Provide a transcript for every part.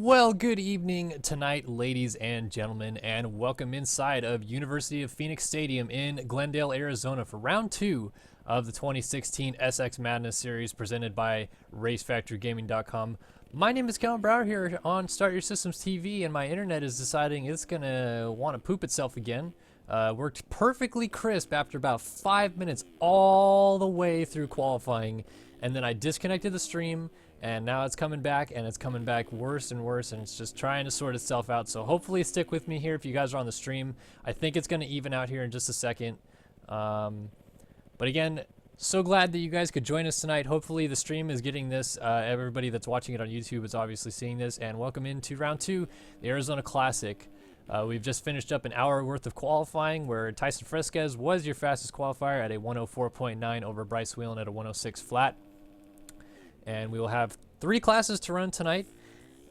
Well, good evening tonight, ladies and gentlemen, and welcome inside of University of Phoenix Stadium in Glendale, Arizona for round two of the 2016 SX Madness series presented by RaceFactoryGaming.com. My name is Kellen Brauer here on Start Your Systems TV, and my internet is deciding it's going to want to poop itself again. Worked perfectly crisp after about 5 minutes all the way through qualifying, and then I disconnected the stream, and now it's coming back, and it's coming back worse and worse, and it's just trying to sort itself out. So hopefully stick with me here if you guys are on the stream. I think it's going to even out here in just a second. But again, so glad that you guys could join us tonight. Hopefully the stream is getting this. Everybody that's watching it on YouTube is obviously seeing this. And welcome into round two, the Arizona Classic. We've just finished up an hour worth of qualifying where Tyson Fresquez was your fastest qualifier at a 104.9 over Bryce Whelan at a 106 flat. And we will have 3 classes to run tonight.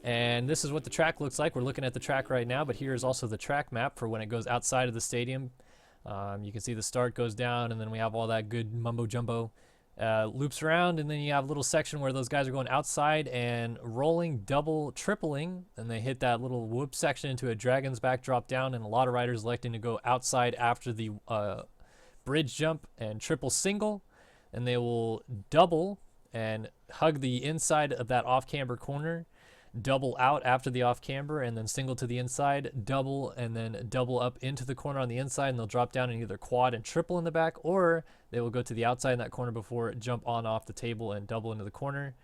And this is what the track looks like. We're looking at the track right now, but here is also the track map for when it goes outside of the stadium. You can see the start goes down, and then we have all that good mumbo-jumbo loops around, and then you have a little section where those guys are going outside and rolling, double, tripling, and they hit that little whoop section into a dragon's back drop down, and a lot of riders electing to go outside after the bridge jump and triple single, and they will double and hug the inside of that off-camber corner, double out after the off-camber, and then single to the inside, double, and then double up into the corner on the inside, and they'll drop down and either quad and triple in the back, or they will go to the outside in that corner before jump on off the table and double into the corner.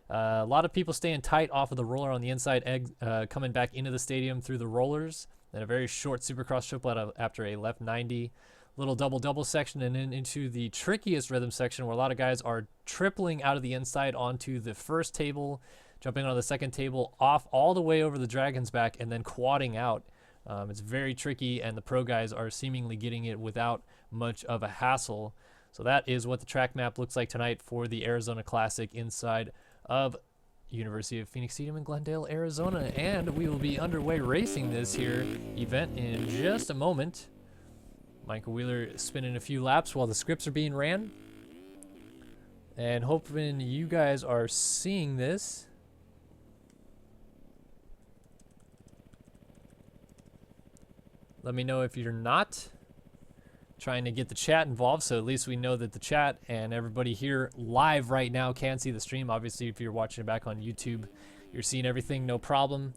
A lot of people staying tight off of the roller on the inside, coming back into the stadium through the rollers, and a very short supercross triple after a left 90. Little double section, and then into the trickiest rhythm section where a lot of guys are tripling out of the inside onto the first table, jumping on the second table, off all the way over the dragon's back, and then quadding out. It's very tricky, and the pro guys are seemingly getting it without much of a hassle. So that is what the track map looks like tonight for the Arizona Classic inside of University of Phoenix Stadium in Glendale, Arizona. And we will be underway racing this here event in just a moment. Michael Wheeler spinning a few laps while the scripts are being ran. And hoping you guys are seeing this. Let me know if you're not. Trying to get the chat involved, so at least we know that the chat and everybody here live right now can see the stream. Obviously, if you're watching it back on YouTube, you're seeing everything, no problem.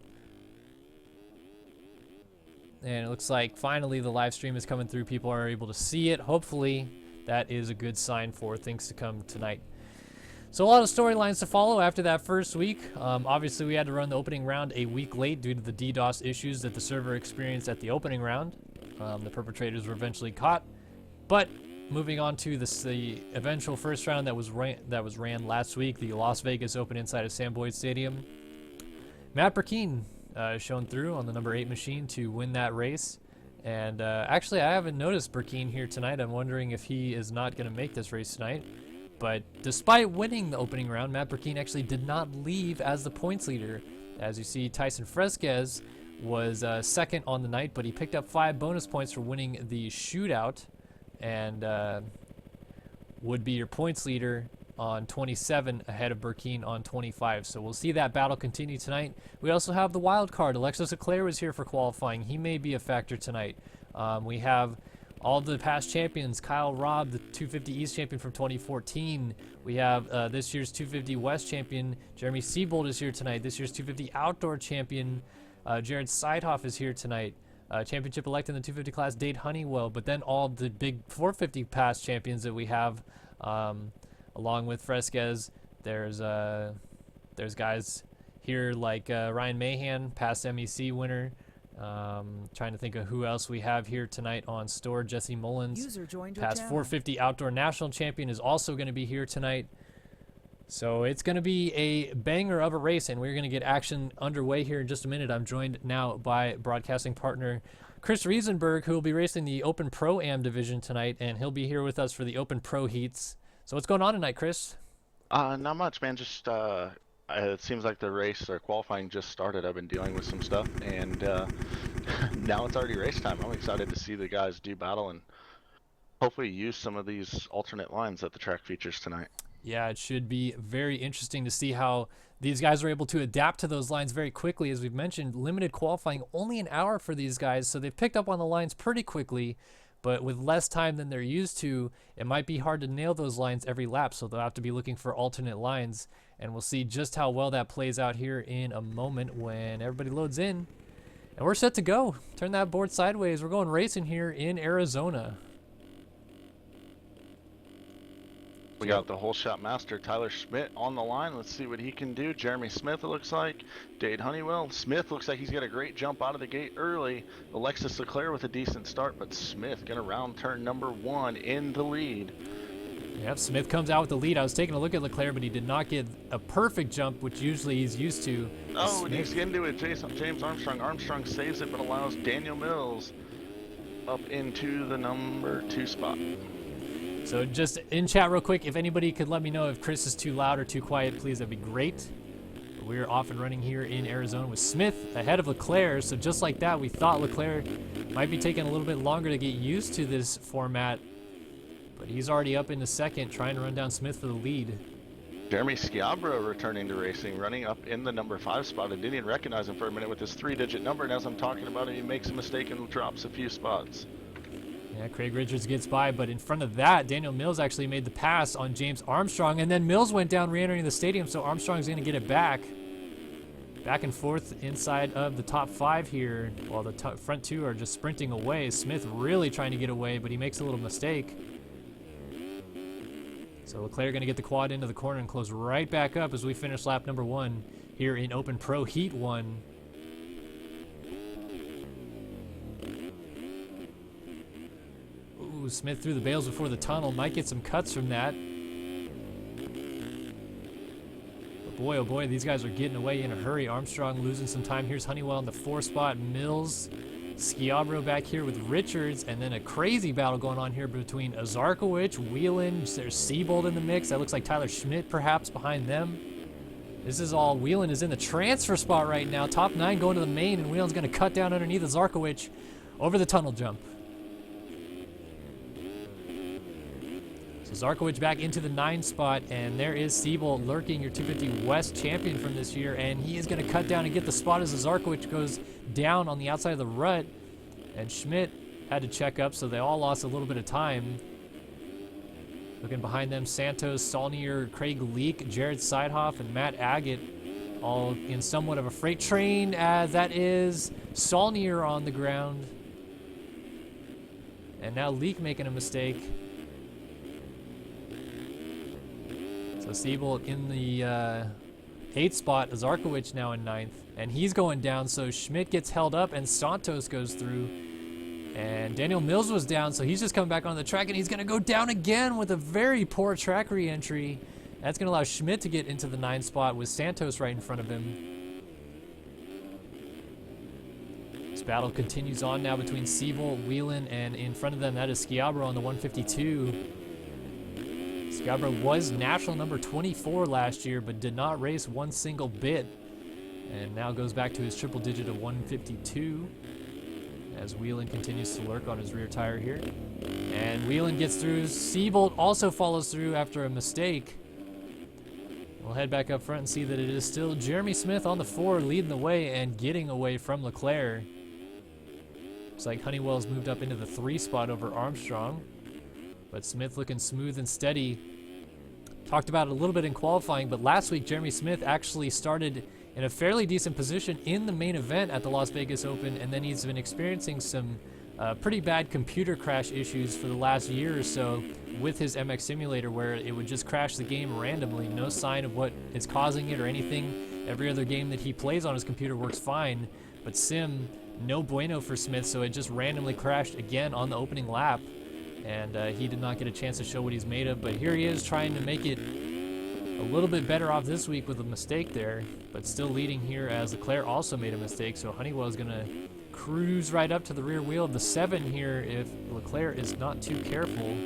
And it looks like finally the live stream is coming through. People are able to see it. Hopefully that is a good sign for things to come tonight. So a lot of storylines to follow after that first week. Obviously we had to run the opening round a week late due to the DDoS issues that the server experienced at the opening round. The perpetrators were eventually caught. But moving on to the eventual first round that was ran last week, the Las Vegas Open inside of Sam Boyd Stadium. Matt Burkeen shown through on the number 8 machine to win that race. And actually, I haven't noticed Burkeen here tonight. I'm wondering if he is not going to make this race tonight. But despite winning the opening round, Matt Burkeen actually did not leave as the points leader. As you see, Tyson Fresquez was second on the night, but he picked up 5 bonus points for winning the shootout and would be your points leader on 27 ahead of Burkeen on 25. So we'll see that battle continue tonight. We also have the wild card. Alexis Leclerc was here for qualifying. He may be a factor tonight. We have all the past champions. Kyle Robb, the 250 East champion from 2014. We have this year's 250 West champion. Jeremy Siebold is here tonight. This year's 250 Outdoor champion. Jared Seidhoff is here tonight. Championship elect in the 250 class, Dade Honeywell. But then all the big 450 past champions that we have, along with Fresquez, there's guys here like Ryan Mahan, past MEC winner. Trying to think of who else we have here tonight on store. Jesse Mullins, past 450 outdoor national champion, is also going to be here tonight. So it's going to be a banger of a race, and we're going to get action underway here in just a minute. I'm joined now by broadcasting partner Chris Riesenberg, who will be racing the Open Pro Am division tonight, and he'll be here with us for the Open Pro heats. So what's going on tonight, Chris? Not much, man. Just it seems like the race or qualifying just started. I've been dealing with some stuff, and now it's already race time. I'm excited to see the guys do battle and hopefully use some of these alternate lines that the track features tonight. Yeah, it should be very interesting to see how these guys are able to adapt to those lines very quickly. As we've mentioned, limited qualifying, only an hour for these guys, so they've picked up on the lines pretty quickly, but with less time than they're used to, it might be hard to nail those lines every lap, so they'll have to be looking for alternate lines, and we'll see just how well that plays out here in a moment when everybody loads in. And we're set to go. Turn that board sideways. We're going racing here in Arizona. We got the whole shot master, Tyler Schmidt, on the line. Let's see what he can do. Jeremy Smith, it looks like. Dade Honeywell. Smith looks like he's got a great jump out of the gate early. Alexis Leclerc with a decent start, but Smith going to round turn number 1 in the lead. Yep, Smith comes out with the lead. I was taking a look at Leclerc, but he did not get a perfect jump, which usually he's used to. Oh, and he's into it. James Armstrong. Armstrong saves it, but allows Daniel Mills up into the number 2 spot. So just in chat real quick, if anybody could let me know if Chris is too loud or too quiet, please, that'd be great. We're off and running here in Arizona with Smith ahead of Leclerc. So just like that, we thought Leclerc might be taking a little bit longer to get used to this format, but he's already up into second, trying to run down Smith for the lead. Jeremy Schiabro returning to racing, running up in the number 5 spot. I didn't even recognize him for a minute with his 3-digit number, and as I'm talking about it, he makes a mistake and drops a few spots. Yeah, Craig Richards gets by, but in front of that, Daniel Mills actually made the pass on James Armstrong, and then Mills went down re-entering the stadium, so Armstrong's going to get it back. Back and forth inside of the top 5 here, while the front 2 are just sprinting away. Smith really trying to get away, but he makes a little mistake. So Leclerc going to get the quad into the corner and close right back up as we finish lap number 1 here in Open Pro Heat 1. Ooh, Smith through the bales before the tunnel. Might get some cuts from that. But boy, oh boy, these guys are getting away in a hurry. Armstrong losing some time. Here's Honeywell in the 4 spot. Mills, Schiabro back here with Richards, and then a crazy battle going on here between Azarkowicz, Whelan. There's Siebold in the mix. That looks like Tyler Schmidt perhaps behind them. This is all. Whelan is in the transfer spot right now. Top 9 going to the main, and Whelan's going to cut down underneath Azarkowicz over the tunnel jump. So Zarkowicz back into the 9 spot, and there is Siebold lurking, your 250 West champion from this year, and he is going to cut down and get the spot as Zarkowicz goes down on the outside of the rut, and Schmidt had to check up, so they all lost a little bit of time. Looking behind them, Santos, Saulnier, Craig Leak, Jared Seidhoff, and Matt Agate, all in somewhat of a freight train, as that is Saulnier on the ground. And now Leak making a mistake. So Siebold in the 8th spot, Zarkowicz now in 9th, and he's going down, so Schmidt gets held up, and Santos goes through. And Daniel Mills was down, so he's just coming back on the track, and he's going to go down again with a very poor track re-entry. That's going to allow Schmidt to get into the 9th spot with Santos right in front of him. This battle continues on now between Siebold, Whelan, and in front of them, that is Schiabro on the 152. Schiabro was national number 24 last year, but did not race one single bit, and now goes back to his triple digit of 152 as Whelan continues to lurk on his rear tire here. And Whelan gets through. Siebold also follows through after a mistake. We'll head back up front and see that it is still Jeremy Smith on the 4 leading the way and getting away from Leclerc. Looks like Honeywell's moved up into the 3 spot over Armstrong. But Smith looking smooth and steady. Talked about it a little bit in qualifying, but last week Jeremy Smith actually started in a fairly decent position in the main event at the Las Vegas Open, and then he's been experiencing some pretty bad computer crash issues for the last year or so with his MX simulator, where it would just crash the game randomly. No sign of what is causing it or anything. Every other game that he plays on his computer works fine, but sim, no bueno for Smith, so it just randomly crashed again on the opening lap. And he did not get a chance to show what he's made of, but here he is trying to make it a little bit better off this week with a mistake there, but still leading here as Leclerc also made a mistake, so Honeywell is going to cruise right up to the rear wheel of the 7 here if Leclerc is not too careful.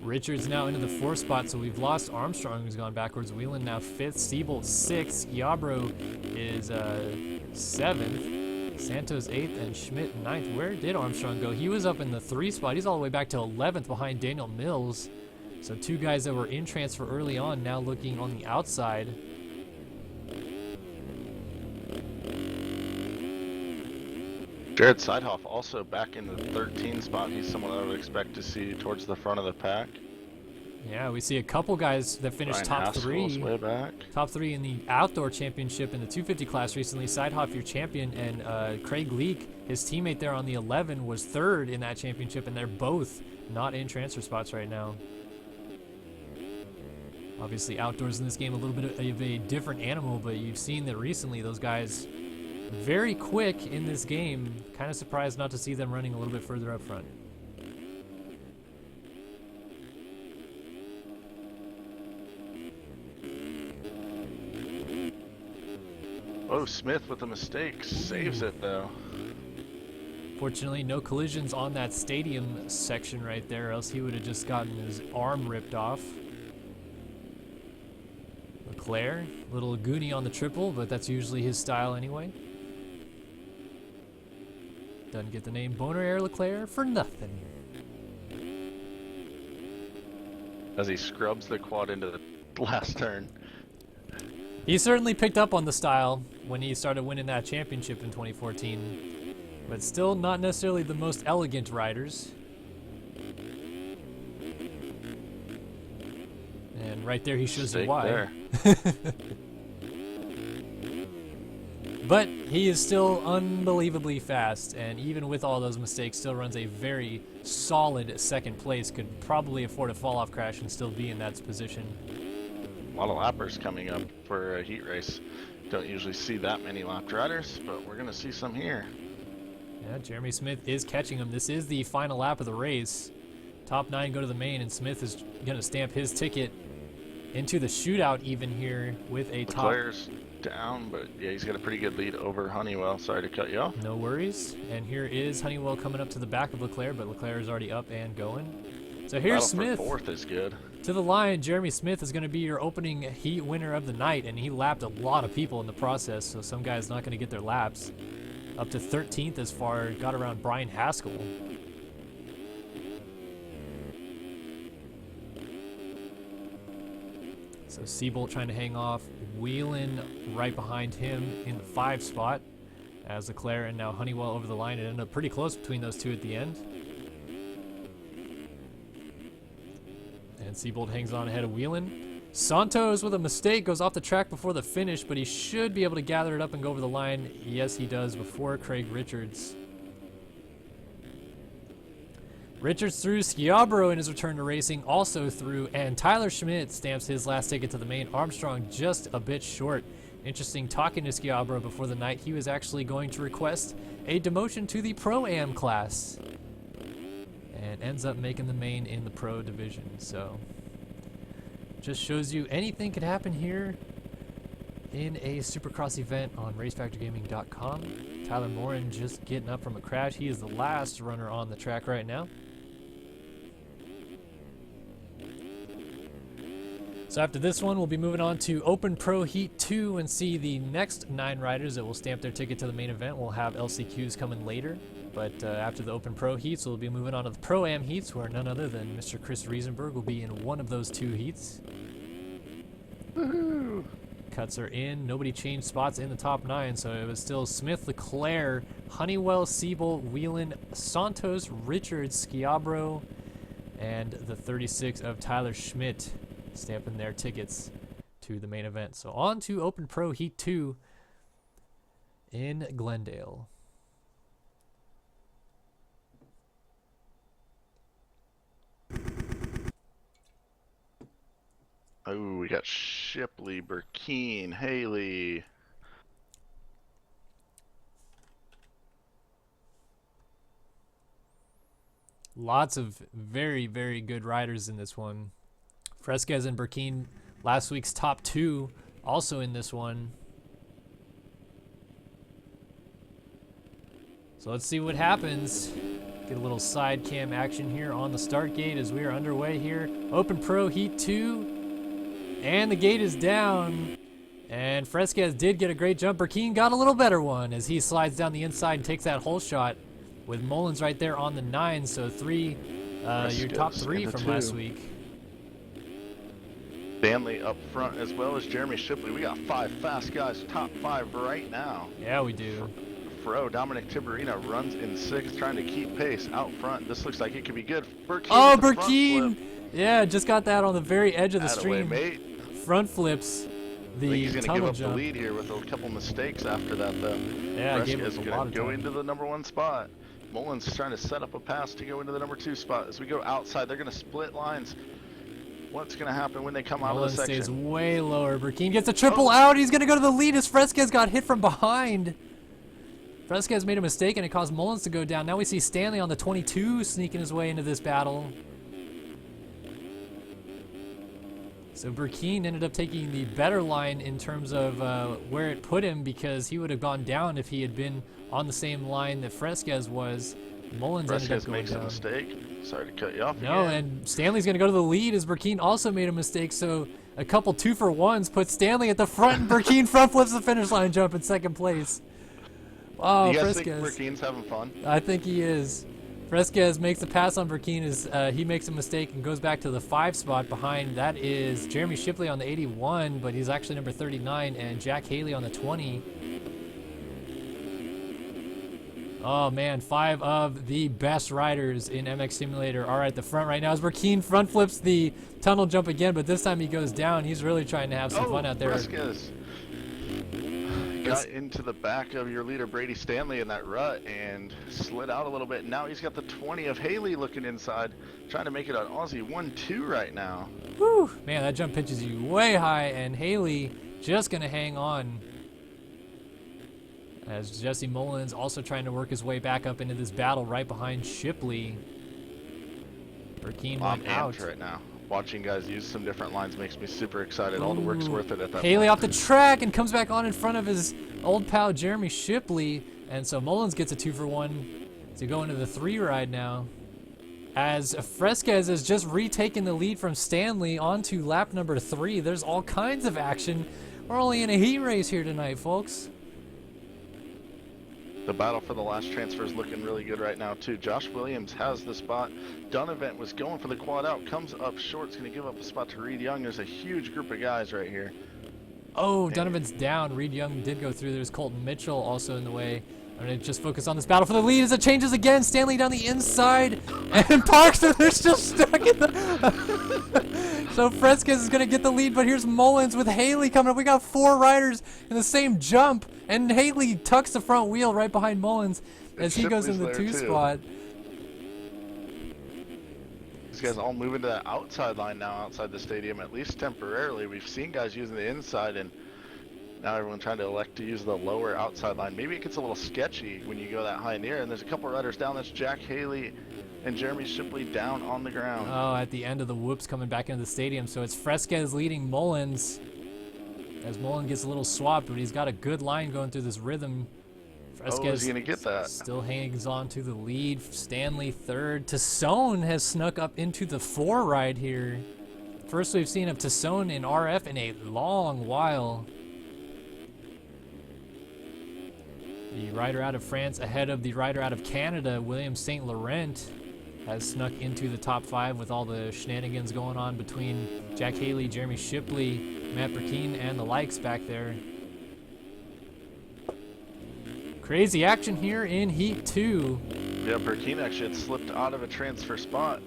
Richards now into the 4th spot, so we've lost Armstrong, who's gone backwards. Whelan now 5th, Siebold 6th, Schiabro is 7th, Santos 8th and Schmidt 9th. Where did Armstrong go? He was up in the 3 spot. He's all the way back to 11th behind Daniel Mills. So 2 guys that were in transfer early on now looking on the outside. Jared Seidhoff also back in the 13 spot. He's someone I would expect to see towards the front of the pack. Yeah, we see a couple guys that finished Brian top Haskell's 3. way back. Top 3 in the outdoor championship in the 250 class recently. Seidhoff, your champion, and Craig Leake, his teammate there on the 11, was 3rd in that championship, and they're both not in transfer spots right now. Obviously, outdoors in this game a little bit of a different animal, but you've seen that recently those guys very quick in this game. Kind of surprised not to see them running a little bit further up front. Oh, Smith with a mistake. Saves it, though. Fortunately, no collisions on that stadium section right there, else he would have just gotten his arm ripped off. Leclerc, little goony on the triple, but that's usually his style anyway. Doesn't get the name Boner Air Leclerc for nothing. As he scrubs the quad into the last turn. He certainly picked up on the style when he started winning that championship in 2014, but still not necessarily the most elegant riders. And right there he shows you why. But he is still unbelievably fast, and even with all those mistakes, still runs a very solid second place. Could probably afford a fall-off crash and still be in that position. A lot of lappers coming up for a heat race. Don't usually see that many lapped riders, but we're going to see some here. Yeah, Jeremy Smith is catching him. This is the final lap of the race. Top 9 go to the main, and Smith is going to stamp his ticket into the shootout even here with a top. Leclerc's down, but yeah, he's got a pretty good lead over Honeywell. Sorry to cut you off. No worries. And here is Honeywell coming up to the back of Leclerc, but Leclerc is already up and going. So here's Smith. Fourth is good. To the line, Jeremy Smith is going to be your opening heat winner of the night, and he lapped a lot of people in the process, so some guys not going to get their laps. Up to 13th as far, got around Brian Haskell. So Seabolt trying to hang off, Whelan right behind him in the 5 spot, as Leclerc and now Honeywell over the line. It ended up pretty close between those two at the end. And Seabolt hangs on ahead of Whelan. Santos with a mistake goes off the track before the finish, but he should be able to gather it up and go over the line. Yes, he does, before Craig Richards. Richards through, Schiabro in his return to racing also through, and Tyler Schmidt stamps his last ticket to the main. Armstrong just a bit short. Interesting, talking to Schiabro before the night, he was actually going to request a demotion to the Pro Am class. And ends up making the main in the Pro division. So just shows you anything could happen here in a Supercross event on racefactorgaming.com. Tyler Morin just getting up from a crash. He is the last runner on the track right now. So after this one, we'll be moving on to Open Pro Heat 2 and see the next 9 riders that will stamp their ticket to the main event. We'll have LCQs coming later. But after the Open Pro Heats, we'll be moving on to the Pro Am Heats, where none other than Mr. Chris Riesenberg will be in one of those 2 heats. Woohoo! Cuts are in. Nobody changed spots in the top 9, so it was still Smith, Leclerc, Honeywell, Seabolt, Whelan, Santos, Richards, Schiabro, and the 36 of Tyler Schmidt stamping their tickets to the main event. So on to Open Pro Heat 2 in Glendale. Oh, we got Shipley, Burkeen, Haley. Lots of very, very good riders in this one. Fresquez and Burkeen, last week's top 2, also in this one. So let's see what happens. Get a little side cam action here on the start gate as we are underway here. Open Pro Heat 2. And the gate is down. And Fresquez did get a great jump. Burkeen got a little better one as he slides down the inside and takes that hole shot with Mullins right there on the 9. So your top 3 from last week. Stanley up front as well as Jeremy Shipley. We got 5 fast guys, top 5 right now. Yeah, we do. Fro, Dominic Tiberina runs in 6th, trying to keep pace out front. This looks like it could be good. Burkeen. Oh, Burkeen! Yeah, just got that on the very edge of the stream. Mate. Front flips the he's going to give up jump. the lead here with a couple mistakes after that, though. Yeah, Fresquez gave us a lot of go time. into the number 1 spot. Mullins is trying to set up a pass to go into the number 2 spot. As we go outside, they're going to split lines. What's going to happen when they come out of the section? Stays way lower. Burkeen gets a triple out. He's going to go to the lead as Fresquez got hit from behind. Fresquez made a mistake and it caused Mullins to go down. Now we see Stanley on the 22 sneaking his way into this battle. So Burkeen ended up taking the better line in terms of where it put him, because he would have gone down if he had been on the same line that Fresquez was. Mullins ended up going makes down. A mistake. Sorry to cut you off. No, again. and Stanley's going to go to the lead as Burkeen also made a mistake. So a couple 2-for-1s put Stanley at the front, and Burkeen front flips the finish line jump in 2nd place. Oh, you guys Fresquez. think Burkeen's having fun? I think he is. Fresquez makes a pass on Burkeen as he makes a mistake and goes back to the 5 spot behind. That is Jeremy Shipley on the 81, but he's actually number 39, and Jack Haley on the 20. Oh man, 5 of the best riders in MX Simulator are at the front right now as Burkeen front flips the tunnel jump again, but this time he goes down. He's really trying to have some fun out there. Fresquez got into the back of your leader Brady Stanley in that rut and slid out a little bit. Now he's got the 20 of Haley looking inside, trying to make it an Aussie 1-2 right now. Whew, man, that jump pitches you way high, and Haley just gonna hang on. As Jesse Mullins also trying to work his way back up into this battle right behind Shipley. Burkeen went out. Right now. Watching guys use some different lines makes me super excited. All the work's worth it at that Haley point. off the track and comes back on in front of his old pal Jeremy Shipley. And so Mullins gets a 2-for-1 to go into the 3 ride now. As Fresquez has just retaken the lead from Stanley onto lap number 3. There's all kinds of action. We're only in a heat race here tonight, folks. The battle for the last transfer is looking really good right now, too. Josh Williams has the spot. Donovan was going for the quad out, comes up short. It's going to give up a spot to Reed Young. There's a huge group of guys right here. Oh, Donovan's down. Reed Young did go through. There's Colton Mitchell also in the way. I'm going to just focus on this battle for the lead as it changes again. Stanley down the inside and Parks, they're still stuck in the... So Fresquez is going to get the lead, but here's Mullins with Haley coming up. We got 4 riders in the same jump, and Haley tucks the front wheel right behind Mullins as he goes in the 2 spot. These guys all moving to that outside line now outside the stadium, at least temporarily. We've seen guys using the inside, and now everyone trying to elect to use the lower outside line. Maybe it gets a little sketchy when you go that high in the air, and there's a couple riders down. That's Jack Haley and Jeremy Shipley down on the ground. Oh, at the end of the whoops coming back into the stadium. So it's Fresquez leading Mullins as Mullins gets a little swapped, but he's got a good line going through this rhythm. Fresquez is he gonna get that? Still hangs on to the lead. Stanley 3rd. Tassone has snuck up into the 4 ride here. First we've seen of Tassone in RF in a long while. The rider out of France ahead of the rider out of Canada, William St. Laurent, has snuck into the top 5 with all the shenanigans going on between Jack Haley, Jeremy Shipley, Matt Burkeen, and the likes back there. Crazy action here in Heat 2. Yeah, Burkeen actually had slipped out of a transfer spot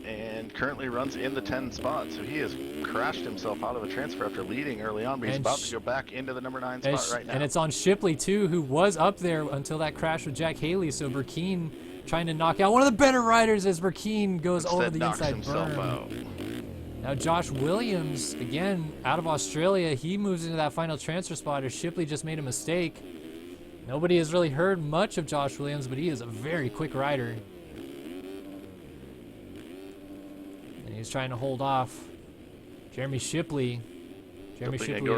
and currently runs in the 10 spot. So he has crashed himself out of a transfer after leading early on, but he's about to go back into the number 9 spot right now. And it's on Shipley, too, who was up there until that crash with Jack Haley. So Burkeen trying to knock out one of the better riders as Burkeen goes over the inside berm. Now Josh Williams, again, out of Australia, he moves into that final transfer spot as Shipley just made a mistake. Nobody has really heard much of Josh Williams, but he is a very quick rider. And he's trying to hold off Jeremy Shipley. Jeremy Shipley,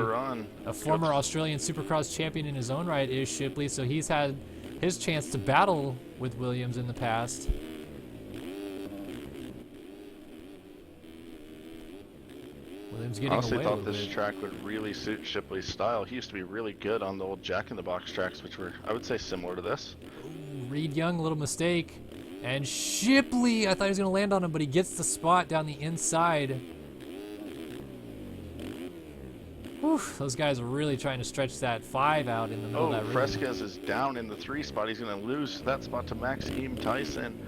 a former Australian Supercross champion in his own right, is Shipley, so he's had his chance to battle with Williams in the past. Williams getting Honestly away a thought little this bit. track would really suit Shipley's style. He used to be really good on the old Jack-in-the-Box tracks, which were, I would say, similar to this. Ooh, Reed Young, little mistake. And Shipley, I thought he was going to land on him, but he gets the spot down the inside. Whew, those guys are really trying to stretch that 5 out in the middle of that rhythm. Fresquez is down in the 3 spot. He's going to lose that spot to Maxime Tyson.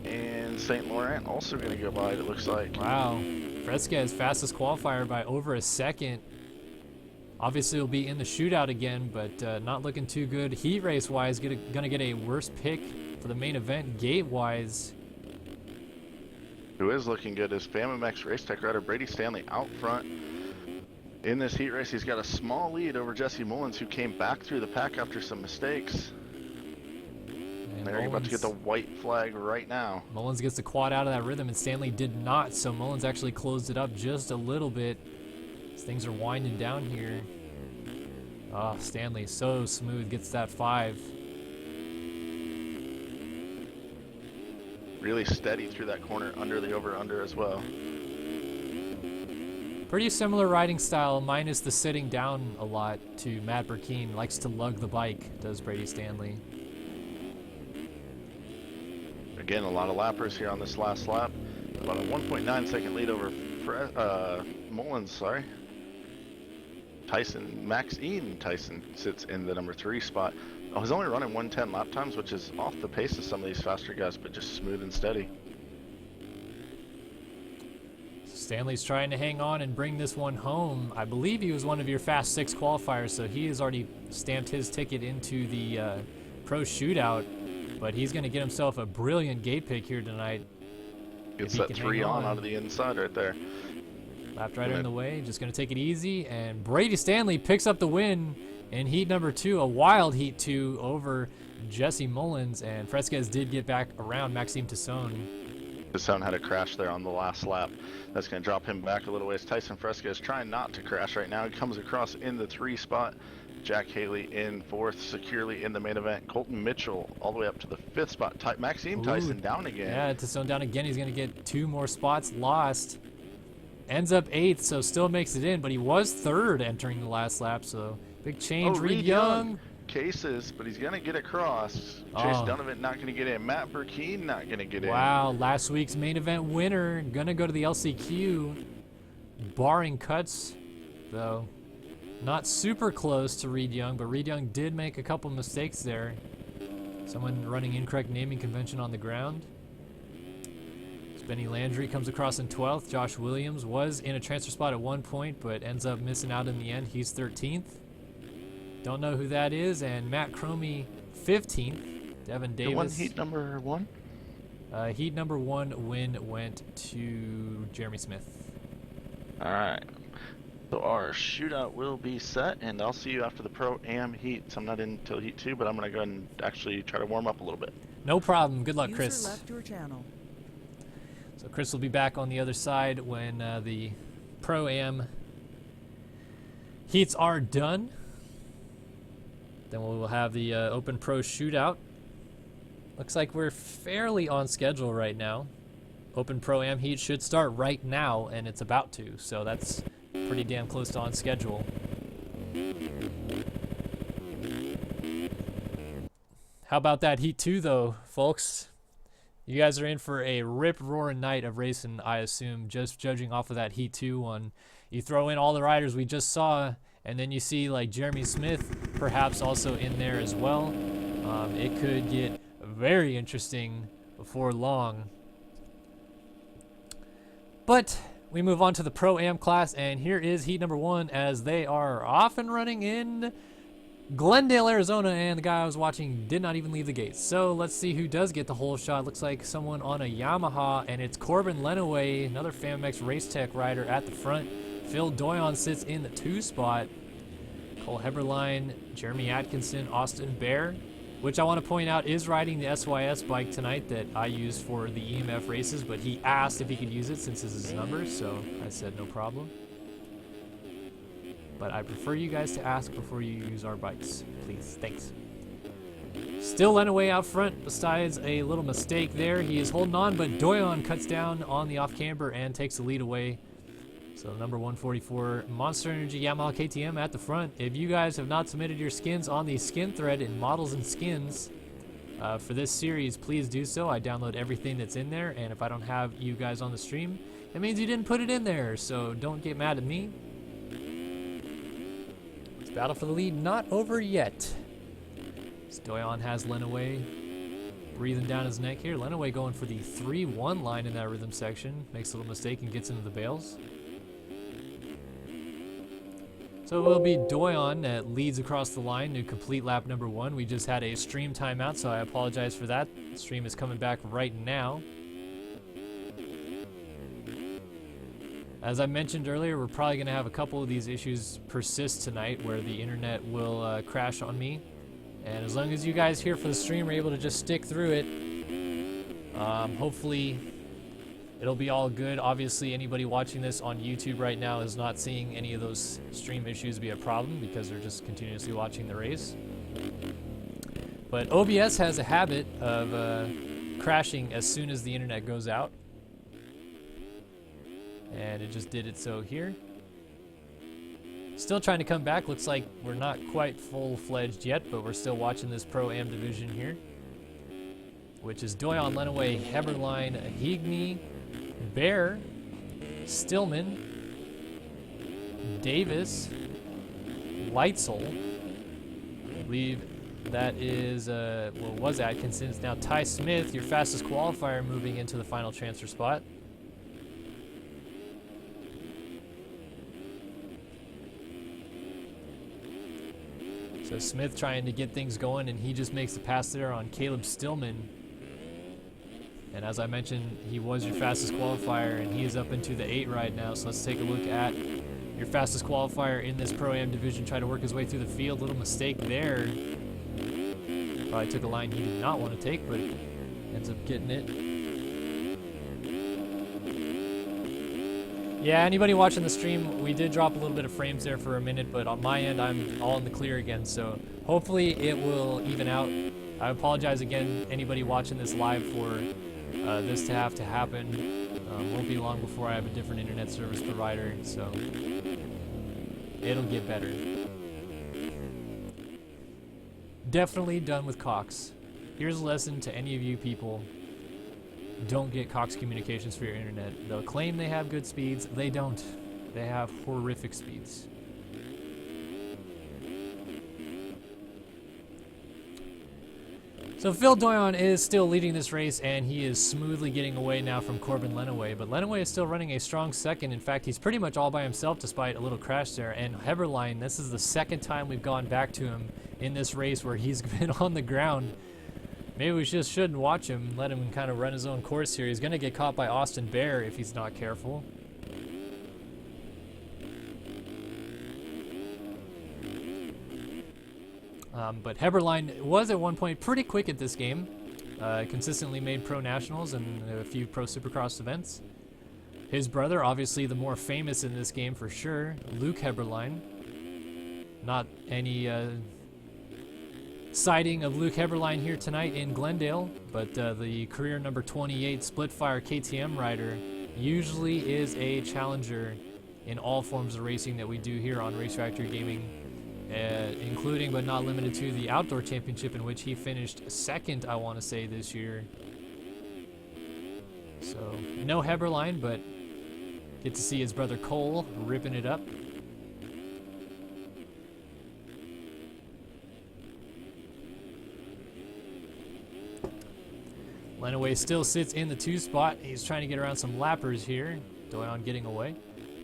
And St. Laurent also going to go by, it looks like. Wow. Fresquez, fastest qualifier by over a second. Obviously, will be in the shootout again, but not looking too good. Heat race-wise, going to get a worse pick for the main event. Gate-wise, who is looking good is FamiMX Race Tech rider Brady Stanley out front. In this heat race, he's got a small lead over Jesse Mullins, who came back through the pack after some mistakes. And they're about to get the white flag right now. Mullins gets the quad out of that rhythm, and Stanley did not, so Mullins actually closed it up just a little bit. As things are winding down here. Oh, Stanley so smooth, gets that 5. Really steady through that corner, under the over-under as well. Pretty similar riding style, minus the sitting down a lot, to Matt Burkeen. Likes to lug the bike, does Brady Stanley. Again, a lot of lappers here on this last lap. About a 1.9 second lead over Mullins, sorry. Maxime Tyson sits in the number 3 spot. Oh, he's only running 110 lap times, which is off the pace of some of these faster guys, but just smooth and steady. Stanley's trying to hang on and bring this one home. I believe he was one of your Fast 6 qualifiers, so he has already stamped his ticket into the Pro Shootout, but he's going to get himself a brilliant gate pick here tonight. Gets that 3 on out of the inside right there. Lap rider in the way, just going to take it easy, and Brady Stanley picks up the win in heat number 2, a wild heat 2 over Jesse Mullins, and Fresquez did get back around Maxime Tyson. Tyson had a crash there on the last lap. That's going to drop him back a little ways. Tyson Fresquez trying not to crash right now. He comes across in the 3 spot. Jack Haley in 4th, securely in the main event. Colton Mitchell all the way up to the 5th spot. Maxime Tyson down again. Yeah, Tyson down again. He's going to get 2 more spots lost. Ends up 8th, so still makes it in, but he was 3rd entering the last lap, so big change. Reed Young. Cases, but he's going to get across. Chase Donovan not going to get in. Matt Burkeen not going to get in. Wow, last week's main event winner. Going to go to the LCQ. Barring cuts, though. Not super close to Reed Young, but Reed Young did make a couple mistakes there. Someone running incorrect naming convention on the ground. Benny Landry comes across in 12th. Josh Williams was in a transfer spot at one point, but ends up missing out in the end. He's 13th. Don't know who that is. And Matt Cromie, 15th. Devin Davis. The one heat number 1? Heat number 1 win went to Jeremy Smith. All right. So our shootout will be set, and I'll see you after the Pro Am heat. So I'm not in until heat 2, but I'm going to go ahead and actually try to warm up a little bit. No problem. Good luck, Chris. User left your channel. So Chris will be back on the other side when the Pro-Am heats are done. Then we will have the Open Pro Shootout. Looks like we're fairly on schedule right now. Open Pro-Am heat should start right now, and it's about to, so that's pretty damn close to on schedule. How about that heat 2, though, folks? You guys are in for a rip-roaring night of racing, I assume, just judging off of that Heat 2 one. You throw in all the riders we just saw, and then you see like Jeremy Smith perhaps also in there as well. It could get very interesting before long. But we move on to the Pro-Am class, and here is Heat number 1 as they are off and running in Glendale, Arizona, and the guy I was watching did not even leave the gates. So let's see who does get the whole shot. Looks like someone on a Yamaha, and it's Corbin Lenaway, another FamiMX Race Tech rider at the front. Phil Doyon sits in the 2 spot. Cole Heberlein, Jeremy Atkinson, Austin Bear, which I want to point out is riding the SYS bike tonight that I use for the EMF races, but he asked if he could use it since this is his number, so I said no problem. But I prefer you guys to ask before you use our bikes. Please, thanks. Still Lenaway out front, besides a little mistake there. He is holding on, but Doyon cuts down on the off camber and takes the lead away. So number 144 Monster Energy Yamaha KTM at the front. If you guys have not submitted your skins on the skin thread in Models and Skins for this series, please do so. I download everything that's in there, and if I don't have you guys on the stream, it means you didn't put it in there, so don't get mad at me. This battle for the lead not over yet. Stoyan has Lenaway breathing down his neck here. Lenaway going for the 3-1 line in that rhythm section. Makes a little mistake and gets into the bales. So it will be Doyon that leads across the line to complete lap number 1. We just had a stream timeout, so I apologize for that. The stream is coming back right now. As I mentioned earlier, we're probably going to have a couple of these issues persist tonight where the internet will crash on me. And as long as you guys here for the stream are able to just stick through it, hopefully it'll be all good. Obviously, anybody watching this on YouTube right now is not seeing any of those stream issues be a problem because they're just continuously watching the race. But OBS has a habit of crashing as soon as the internet goes out. And it just did it so here. Still trying to come back. Looks like we're not quite full-fledged yet, but we're still watching this Pro Am division here, which is Doyon, Lenaway, Heberlein, Higney, Bear, Stillman, Davis, Leitzel. I believe that is, well, was Atkinson. It's now Ty Smith, your fastest qualifier, moving into the final transfer spot. So Smith trying to get things going, and he just makes the pass there on Caleb Stillman. And as I mentioned, he was your fastest qualifier, and he is up into the 8 right now. So let's take a look at your fastest qualifier in this Pro-Am division. Try to work his way through the field. Little mistake there. Probably took a line he did not want to take, but ends up getting it. Yeah, anybody watching the stream, we did drop a little bit of frames there for a minute, but on my end, I'm all in the clear again. So hopefully it will even out. I apologize again, anybody watching this live for this to have to happen. Won't be long before I have a different internet service provider, so it'll get better. Definitely done with Cox. Here's a lesson to any of you people. Don't get Cox Communications for your internet. They'll claim they have good speeds. They don't. They have horrific speeds. So Phil Doyon is still leading this race, and he is smoothly getting away now from Corbin Lenaway. But Lenaway is still running a strong second. In fact, he's pretty much all by himself despite a little crash there. And Heberlein, this is the second time we've gone back to him in this race where he's been on the ground. Maybe we just shouldn't watch him, let him kind of run his own course here. He's going to get caught by Austin Bear if he's not careful. But Heberlein was at one point pretty quick at this game. Consistently made Pro Nationals and a few Pro Supercross events. His brother, obviously the more famous in this game for sure, Luke Heberlein. Not any sighting of Luke Heberlein here tonight in Glendale, but the career number 28 Splitfire KTM rider usually is a challenger in all forms of racing that we do here on Race Factory Gaming, including but not limited to the Outdoor Championship, in which he finished second, I want to say, this year. So no Heberlein, but get to see his brother Cole ripping it up. Lenaway still sits in the 2 spot. He's trying to get around some lappers here. Doyon getting away.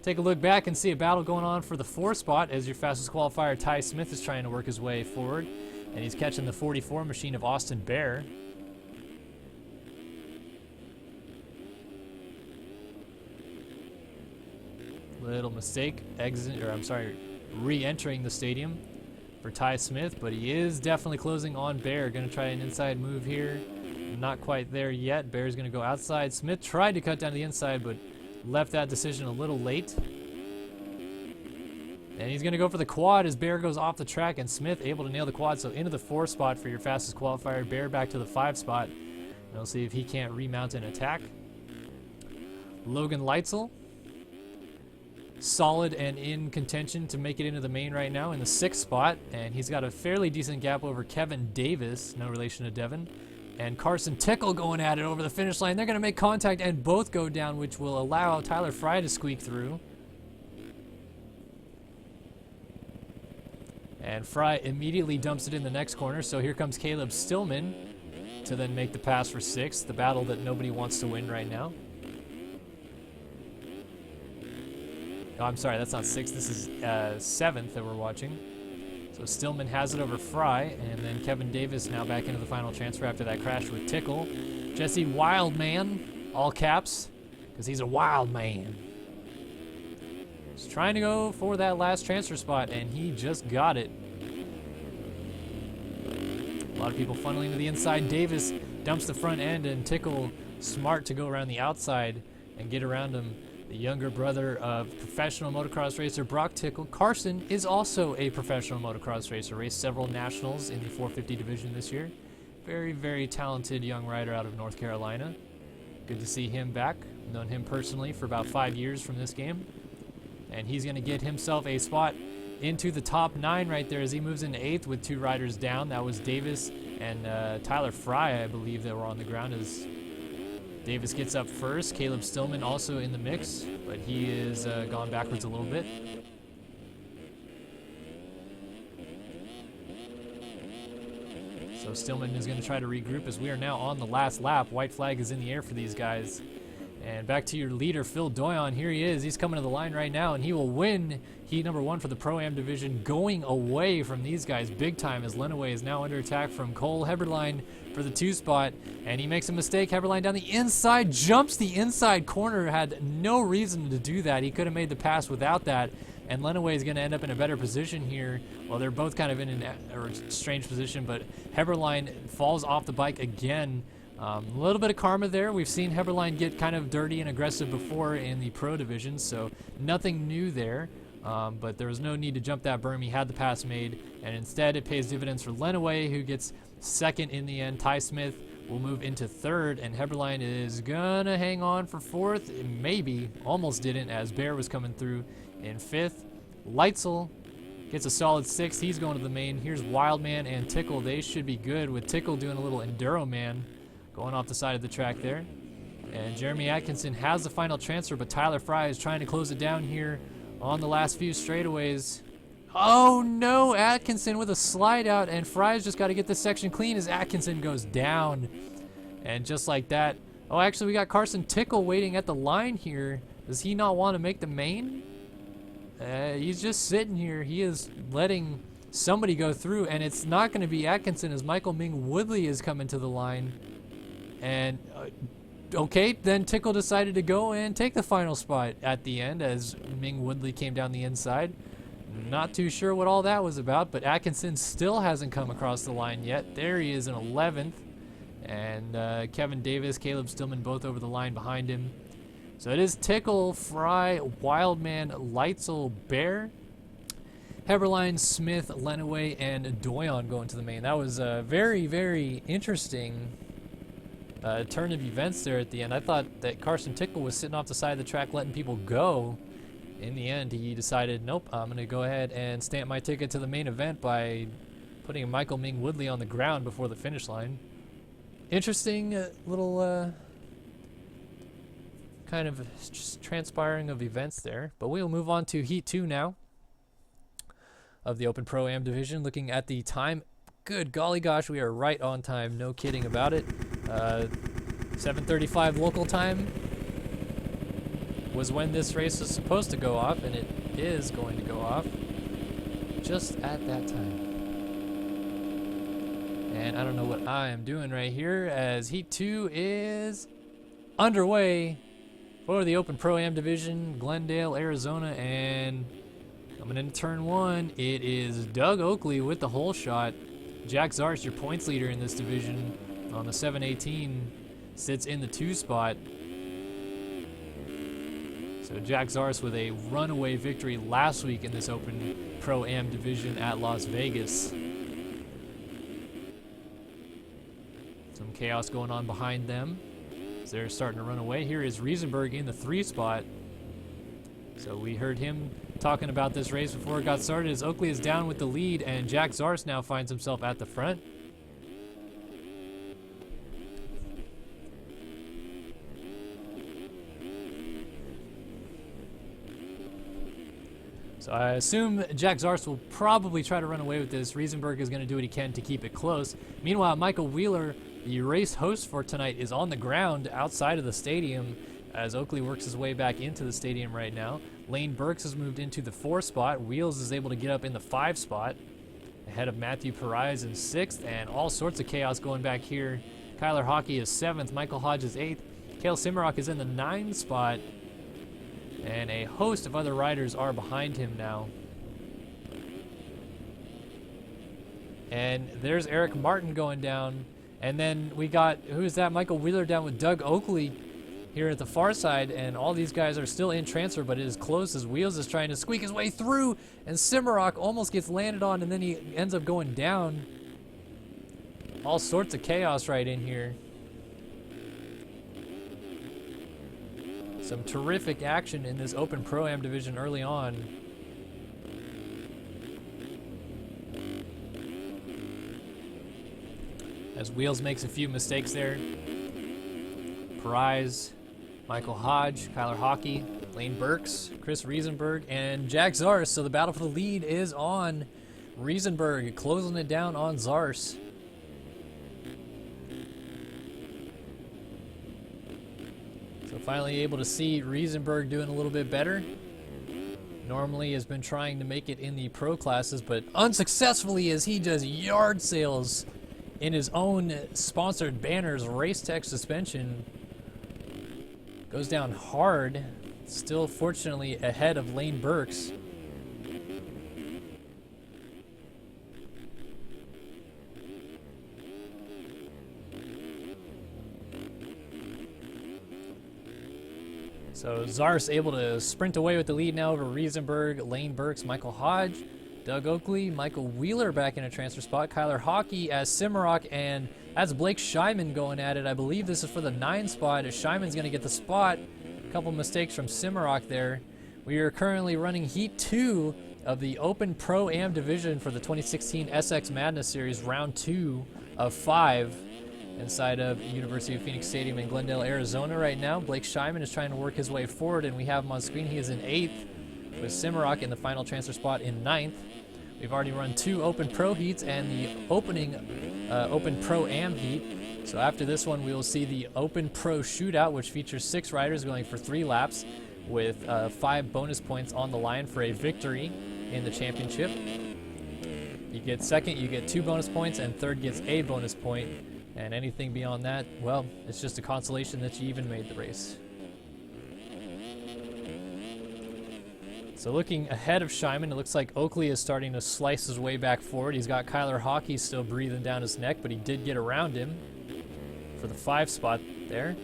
Take a look back and see a battle going on for the 4 spot as your fastest qualifier Ty Smith is trying to work his way forward. And he's catching the 44 machine of Austin Bear. Little mistake, re-entering the stadium for Ty Smith, but he is definitely closing on Bear. Going to try an inside move here. Not quite there yet. Bear's going to go outside. Smith tried to cut down the inside, but left that decision a little late. And he's going to go for the quad as Bear goes off the track, and Smith able to nail the quad. So into the 4 spot for your fastest qualifier. Bear back to the 5 spot. And we'll see if he can't remount an attack. Logan Leitzel solid and in contention to make it into the main right now in the 6th spot, and he's got a fairly decent gap over Kevin Davis, no relation to Devin, and Carson Tickle going at it over the finish line. They're going to make contact and both go down, which will allow Tyler Fry to squeak through. And Fry immediately dumps it in the next corner, so here comes Caleb Stillman to then make the pass for 6th, the battle that nobody wants to win right now. Oh, I'm sorry, that's not 6th, this is 7th that we're watching. So Stillman has it over Fry, and then Kevin Davis now back into the final transfer after that crash with Tickle. Jesse Wildman, all caps, because he's a wild man. He's trying to go for that last transfer spot, and he just got it. A lot of people funneling to the inside. Davis dumps the front end, and Tickle smart to go around the outside and get around him. The younger brother of professional motocross racer Brock Tickle, Carson, is also a professional motocross racer. Raced several nationals in the 450 division this year. Very, very talented young rider out of North Carolina. Good to see him back. Known him personally for about 5 years from this game. And he's going to get himself a spot into the top 9 right there as he moves into 8th with 2 riders down. That was Davis and Tyler Fry, I believe, that were on the ground as Davis gets up first. Caleb Stillman also in the mix, but he is gone backwards a little bit. So Stillman is going to try to regroup as we are now on the last lap. White flag is in the air for these guys. And back to your leader, Phil Doyon. Here he is. He's coming to the line right now, and he will win heat number 1 for the Pro-Am division, going away from these guys big time as Lenaway is now under attack from Cole Heberlein for the 2 spot. And he makes a mistake. Heberlein down the inside, jumps the inside corner, had no reason to do that. He could have made the pass without that. And Lenaway is going to end up in a better position here. Well, they're both kind of in a strange position, but Heberlein falls off the bike again. A little bit of karma there. We've seen Heberlein get kind of dirty and aggressive before in the pro division, so nothing new there. But there was no need to jump that berm. He had the pass made, and instead it pays dividends for Lenaway, who gets 2nd in the end. Ty Smith will move into 3rd, and Heberlein is gonna hang on for 4th. Maybe, almost didn't, as Bear was coming through in 5th. Leitzel gets a solid 6th. He's going to the main. Here's Wildman and Tickle. They should be good, with Tickle doing a little Enduro Man going off the side of the track there. And Jeremy Atkinson has the final transfer, but Tyler Fry is trying to close it down here on the last few straightaways. Oh no, Atkinson with a slide out, and Fry's just got to get this section clean as Atkinson goes down. And just like that, oh, actually we got Carson Tickle waiting at the line here. Does he not want to make the main? He's just sitting here. He is letting somebody go through, and it's not going to be Atkinson as Michael Ming Woodley is coming to the line. And okay, then Tickle decided to go and take the final spot at the end as Ming Woodley came down the inside. Not too sure what all that was about, but Atkinson still hasn't come across the line yet. There he is in 11th. And Kevin Davis, Caleb Stillman both over the line behind him. So it is Tickle, Fry, Wildman, Leitzel, Bear, Heberlein, Smith, Lenaway, and Doyon going to the main. That was a very, very interesting turn of events there at the end. I thought that Carson Tickle was sitting off the side of the track letting people go. In the end, he decided, nope, I'm going to go ahead and stamp my ticket to the main event by putting Michael Ming Woodley on the ground before the finish line. Interesting little kind of just transpiring of events there. But we'll move on to Heat 2 now of the Open Pro-Am division. Looking at the time, good golly gosh, we are right on time. No kidding about it. 7:35 local time was when this race was supposed to go off, and it is going to go off just at that time. And I don't know what I am doing right here as Heat 2 is underway for the Open Pro-Am division, Glendale, Arizona, and coming into turn 1, it is Doug Oakley with the hole shot. Jack Zarst, your points leader in this division on the 718, sits in the 2 spot. So Jack Zarst with a runaway victory last week in this Open Pro-Am division at Las Vegas. Some chaos going on behind them as they're starting to run away. Here is Riesenberg in the 3 spot. So we heard him talking about this race before it got started as Oakley is down with the lead and Jack Zars now finds himself at the front. So I assume Jack Zars will probably try to run away with this. Riesenberg is going to do what he can to keep it close. Meanwhile, Michael Wheeler, the race host for tonight, is on the ground outside of the stadium as Oakley works his way back into the stadium right now. Lane Burks has moved into the 4 spot. Wheels is able to get up in the 5 spot ahead of Matthew Perez in 6th, and all sorts of chaos going back here. Kyler Hockey is 7th. Michael Hodge is 8th. Cale Simrock is in the 9 spot. And a host of other riders are behind him now. And there's Eric Martin going down. And then we got, who's that? Michael Wheeler down with Doug Oakley here at the far side. And all these guys are still in transfer, but it is close as Wheels is trying to squeak his way through. And Simrock almost gets landed on, and then he ends up going down. All sorts of chaos right in here. Some terrific action in this Open Pro-Am division early on. As Wheels makes a few mistakes there. Perez, Michael Hodge, Kyler Hockey, Lane Burks, Chris Riesenberg, and Jack Zars. So the battle for the lead is on Riesenberg, closing it down on Zars. So finally able to see Riesenberg doing a little bit better. Normally has been trying to make it in the pro classes, but unsuccessfully as he does yard sales in his own sponsored banners. Race Tech suspension goes down hard. Still fortunately ahead of Lane Burks. So Zars able to sprint away with the lead now over Riesenberg, Lane Burks, Michael Hodge, Doug Oakley, Michael Wheeler back in a transfer spot, Kyler Hockey as Simrock, and that's Blake Scheiman going at it. I believe this is for the 9 spot as Scheiman's going to get the spot. A couple mistakes from Simrock there. We are currently running Heat 2 of the Open Pro-Am division for the 2016 SX Madness Series, round 2 of 5. Inside of University of Phoenix Stadium in Glendale, Arizona right now. Blake Scheiman is trying to work his way forward, and we have him on screen. He is in 8th, with Simrock in the final transfer spot in 9th. We've already run 2 Open Pro heats and the opening Open Pro-Am heat. So after this one, we will see the Open Pro shootout, which features 6 riders going for 3 laps with 5 bonus points on the line for a victory in the championship. You get second, you get 2 bonus points, and third gets a bonus point. And anything beyond that, well, it's just a consolation that you even made the race. So looking ahead of Scheiman, it looks like Oakley is starting to slice his way back forward. He's got Kyler Hockey still breathing down his neck, but he did get around him for the 5 spot there.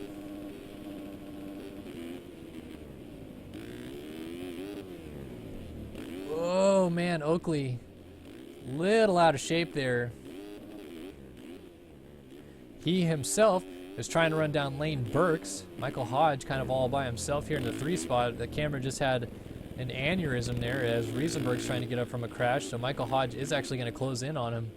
Oh man, Oakley, little out of shape there. He himself is trying to run down Lane Burks. Michael Hodge kind of all by himself here in the 3 spot. The camera just had an aneurysm there as Riesenberg's trying to get up from a crash. So Michael Hodge is actually going to close in on him.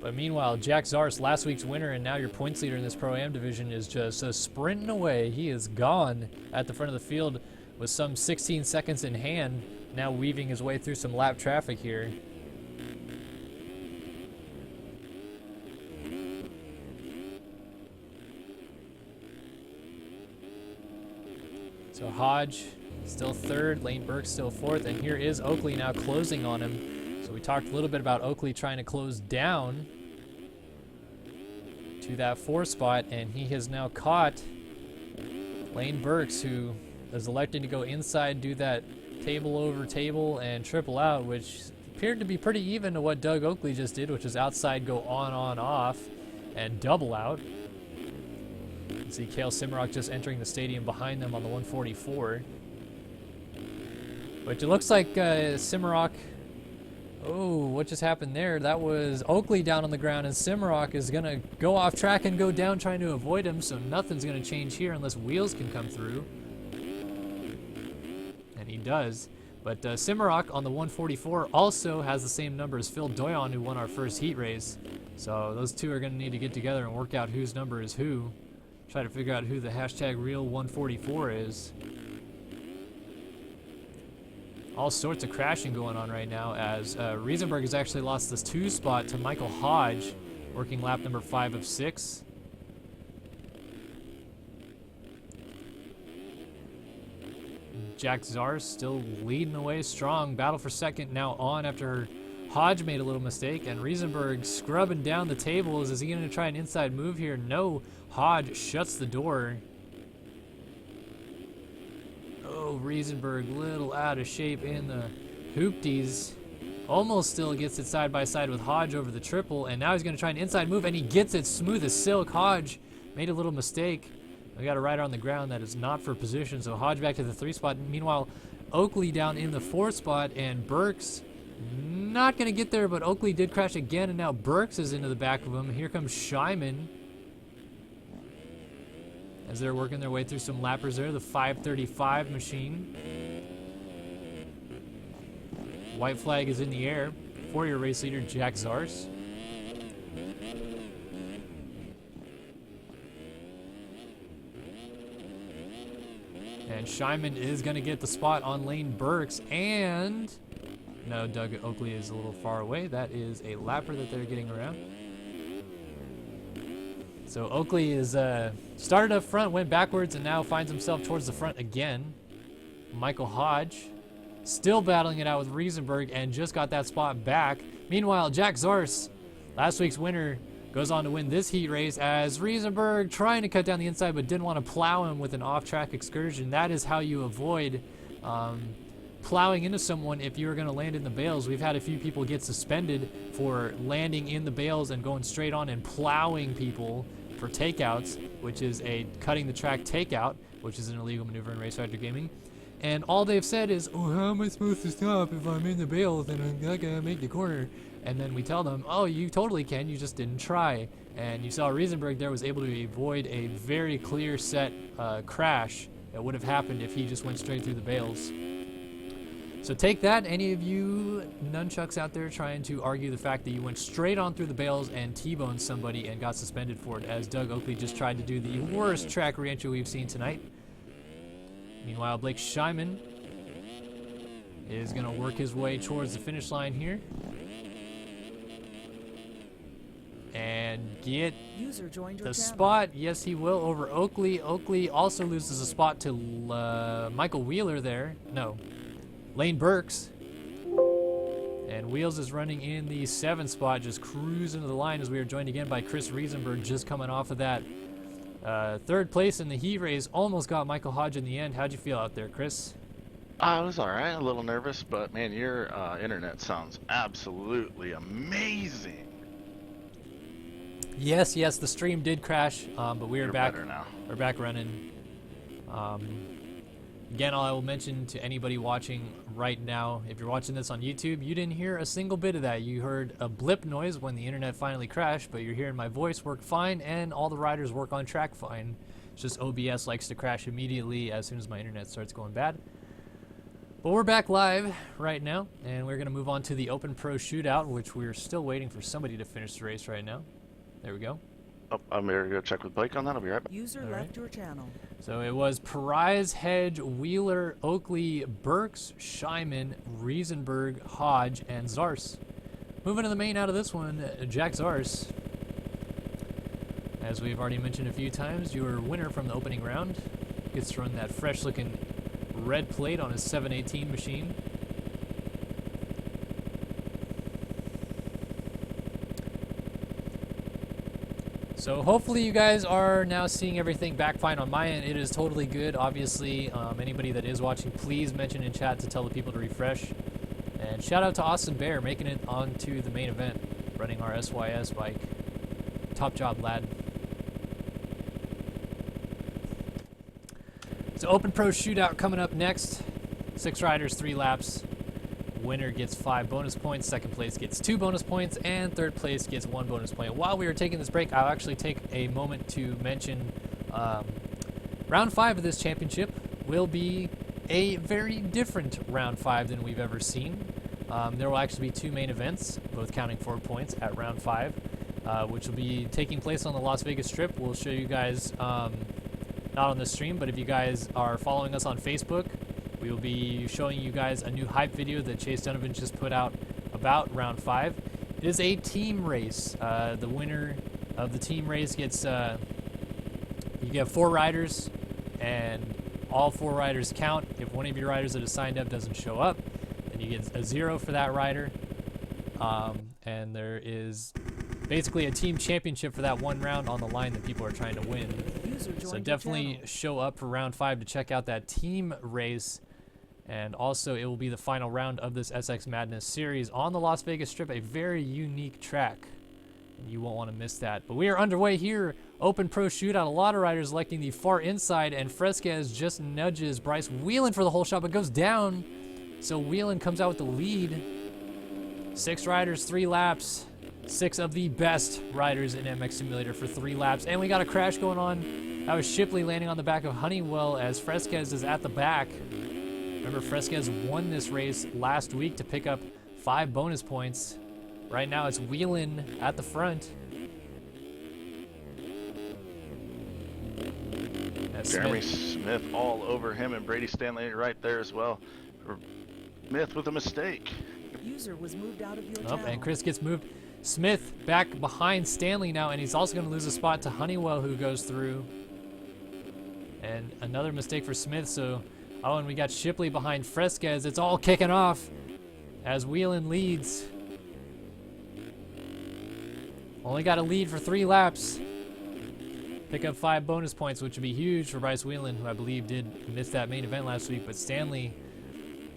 But meanwhile, Jack Zars, last week's winner and now your points leader in this Pro-Am division, is just sprinting away. He is gone at the front of the field with some 16 seconds in hand, now weaving his way through some lap traffic here. So Hodge still 3rd, Lane Burke still 4th, and here is Oakley now closing on him. So we talked a little bit about Oakley trying to close down to that 4 spot, and he has now caught Lane Burks, who is electing to go inside, do that table over table and triple out, which appeared to be pretty even to what Doug Oakley just did, which is outside go on, off, and double out. You see Cale Simrock just entering the stadium behind them on the 144. But it looks like Simrock... Oh, what just happened there? That was Oakley down on the ground, and Simrock is going to go off track and go down trying to avoid him, so nothing's going to change here unless Wheels can come through. And he does. But Cimarrock on the 144 also has the same number as Phil Doyon, who won our first heat race. So those two are going to need to get together and work out whose number is who. Try to figure out who the hashtag real 144 is. All sorts of crashing going on right now as Riesenberg has actually lost this 2 spot to Michael Hodge, working lap number 5 of 6. Jack Zars still leading away strong. Battle for second now on after Hodge made a little mistake, and Riesenberg scrubbing down the tables. Is he going to try an inside move here? No. Hodge shuts the door. Oh, Riesenberg little out of shape in the hoopties. Almost still gets it side by side with Hodge over the triple, and now he's going to try an inside move, and he gets it smooth as silk. Hodge made a little mistake. We got a rider on the ground that is not for position, so Hodge back to the 3 spot. Meanwhile, Oakley down in the 4 spot, and Burks not going to get there, but Oakley did crash again, and now Burks is into the back of him. Here comes Scheiman as they're working their way through some lappers there. The 535 machine. White flag is in the air for your race leader, Jack Zars. And Scheiman is going to get the spot on Lane Burks, and no, Doug Oakley is a little far away. That is a lapper that they're getting around. So Oakley is started up front, went backwards, and now finds himself towards the front again. Michael Hodge still battling it out with Riesenberg and just got that spot back. Meanwhile, Jack Zars, last week's winner, goes on to win this heat race as Riesenberg trying to cut down the inside but didn't want to plow him with an off-track excursion. That is how you avoid plowing into someone if you're going to land in the bales. We've had a few people get suspended for landing in the bales and going straight on and plowing people for takeouts, which is a cutting the track takeout, which is an illegal maneuver in Race Factor Gaming. And all they've said is, oh, how am I supposed to stop if I'm in the bales and I'm not going to make the corner? And then we tell them, oh, you totally can, you just didn't try. And you saw Riesenberg there was able to avoid a very clear set crash that would have happened if he just went straight through the bales. So take that, any of you nunchucks out there trying to argue the fact that you went straight on through the bales and T-boned somebody and got suspended for it, as Doug Oakley just tried to do the worst track re-entry we've seen tonight. Meanwhile, Blake Scheiman is going to work his way towards the finish line here. And get the spot. Yes, he will, over Oakley. Oakley also loses a spot to Michael Wheeler there. No, Lane Burks. And Wheels is running in the 7th spot, just cruising to the line as we are joined again by Chris Riesenberg, just coming off of that 3rd place in the heat race. Almost got Michael Hodge in the end. How'd you feel out there, Chris? I was all right, a little nervous, but man, your internet sounds absolutely amazing. Yes, the stream did crash, but we are back. Better now. We're back running. Again, all I will mention to anybody watching right now, if you're watching this on YouTube, you didn't hear a single bit of that. You heard a blip noise when the internet finally crashed, but you're hearing my voice work fine, and all the riders work on track fine. It's just OBS likes to crash immediately as soon as my internet starts going bad. But we're back live right now, and we're going to move on to the Open Pro Shootout, which we're still waiting for somebody to finish the race right now. There we go. Oh, I'm going to go check with Blake on that. I'll be right back. User left your channel. So it was Perez, Hedge, Wheeler, Oakley, Burks, Scheiman, Riesenberg, Hodge, and Zars. Moving to the main out of this one, Jack Zars. As we've already mentioned a few times, your winner from the opening round gets to run that fresh-looking red plate on his 718 machine. So hopefully you guys are now seeing everything back fine on my end. It is totally good. Obviously, anybody that is watching, please mention in chat to tell the people to refresh. And shout out to Austin Bear making it onto the main event, running our SYS bike. Top job, lad. So Open Pro Shootout coming up next. 6 riders, 3 laps. Winner gets 5 bonus points, 2nd place gets 2 bonus points, and 3rd place gets 1 bonus point. While we are taking this break, I'll actually take a moment to mention round 5 of this championship will be a very different round 5 than we've ever seen. There will actually be 2 main events, both counting 4 points at round 5, which will be taking place on the Las Vegas Strip. We'll show you guys, not on the stream, but if you guys are following us on Facebook, we will be showing you guys a new hype video that Chase Donovan just put out about round 5. It is a team race. The winner of the team race gets, you get 4 riders, and all 4 riders count. If one of your riders that is signed up doesn't show up, then you get a 0 for that rider. And there is basically a team championship for that one round on the line that people are trying to win. So definitely show up for round 5 to check out that team race. And also, it will be the final round of this SX Madness series on the Las Vegas Strip, a very unique track. And you won't want to miss that. But we are underway here. Open Pro Shootout. A lot of riders electing the far inside, and Fresquez just nudges Bryce Wheelan for the whole shot, but goes down. So Wheelan comes out with the lead. 6 riders, 3 laps. 6 of the best riders in MX Simulator for 3 laps. And we got a crash going on. That was Shipley landing on the back of Honeywell as Fresquez is at the back. Remember, Fresquez won this race last week to pick up 5 bonus points. Right now, it's Wheelan at the front. Jeremy Smith all over him, and Brady Stanley right there as well. Smith with a mistake. User was moved out of your channel. And Chris gets moved. Smith back behind Stanley now, and he's also going to lose a spot to Honeywell, who goes through. And another mistake for Smith, so... Oh, and we got Shipley behind Fresquez. It's all kicking off as Wheelan leads. Only got a lead for 3 laps. Pick up 5 bonus points, which would be huge for Bryce Wheelan, who I believe did miss that main event last week. But Stanley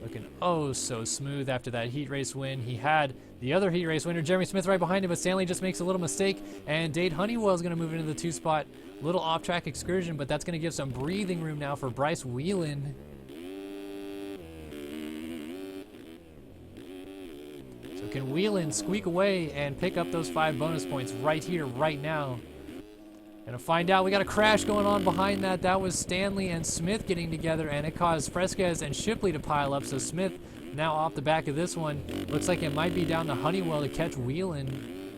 looking oh so smooth after that heat race win. He had the other heat race winner, Jeremy Smith, right behind him, but Stanley just makes a little mistake, and Dade Honeywell is going to move into the 2 spot. Little off-track excursion, but that's going to give some breathing room now for Bryce Wheelan. So can Wheelan squeak away and pick up those 5 bonus points right here, right now? Gonna find out. We got a crash going on behind that. That was Stanley and Smith getting together, and it caused Fresquez and Shipley to pile up. So Smith now off the back of this one. Looks like it might be down to Honeywell to catch Wheelan,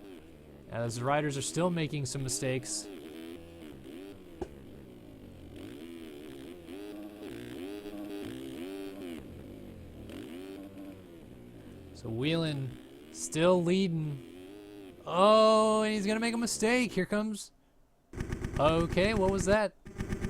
as the riders are still making some mistakes. So Wheelan still leading. Oh, and he's gonna make a mistake. Here comes. Okay, what was that?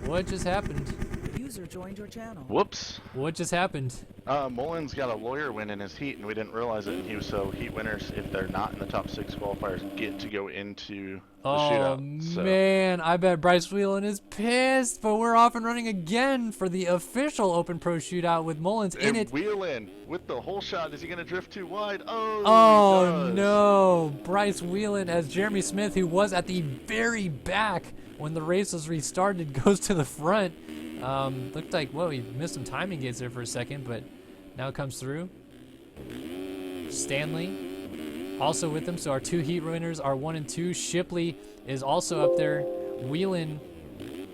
What just happened? User joined your channel. Whoops. What just happened? Mullins got a lawyer win in his heat, and we didn't realize it. And so heat winners, if they're not in the top 6 qualifiers, get to go into the shootout. So. Man, I bet Bryce Wheelan is pissed, but we're off and running again for the official Open Pro Shootout with Mullins in it. Wheelan with the whole shot. Is he going to drift too wide? Oh no. Bryce Wheelan, as Jeremy Smith, who was at the very back when the race was restarted, goes to the front. Looked like, whoa, he missed some timing gates there for a second, but now it comes through. Stanley also with them, so our 2 heat winners are 1 and 2. Shipley is also up there. Wheelan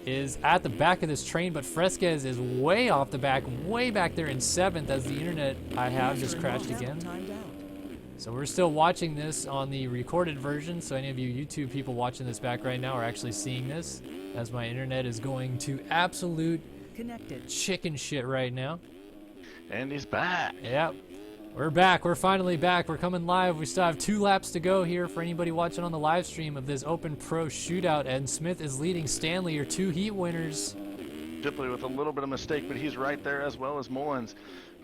is at the back of this train, but Fresquez is way off the back, way back there in 7th, as the internet I have just crashed again. So we're still watching this on the recorded version, so any of you YouTube people watching this back right now are actually seeing this, as my internet is going to absolute chicken shit right now. And he's back. Yep. We're back. We're finally back. We're coming live. We still have 2 laps to go here for anybody watching on the live stream of this Open Pro Shootout, and Smith is leading Stanley, your 2 heat winners. Shipley with a little bit of mistake, but he's right there, as well as Mullins.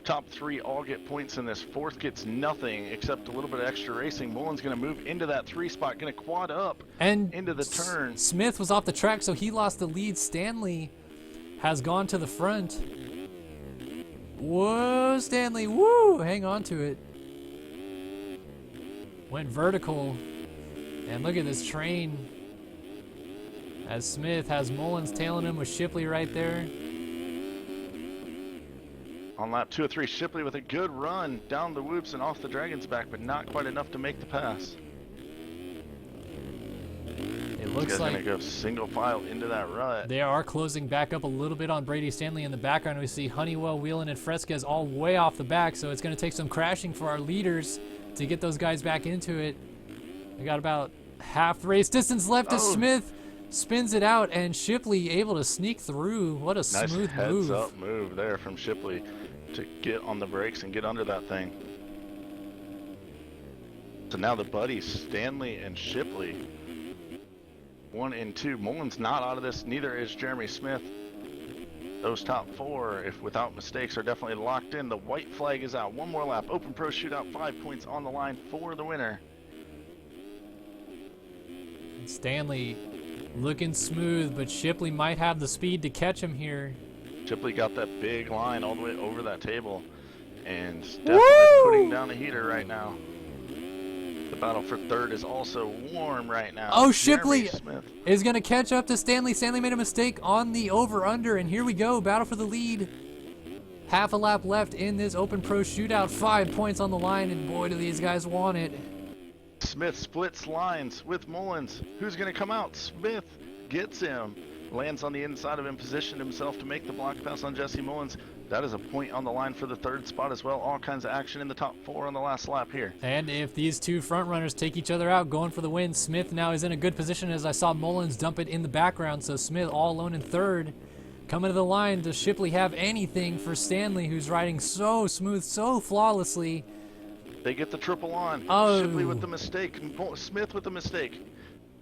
Top 3 all get points in this. 4th gets nothing except a little bit of extra racing. Mullins going to move into that 3 spot, going to quad up and into the turn. Smith was off the track, so he lost the lead. Stanley has gone to the front. Whoa, Stanley, woo, hang on to it. Went vertical, and look at this train. As Smith has Mullins tailing him with Shipley right there. On lap 2 of 3, Shipley with a good run down the whoops and off the Dragon's back, but not quite enough to make the pass. It looks like gonna go single file into that rut. they are closing back up a little bit on Brady Stanley in the background. We see Honeywell, Whelan, and Fresquez all way off the back, so it's going to take some crashing for our leaders to get those guys back into it. We got about half race distance left as Smith spins it out, and Shipley able to sneak through. What a smooth nice move. heads-up move there from Shipley to get on the brakes and get under that thing. So now the buddies, Stanley and Shipley, 1 and 2. Mullins not out of this, neither is Jeremy Smith. Those top 4, if without mistakes, are definitely locked in. The white flag is out. One more lap. Open Pro Shootout, 5 points on the line for the winner. Stanley looking smooth, but Shipley might have the speed to catch him here. Shipley got that big line all the way over that table and definitely putting down a heater right now. The battle for third is also warm right now. Oh, Shipley Jeremy Smith is going to catch up to Stanley. Stanley made a mistake on the over-under, and here we go. Battle for the lead. Half a lap left in this Open Pro Shootout. 5 points on the line, and boy, do these guys want it. Smith splits lines with Mullins. Who's going to come out? Smith gets him. Lands on the inside of him, positioned himself to make the block pass on Jesse Mullins. That is a point on the line for the third spot as well. All kinds of action in the top 4 on the last lap here. And if these two front runners take each other out, going for the win, Smith now is in a good position as I saw Mullins dump it in the background. So Smith all alone in third. Coming to the line, does Shipley have anything for Stanley, who's riding so smooth, so flawlessly? They get the triple on. Oh. Shipley with the mistake. Smith with the mistake.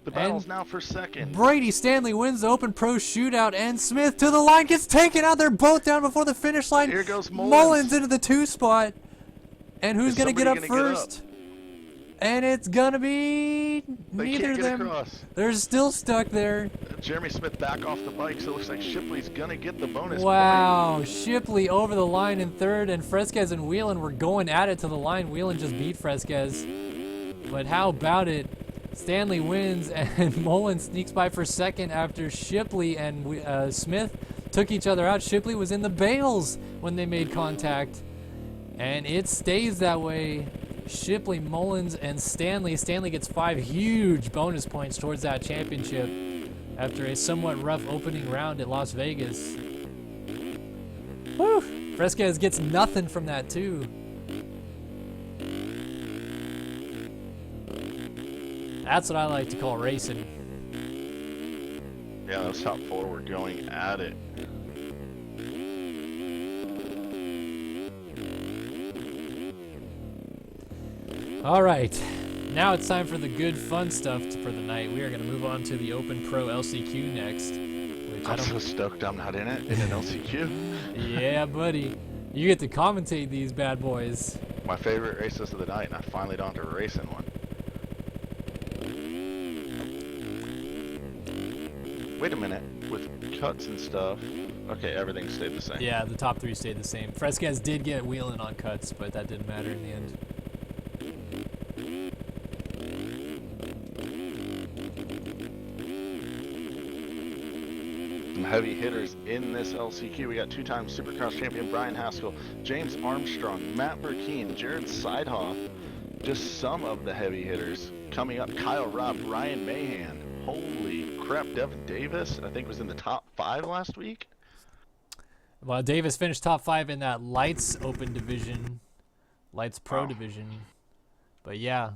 The battle's now for second. Brady Stanley wins the Open Pro Shootout, and Smith to the line gets taken out. They're both down before the finish line. Here goes Mullins. Mullins into the 2 spot. And who's going to get up somebody gonna get first? And it's going to be They neither can't of get them. across. They're still stuck there. Jeremy Smith back off the bike, so it looks like Shipley's going to get the bonus Wow. point. Shipley over the line in third, and Fresquez and Whelan were going at it to the line. Whelan just beat Fresquez. But how about it? Stanley wins, and Mullins sneaks by for second after Shipley and Smith took each other out. Shipley was in the bales when they made contact, and it stays that way. Shipley, Mullins, and Stanley. Stanley gets 5 huge bonus points towards that championship after a somewhat rough opening round at Las Vegas. Woo! Fresquez gets nothing from that, too. That's what I like to call racing. Yeah, those top 4 were going at it. All right, now it's time for the good fun stuff for the night. We are going to move on to the Open Pro LCQ next. Which I'm so stoked I'm not in it, in an LCQ. Yeah, buddy. You get to commentate these bad boys. My favorite races of the night, and I finally don't have to race in one. Wait a minute, with cuts and stuff. Okay, everything stayed the same. Yeah, the top 3 stayed the same. Fresquez did get Whelan on cuts, but that didn't matter in the end. Some heavy hitters in this LCQ. We got 2-time Supercross champion Brian Haskell, James Armstrong, Matt Burkeen, Jared Seidhoff. Just some of the heavy hitters coming up. Kyle Robb, Ryan Mahan. Holy crap, Devin Davis, I think was in the top 5 last week. Well, Davis finished top 5 in that Lights Open division, Lights Pro division. But yeah,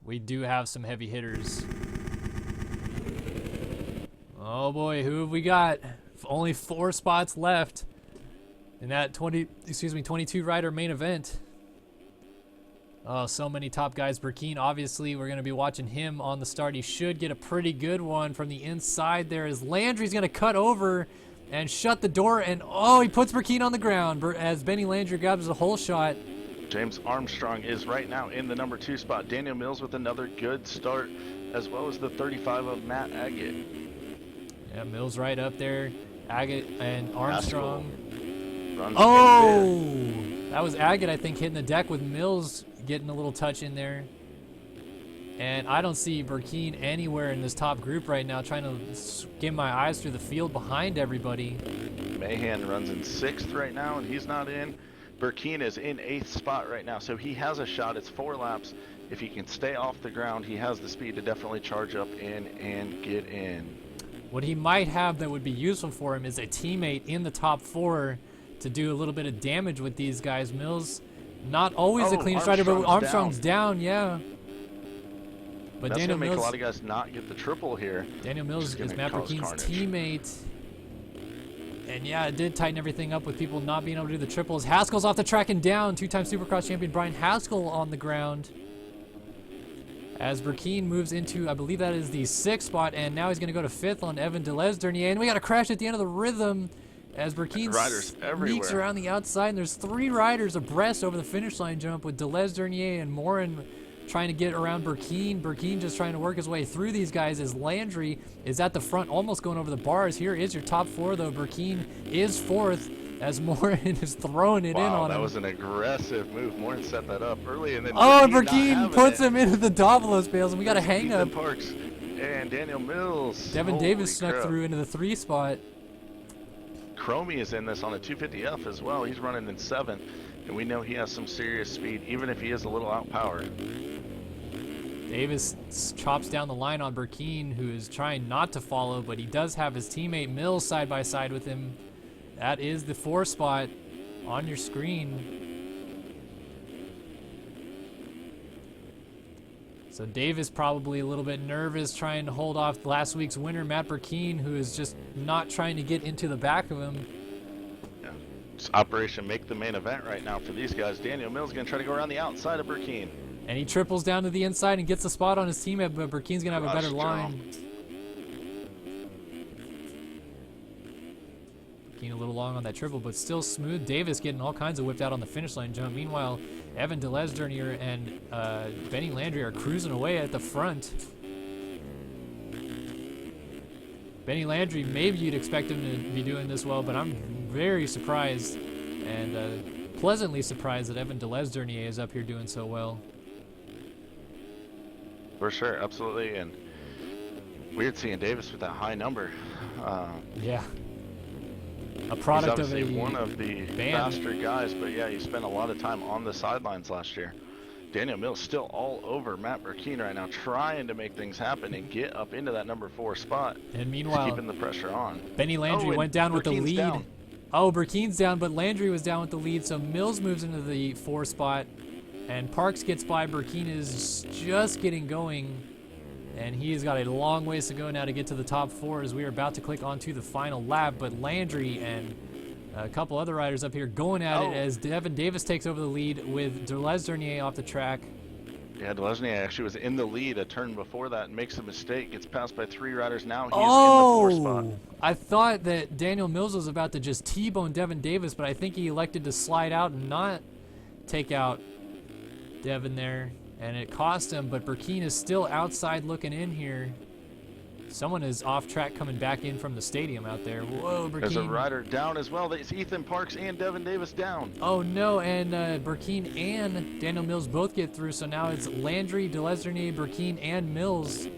we do have some heavy hitters. Oh boy, who have we got? Only 4 spots left in that 22 rider main event. Oh, so many top guys. Burkeen, obviously, we're going to be watching him on the start. He should get a pretty good one from the inside there as Landry's going to cut over and shut the door. And, oh, he puts Burkeen on the ground as Benny Landry grabs a hole shot. James Armstrong is right now in the number 2 spot. Daniel Mills with another good start, as well as the 35 of Matt Agate. Yeah, Mills right up there. Agate and Armstrong. Oh! That was Agate, I think, hitting the deck with Mills getting a little touch in there. And I don't see Burkeen anywhere in this top group right now, trying to skim my eyes through the field behind everybody. Mahan runs in 6th right now, and he's not in. Burkeen is in 8th spot right now, so he has a shot. It's 4 laps. If he can stay off the ground, he has the speed to definitely charge up in and get in. What he might have that would be useful for him is a teammate in the top 4 to do a little bit of damage with these guys. Mills, not always the cleanest rider, but Armstrong's down, yeah. But That's Daniel gonna make Mills, a lot of guys not get the triple here. Daniel Mills is Matt Burkeen's teammate. And yeah, it did tighten everything up with people not being able to do the triples. Haskell's off the track and down. 2-time Supercross champion Brian Haskell on the ground. As Burkeen moves into, I believe that is the 6th spot, and now he's going to go to 5th on Evan Delez-Dernier. And we got a crash at the end of the rhythm as Burkeen sneaks around the outside. And there's 3 riders abreast over the finish line jump with Delez-Dernier and Morin trying to get around Burkeen. Burkeen just trying to work his way through these guys as Landry is at the front, almost going over the bars. Here is your top 4, though. Burkeen is 4th as Morin is throwing it in on him. That was an aggressive move. Morin set that up early, and then Burkeen puts him into the Davalos bales, and we got a hang up. Parks and Daniel Mills. Devin Davis snuck through into the 3 spot. Cromie is in this on a 250F as well. He's running in 7th, and we know he has some serious speed, even if he is a little outpowered. Davis chops down the line on Burkeen, who is trying not to follow, but he does have his teammate Mills side by side with him. That is the 4 spot on your screen. So Davis probably a little bit nervous, trying to hold off last week's winner, Matt Burkeen, who is just not trying to get into the back of him. Yeah. It's Operation Make the Main Event right now for these guys. Daniel Mills going to try to go around the outside of Burkeen. And he triples down to the inside and gets the spot on his teammate, but Burkeen's going to have a better line. Burkeen a little long on that triple, but still smooth. Davis getting all kinds of whipped out on the finish line jump. Meanwhile, Evan Delez-Dernier and Benny Landry are cruising away at the front. Benny Landry, maybe you'd expect him to be doing this well, but I'm very surprised and pleasantly surprised that Evan Delez-Dernier is up here doing so well. For sure, absolutely, and weird seeing Davis with that high number. Yeah. A product he's of a one of the band. faster guys, but yeah, he spent a lot of time on the sidelines last year. Daniel Mills still all over Matt Burkeen right now, trying to make things happen and get up into that number 4 spot. And meanwhile, keeping the pressure on. Benny Landry went down with the lead. Down. Oh, Burkeen's down, but Landry was down with the lead, so Mills moves into the 4 spot, and Parks gets by. Burkeen is just getting going, and he's got a long ways to go now to get to the top 4 as we are about to click onto the final lap. But Landry and a couple other riders up here going at it as Devin Davis takes over the lead with Delez-Dernier off the track. Yeah, Delez-Dernier actually was in the lead a turn before that and makes a mistake. Gets passed by 3 riders now. He is in the 4 spot. I thought that Daniel Mills was about to just T-bone Devin Davis, but I think he elected to slide out and not take out Devin there, and it cost him, but Burkeen is still outside looking in here. Someone is off track coming back in from the stadium out there. Whoa, Burkeen. There's a rider down as well. It's Ethan Parks and Devin Davis down. Oh no, and Burkeen and Daniel Mills both get through, so now it's Landry, Delez-Dernier, Burkeen, and Mills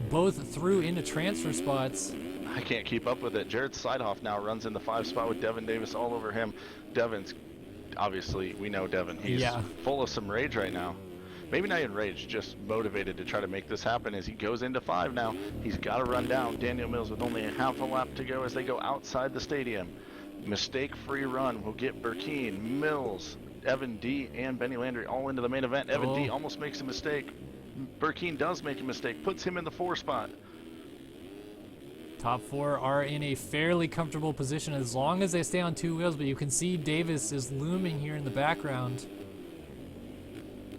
both through into transfer spots. I can't keep up with it. Jared Seidhoff now runs in the 5 spot with Devin Davis all over him. Devin's, obviously, we know Devin. He's full of some rage right now. Maybe not even rage, just motivated to try to make this happen as he goes into 5 now. He's got to run down Daniel Mills with only a half a lap to go as they go outside the stadium. Mistake-free run will get Burkeen, Mills, Evan D, and Benny Landry all into the main event. Evan D almost makes a mistake. Burkeen does make a mistake, puts him in the 4 spot. Top 4 are in a fairly comfortable position as long as they stay on 2 wheels, but you can see Davis is looming here in the background.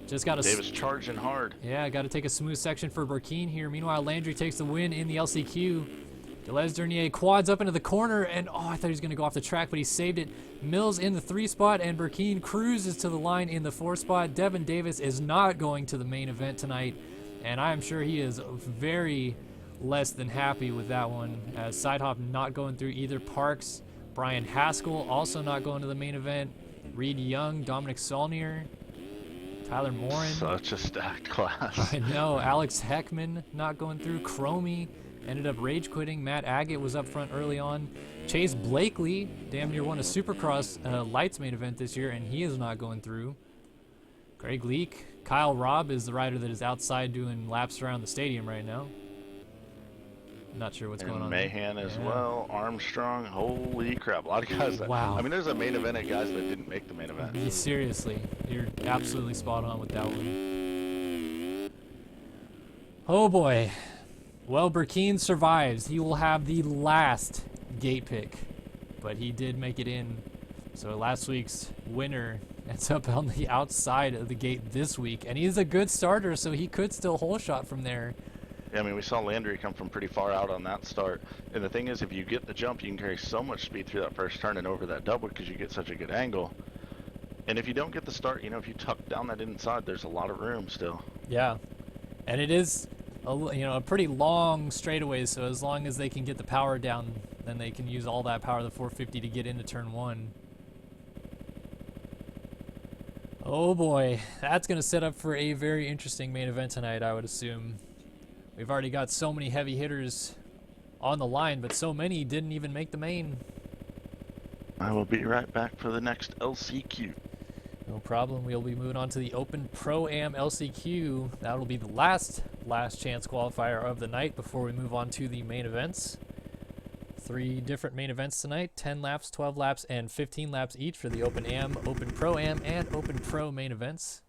Just got Davis charging hard. Yeah, got to take a smooth section for Burkeen here. Meanwhile, Landry takes the win in the LCQ. Delez-Dernier quads up into the corner, and I thought he was going to go off the track, but he saved it. Mills in the 3 spot, and Burkeen cruises to the line in the 4 spot. Devin Davis is not going to the main event tonight, and I am sure he is very less than happy with that one. As Seidhoff not going through either. Parks, Brian Haskell also not going to the main event. Reed Young, Dominic Saulnier, Tyler Morin. Such a stacked class. I know. Alex Heckman not going through. Cromie ended up rage quitting. Matt Agate was up front early on. Chase Blakely damn near won a Supercross lights main event this year, and he is not going through. Greg Leak. Kyle Robb is the rider that is outside doing laps around the stadium right now. Not sure what's going on there. Mahan as well. Armstrong. Holy crap. A lot of guys that... Wow. I mean, there's a main event of guys that didn't make the main event. Yeah, seriously. You're absolutely spot on with that one. Oh boy. Well, Burkeen survives. He will have the last gate pick. But he did make it in. So last week's winner ends up on the outside of the gate this week. And he's a good starter, so he could still hole shot from there. Yeah, I mean, we saw Landry come from pretty far out on that start. And the thing is, if you get the jump, you can carry so much speed through that first turn and over that double because you get such a good angle. And if you don't get the start, you know, if you tuck down that inside, there's a lot of room still. Yeah. And it is a pretty long straightaway, so as long as they can get the power down, then they can use all that power of the 450 to get into turn 1. Oh boy, that's going to set up for a very interesting main event tonight, I would assume. We've already got so many heavy hitters on the line, but so many didn't even make the main. I will be right back for the next LCQ. No problem. We'll be moving on to the Open Pro Am LCQ. That'll be the last chance qualifier of the night before we move on to the main events. 3 different main events tonight, 10 laps, 12 laps, and 15 laps each for the Open Am, Open Pro Am, and Open Pro main events.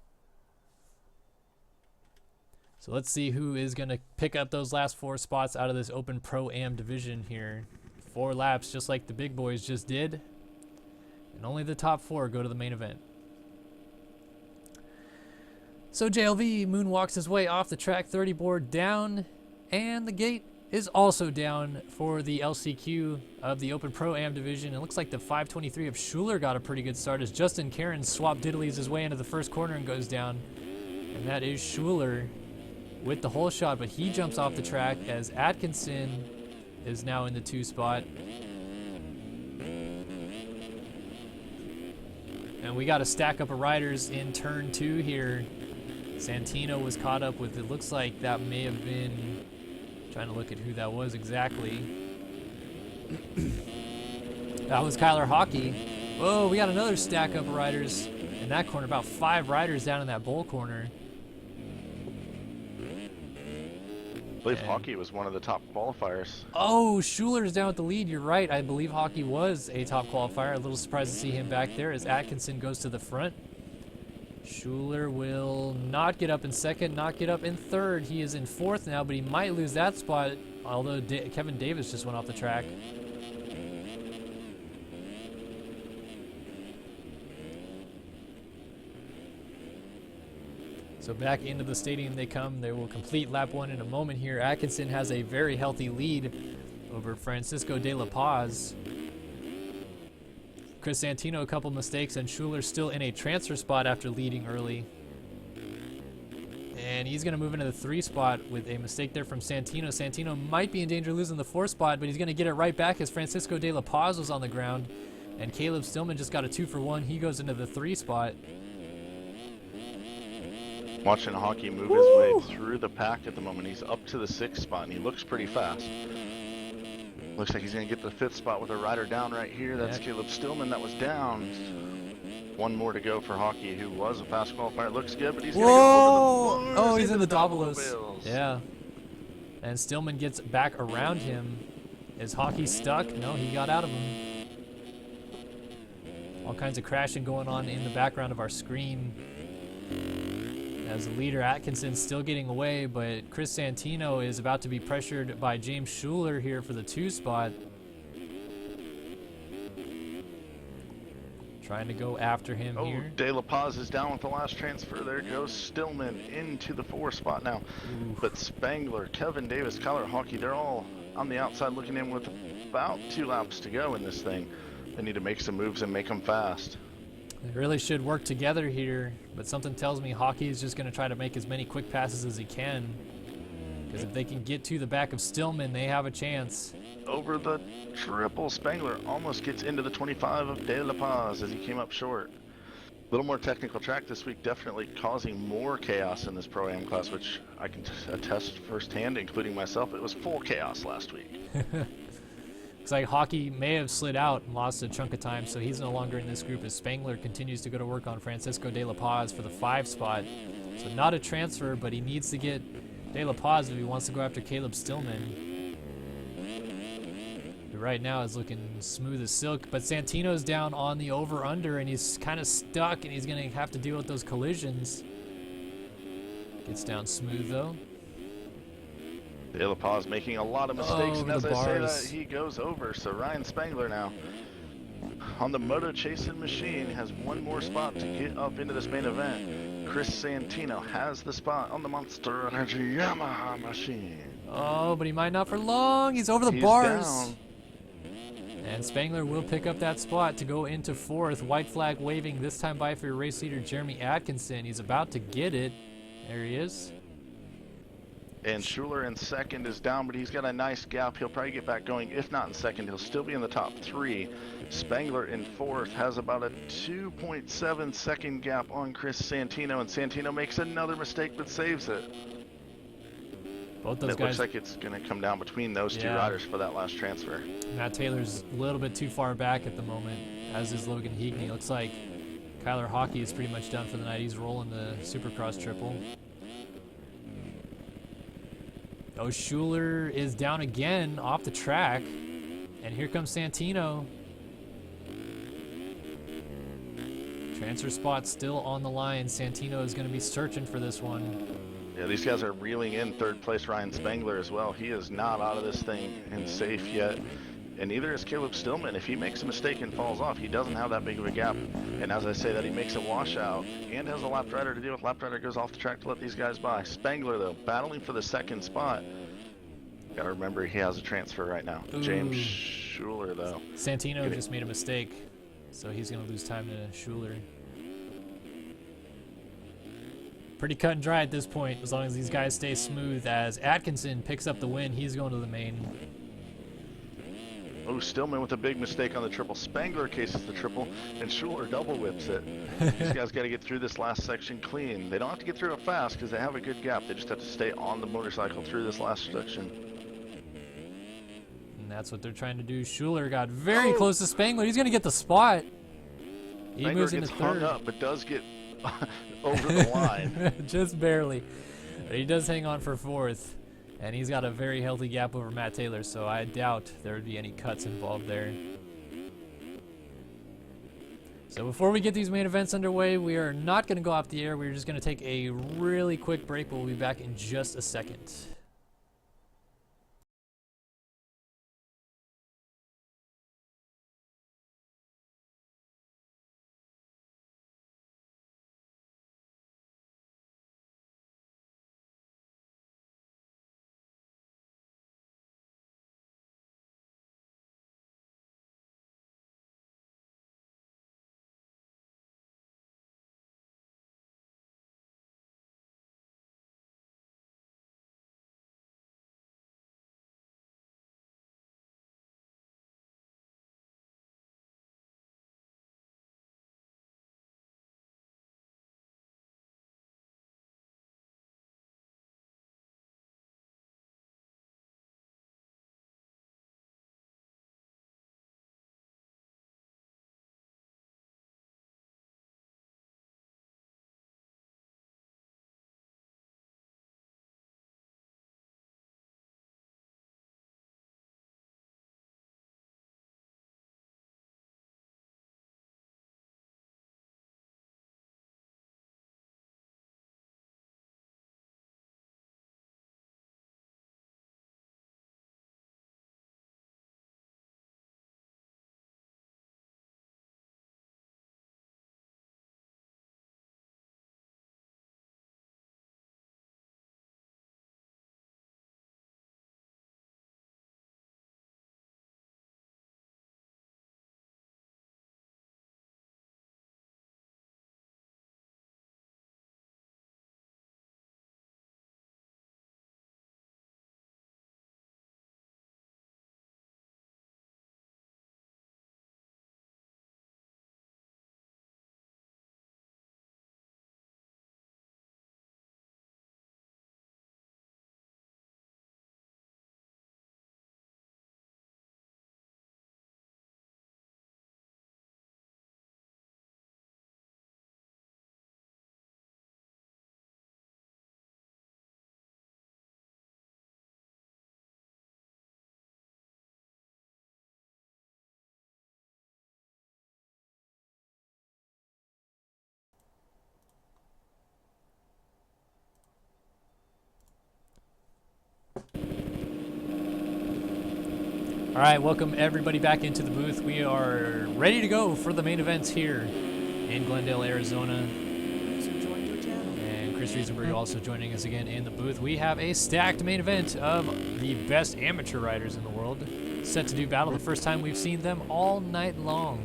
So let's see who is going to pick up those last 4 spots out of this Open Pro Am division here. 4 laps, just like the big boys just did. And only the top 4 go to the main event. So JLV moonwalks his way off the track, 30 board down, and the gate is also down for the LCQ of the Open Pro Am division. It looks like the 523 of Schuler got a pretty good start as Justin Karen swap diddlies his way into the first corner and goes down. And that is Schuler with the hole shot, but he jumps off the track as Atkinson is now in the 2 spot. And we got a stack up of riders in turn 2 here. Santino was caught up with, it looks like that may have been, trying to look at who that was exactly. That was Kyler Hockey. Whoa, we got another stack up of riders in that corner, about 5 riders down in that bowl corner. I believe Hockey was one of the top qualifiers. Oh, Schuler's down with the lead. You're right. I believe Hockey was a top qualifier. A little surprised to see him back there as Atkinson goes to the front. Schuler will not get up in second, not get up in third. He is in 4th now, but he might lose that spot, although Kevin Davis just went off the track. So back into the stadium they come. They will complete lap 1 in a moment here. Atkinson has a very healthy lead over Francisco de la Paz. Chris Santino, a couple mistakes, and Schuler still in a transfer spot after leading early. And he's going to move into the 3 spot with a mistake there from Santino. Santino might be in danger of losing the 4 spot, but he's going to get it right back as Francisco de la Paz was on the ground. And Caleb Stillman just got a 2 for 1. He goes into the 3 spot. Watching Hockey move his way through the pack at the moment. He's up to the 6th spot, and he looks pretty fast. Looks like he's going to get the 5th spot with a rider down right here. That's Caleb Stillman that was down. 1 more to go for Hockey, who was a fast qualifier. Looks good, but he's going to go over the bars. Oh, he's in the Doubleos. Wheels. Yeah. And Stillman gets back around him. Is Hockey stuck? No, he got out of him. All kinds of crashing going on in the background of our screen. As the leader, Atkinson's still getting away, but Chris Santino is about to be pressured by James Schuler here for the 2 spot. Trying to go after him here. De La Paz is down with the last transfer. There goes Stillman into the 4 spot now. Ooh. But Spangler, Kevin Davis, Kyler Hockey, they're all on the outside looking in with about 2 laps to go in this thing. They need to make some moves and make them fast. They really should work together here, but something tells me Hockey is just going to try to make as many quick passes as he can. Because if they can get to the back of Stillman, they have a chance. Over the triple, Spangler almost gets into the 25 of De La Paz as he came up short. A little more technical track this week, definitely causing more chaos in this Pro-Am class, which I can attest firsthand, including myself. It was full chaos last week. Looks like Hockey may have slid out and lost a chunk of time, so he's no longer in this group as Spangler continues to go to work on Francisco De La Paz for the 5 spot. So not a transfer, but he needs to get De La Paz if he wants to go after Caleb Stillman. Who right now is looking smooth as silk, but Santino's down on the over-under, and he's kind of stuck, and he's going to have to deal with those collisions. Gets down smooth, though. De La Paz making a lot of mistakes, and as I say bars. that, he goes over. So Ryan Spangler now on the Moto Chasing Machine has one more spot to get up into this main event. Chris Santino has the spot on the Monster Energy Yamaha machine. Oh, but he might not for long. He's over the bars. Down. And Spangler will pick up that spot to go into 4th. White flag waving this time by for your race leader, Jeremy Atkinson. He's about to get it. There he is. And Schuler in 2nd is down, but he's got a nice gap. He'll probably get back going. If not in 2nd, he'll still be in the top 3. Spangler in 4th has about a 2.7 second gap on Chris Santino, and Santino makes another mistake but saves it. Both those It guys. looks like it's going to come down between those 2 riders for that last transfer. Matt Taylor's a little bit too far back at the moment, as is Logan Heagney. Looks like Kyler Hockey is pretty much done for the night. He's rolling the Supercross triple. Oh, Schuler is down again off the track. And here comes Santino. Transfer spot still on the line. Santino is going to be searching for this one. Yeah, these guys are reeling in 3rd place Ryan Spangler as well. He is not out of this thing and safe yet. And neither is Caleb Stillman. If he makes a mistake and falls off, he doesn't have that big of a gap. And as I say that, he makes a washout and has a lap rider to deal with. Lap rider goes off the track to let these guys by. Spangler, though, battling for the 2nd spot. Gotta remember he has a transfer right now. Ooh. James Schuler, though. Santino just made a mistake, so he's going to lose time to Schuler. Pretty cut and dry at this point, as long as these guys stay smooth. As Atkinson picks up the win, he's going to the main. Oh, Stillman with a big mistake on the triple. Spangler cases the triple, and Schuler double whips it. These guys got to get through this last section clean. They don't have to get through it fast because they have a good gap. They just have to stay on the motorcycle through this last section. And that's what they're trying to do. Schuler got very close to Spangler. He's going to get the spot. He Spangler moves into gets hung 3rd. up, but does get over the line. Just barely. But he does hang on for 4th. And he's got a very healthy gap over Matt Taylor, so I doubt there would be any cuts involved there. So before we get these main events underway, we are not going to go off the air. We're just going to take a really quick break. We'll be back in just a second. All right, welcome everybody back into the booth. We are ready to go for the main event here in Glendale, Arizona. User joined your channel. And Chris Riesenberg also joining us again in the booth. We have a stacked main event of the best amateur riders in the world set to do battle. The first time we've seen them all night long,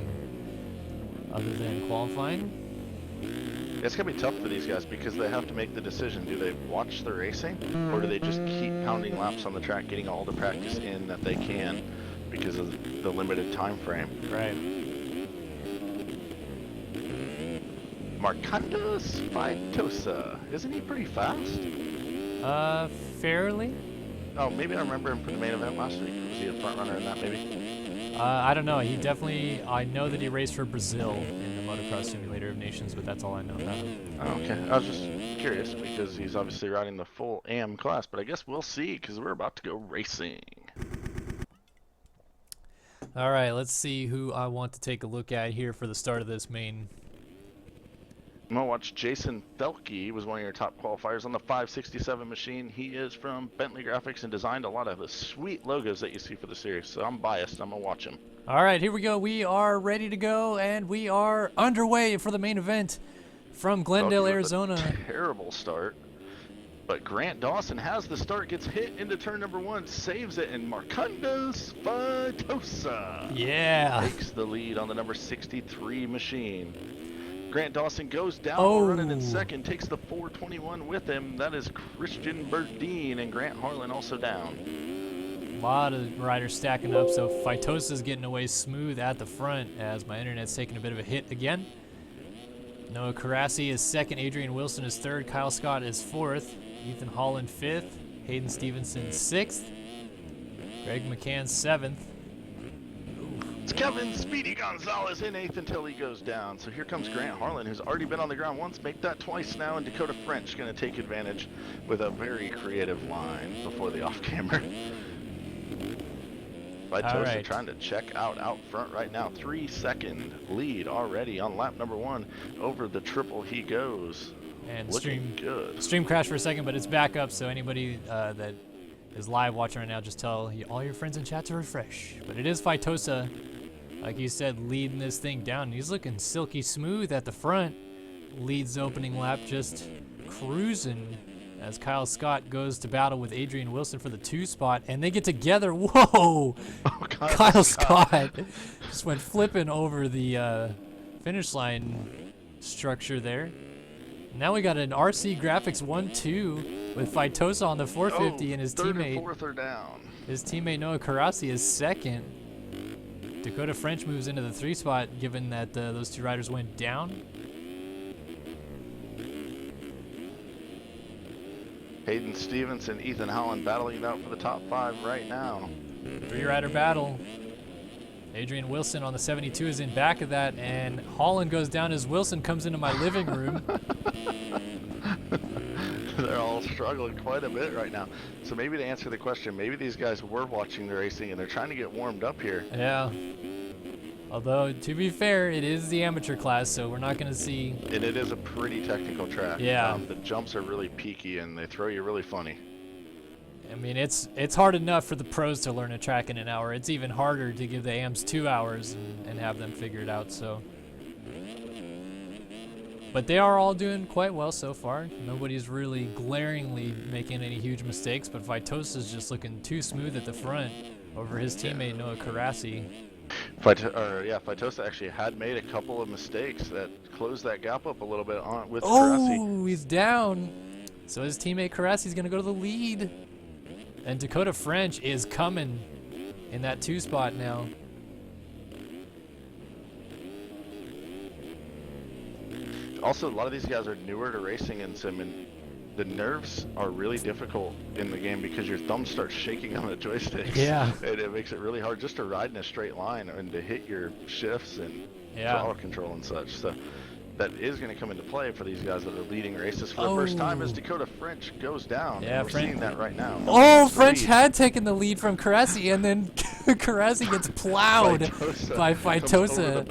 other than qualifying. It's going to be tough for these guys because they have to make the decision. Do they watch the racing or do they just keep pounding laps on the track, getting all the practice in that they can because of the limited time frame? Right. Marcandos Faitosa. Isn't he pretty fast? Fairly. Oh, maybe I remember him from the main event last week. Was he a front runner in that maybe? I don't know. He definitely, I know that he raced for Brazil in the Motocross Simulator of Nations, but that's all I know about him. Oh, okay. I was just curious because he's obviously riding the full AM class, but I guess we'll see because we're about to go racing. All right, let's see who I want to take a look at here for the start of this main. I'm going to watch Jason Thelke. He was one of your top qualifiers on the 567 machine. He is from Bentley Graphics and designed a lot of the sweet logos that you see for the series, so I'm biased. I'm going to watch him. All right, here we go. We are ready to go, and we are underway for the main event from Glendale, Arizona. Terrible start, but Grant Dawson has the start, gets hit into turn number 1, saves it, and Marcandos Faitosa takes the lead on the number 63 machine. Grant Dawson goes down, running in second, takes the 421 with him. That is Christian Berdine, and Grant Harlan also down. A lot of riders stacking up, so Faitosa's getting away smooth at the front as my internet's taking a bit of a hit again. Noah Carassi is second, Adrian Wilson is third, Kyle Scott is fourth, Ethan Holland fifth, Hayden Stevenson sixth, Greg McCann seventh. It's Kevin Speedy Gonzalez in eighth until he goes down. So here comes Grant Harlan, who's already been on the ground once, make that twice now, and Dakota French going to take advantage with a very creative line before the off-camera. Faitosa trying to check out front right now. 3-second lead already on lap number 1. Over the triple he goes. And looking good. Stream crashed for a second, but it's back up, so anybody that is live watching right now, just tell all your friends in chat to refresh. But it is Faitosa, like you said, leading this thing down. He's looking silky smooth at the front. Leads the opening lap, just cruising as Kyle Scott goes to battle with Adrian Wilson for the 2 spot, and they get together. Whoa! Oh, Kyle Scott just went flipping over the finish line structure there. Now we got an RC Graphics 1-2 with Faitosa on the 450 and his third teammate. and fourth are down. His teammate Noah Carassi is second. Dakota French moves into the 3 spot, given that those 2 riders went down. Hayden Stevenson, Ethan Holland battling it out for the top 5 right now. 3-rider battle. Adrian Wilson on the 72 is in back of that, and Holland goes down as Wilson comes into my living room. They're all struggling quite a bit right now. So maybe to answer the question, maybe these guys were watching the racing and they're trying to get warmed up here. Yeah. Although, to be fair, it is the amateur class, so we're not going to see... And it is a pretty technical track. Yeah. The jumps are really peaky and they throw you really funny. I mean, it's hard enough for the pros to learn a track in an hour. It's even harder to give the AMs 2 hours and have them figure it out, so... But they are all doing quite well so far. Nobody's really glaringly making any huge mistakes, but Faitosa's just looking too smooth at the front over his teammate Noah Carassi. Faitosa actually had made a couple of mistakes that closed that gap up a little bit with Carassi. Oh, he's down. So his teammate Carassi's going to go to the lead. And Dakota French is coming in that 2 spot now. Also, a lot of these guys are newer to racing in sim, and the nerves are really difficult in the game because your thumbs start shaking on the joysticks. Yeah. And it makes it really hard just to ride in a straight line and to hit your shifts and throttle control and such. So that is going to come into play for these guys that are leading races for the first time as Dakota French goes down. Yeah, we're seeing that right now. Oh, French had taken the lead from Carassi, and then Carassi gets plowed by Faitosa.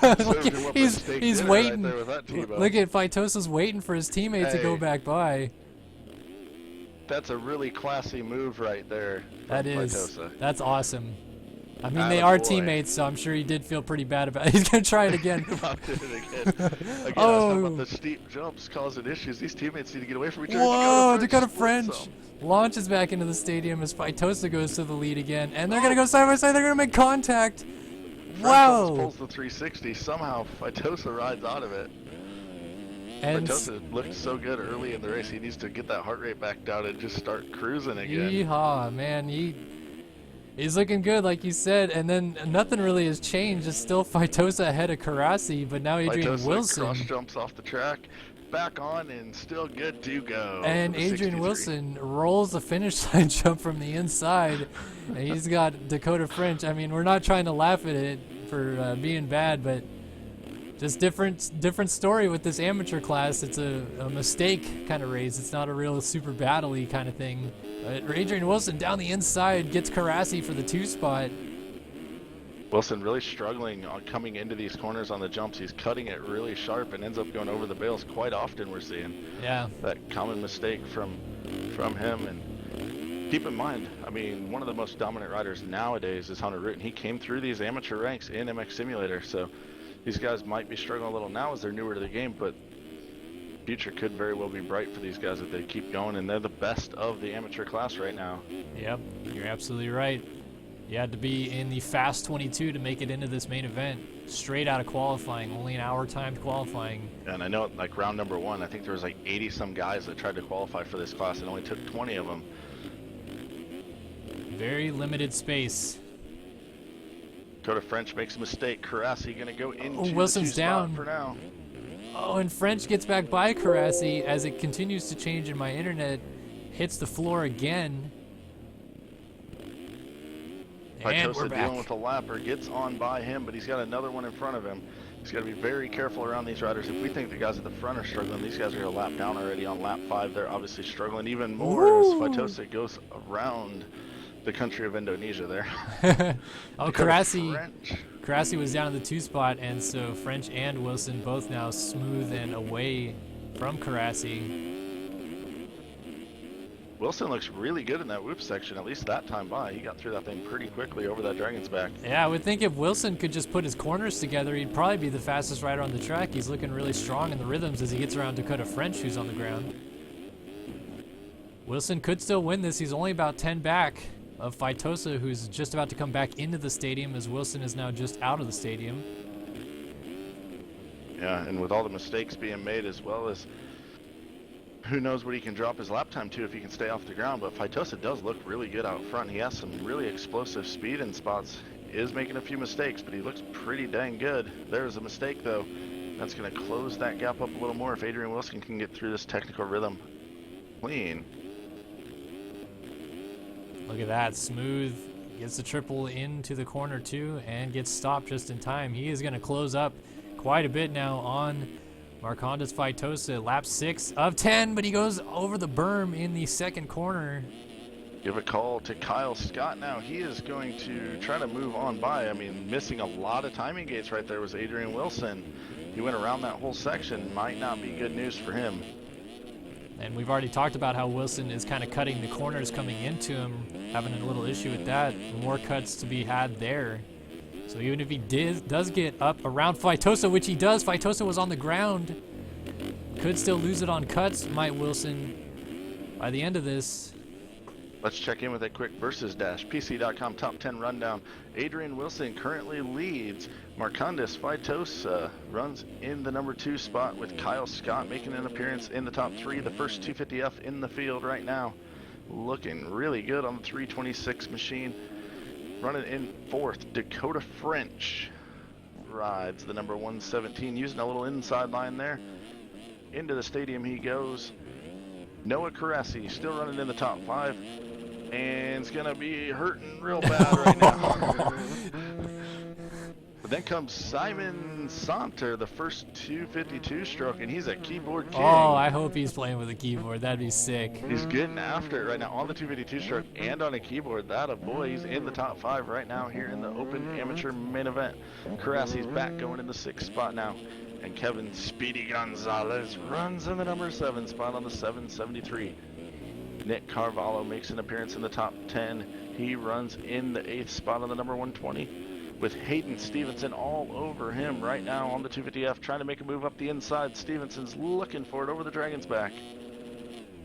Look, he's waiting. Right, look at Faitosa's waiting for his teammate to go back by. that's a really classy move right there. That is. Faitosa. That's awesome. I mean, they are Attaboy. teammates, so I'm sure he did feel pretty bad about it. He's going to try it again. About it again. I was Oh. talking about the steep jumps causing issues. These teammates need to get away from each other. Whoa, Dakota splits French them. launches back into the stadium as Faitosa goes to the lead again. And they're going to go side by side. They're going to make contact. French Wow. almost pulls the 360. Somehow Faitosa rides out of it. And Faitosa looked so good early in the race. He needs to get that heart rate back down and just start cruising again. yeehaw, man. He's looking good, like you said. And then nothing really has changed. It's still Faitosa ahead of Karasi, but now Adrian Faitosa Wilson. cross jumps off the track, back on, and still good to go. And for the Adrian 63. Wilson rolls the finish line jump from the inside. And he's got Dakota French. I mean, we're not trying to laugh at it for being bad, but just different story with this amateur class. It's a mistake kind of race. It's not a real super battle-y kind of thing. Adrian Wilson down the inside gets Karasi for the 2 spot. Wilson really struggling on coming into these corners on the jumps. He's cutting it really sharp and ends up going over the bales quite often. We're seeing Yeah. that common mistake from him. And keep in mind, I mean, one of the most dominant riders nowadays is Hunter Root, and he came through these amateur ranks in MX Simulator. So these guys might be struggling a little now as they're newer to the game, but future could very well be bright for these guys if they keep going, and they're the best of the amateur class right now. Yep, you're absolutely right. You had to be in the Fast 22 to make it into this main event. Straight out of qualifying, only an hour timed qualifying. And I know, like round number 1, I think there was like 80 some guys that tried to qualify for this class, and only took 20 of them. Very limited space. Dakota French makes a mistake. Karasi gonna go into Wilson's the 2 spot down. for now. Oh, and French gets back by Karasi as it continues to change in my internet. Hits the floor again. And we're Faitosa back. dealing with a lapper, gets on by him, but he's got another one in front of him. He's got to be very careful around these riders. If we think the guys at the front are struggling, these guys are a lap down already on lap 5. They're obviously struggling even more Ooh. as Faitosa goes around the country of Indonesia there. Oh, Dakota Karasi. French. Karasi was down in the 2 spot, and so French and Wilson both now smooth and away from Karasi. Wilson looks really good in that whoop section, at least that time by. He got through that thing pretty quickly over that Dragon's back. Yeah, I would think if Wilson could just put his corners together, he'd probably be the fastest rider on the track. He's looking really strong in the rhythms as he gets around Dakota French, who's on the ground. Wilson could still win this. He's only about 10 back of Faitosa, who's just about to come back into the stadium as Wilson is now just out of the stadium. Yeah, and with all the mistakes being made, as well as who knows what he can drop his lap time to if he can stay off the ground. But Faitosa does look really good out front. He has some really explosive speed in spots. He is making a few mistakes, but he looks pretty dang good. There's a mistake, though. That's going to close that gap up a little more if Adrian Wilson can get through this technical rhythm clean. Look at that, smooth, gets the triple into the corner too, and gets stopped just in time. He is going to close up quite a bit now on Marcondes Faitosa, lap 6 of 10, but he goes over the berm in the second corner. Give a call to Kyle Scott now. He is going to try to move on by. I mean, missing a lot of timing gates right there was Adrian Wilson. He went around that whole section. Might not be good news for him. And we've already talked about how Wilson is kind of cutting the corners coming into him, having a little issue with that. More cuts to be had there. So even if he does get up around Faitosa, which he does, Faitosa was on the ground, could still lose it on cuts, might Wilson, by the end of this. Let's check in with a quick versus dash. PC.com top 10 rundown. Adrian Wilson currently leads. Marcondes Faitosa runs in the number 2 spot with Kyle Scott making an appearance in the top 3. The first 250F in the field right now. Looking really good on the 326 machine. Running in 4th, Dakota French rides the number 117, using a little inside line there. Into the stadium he goes. Noah Karasi still running in the top 5, and it's gonna be hurting real bad right now. But then comes Simon Saunter, the first 252 stroke, and he's a keyboard king. Oh, I hope he's playing with a keyboard. That'd be sick. He's getting after it right now on the 252 stroke and on a keyboard. That a boy, he's in the top 5 right now here in the open amateur main event. Karasi's back going in the 6th spot now. And Kevin Speedy Gonzalez runs in the number 7 spot on the 773. Nick Carvalho makes an appearance in the top 10. He runs in the 8th spot on the number 120 with Hayden Stevenson all over him right now on the 250F, trying to make a move up the inside. Stevenson's looking for it over the Dragon's back.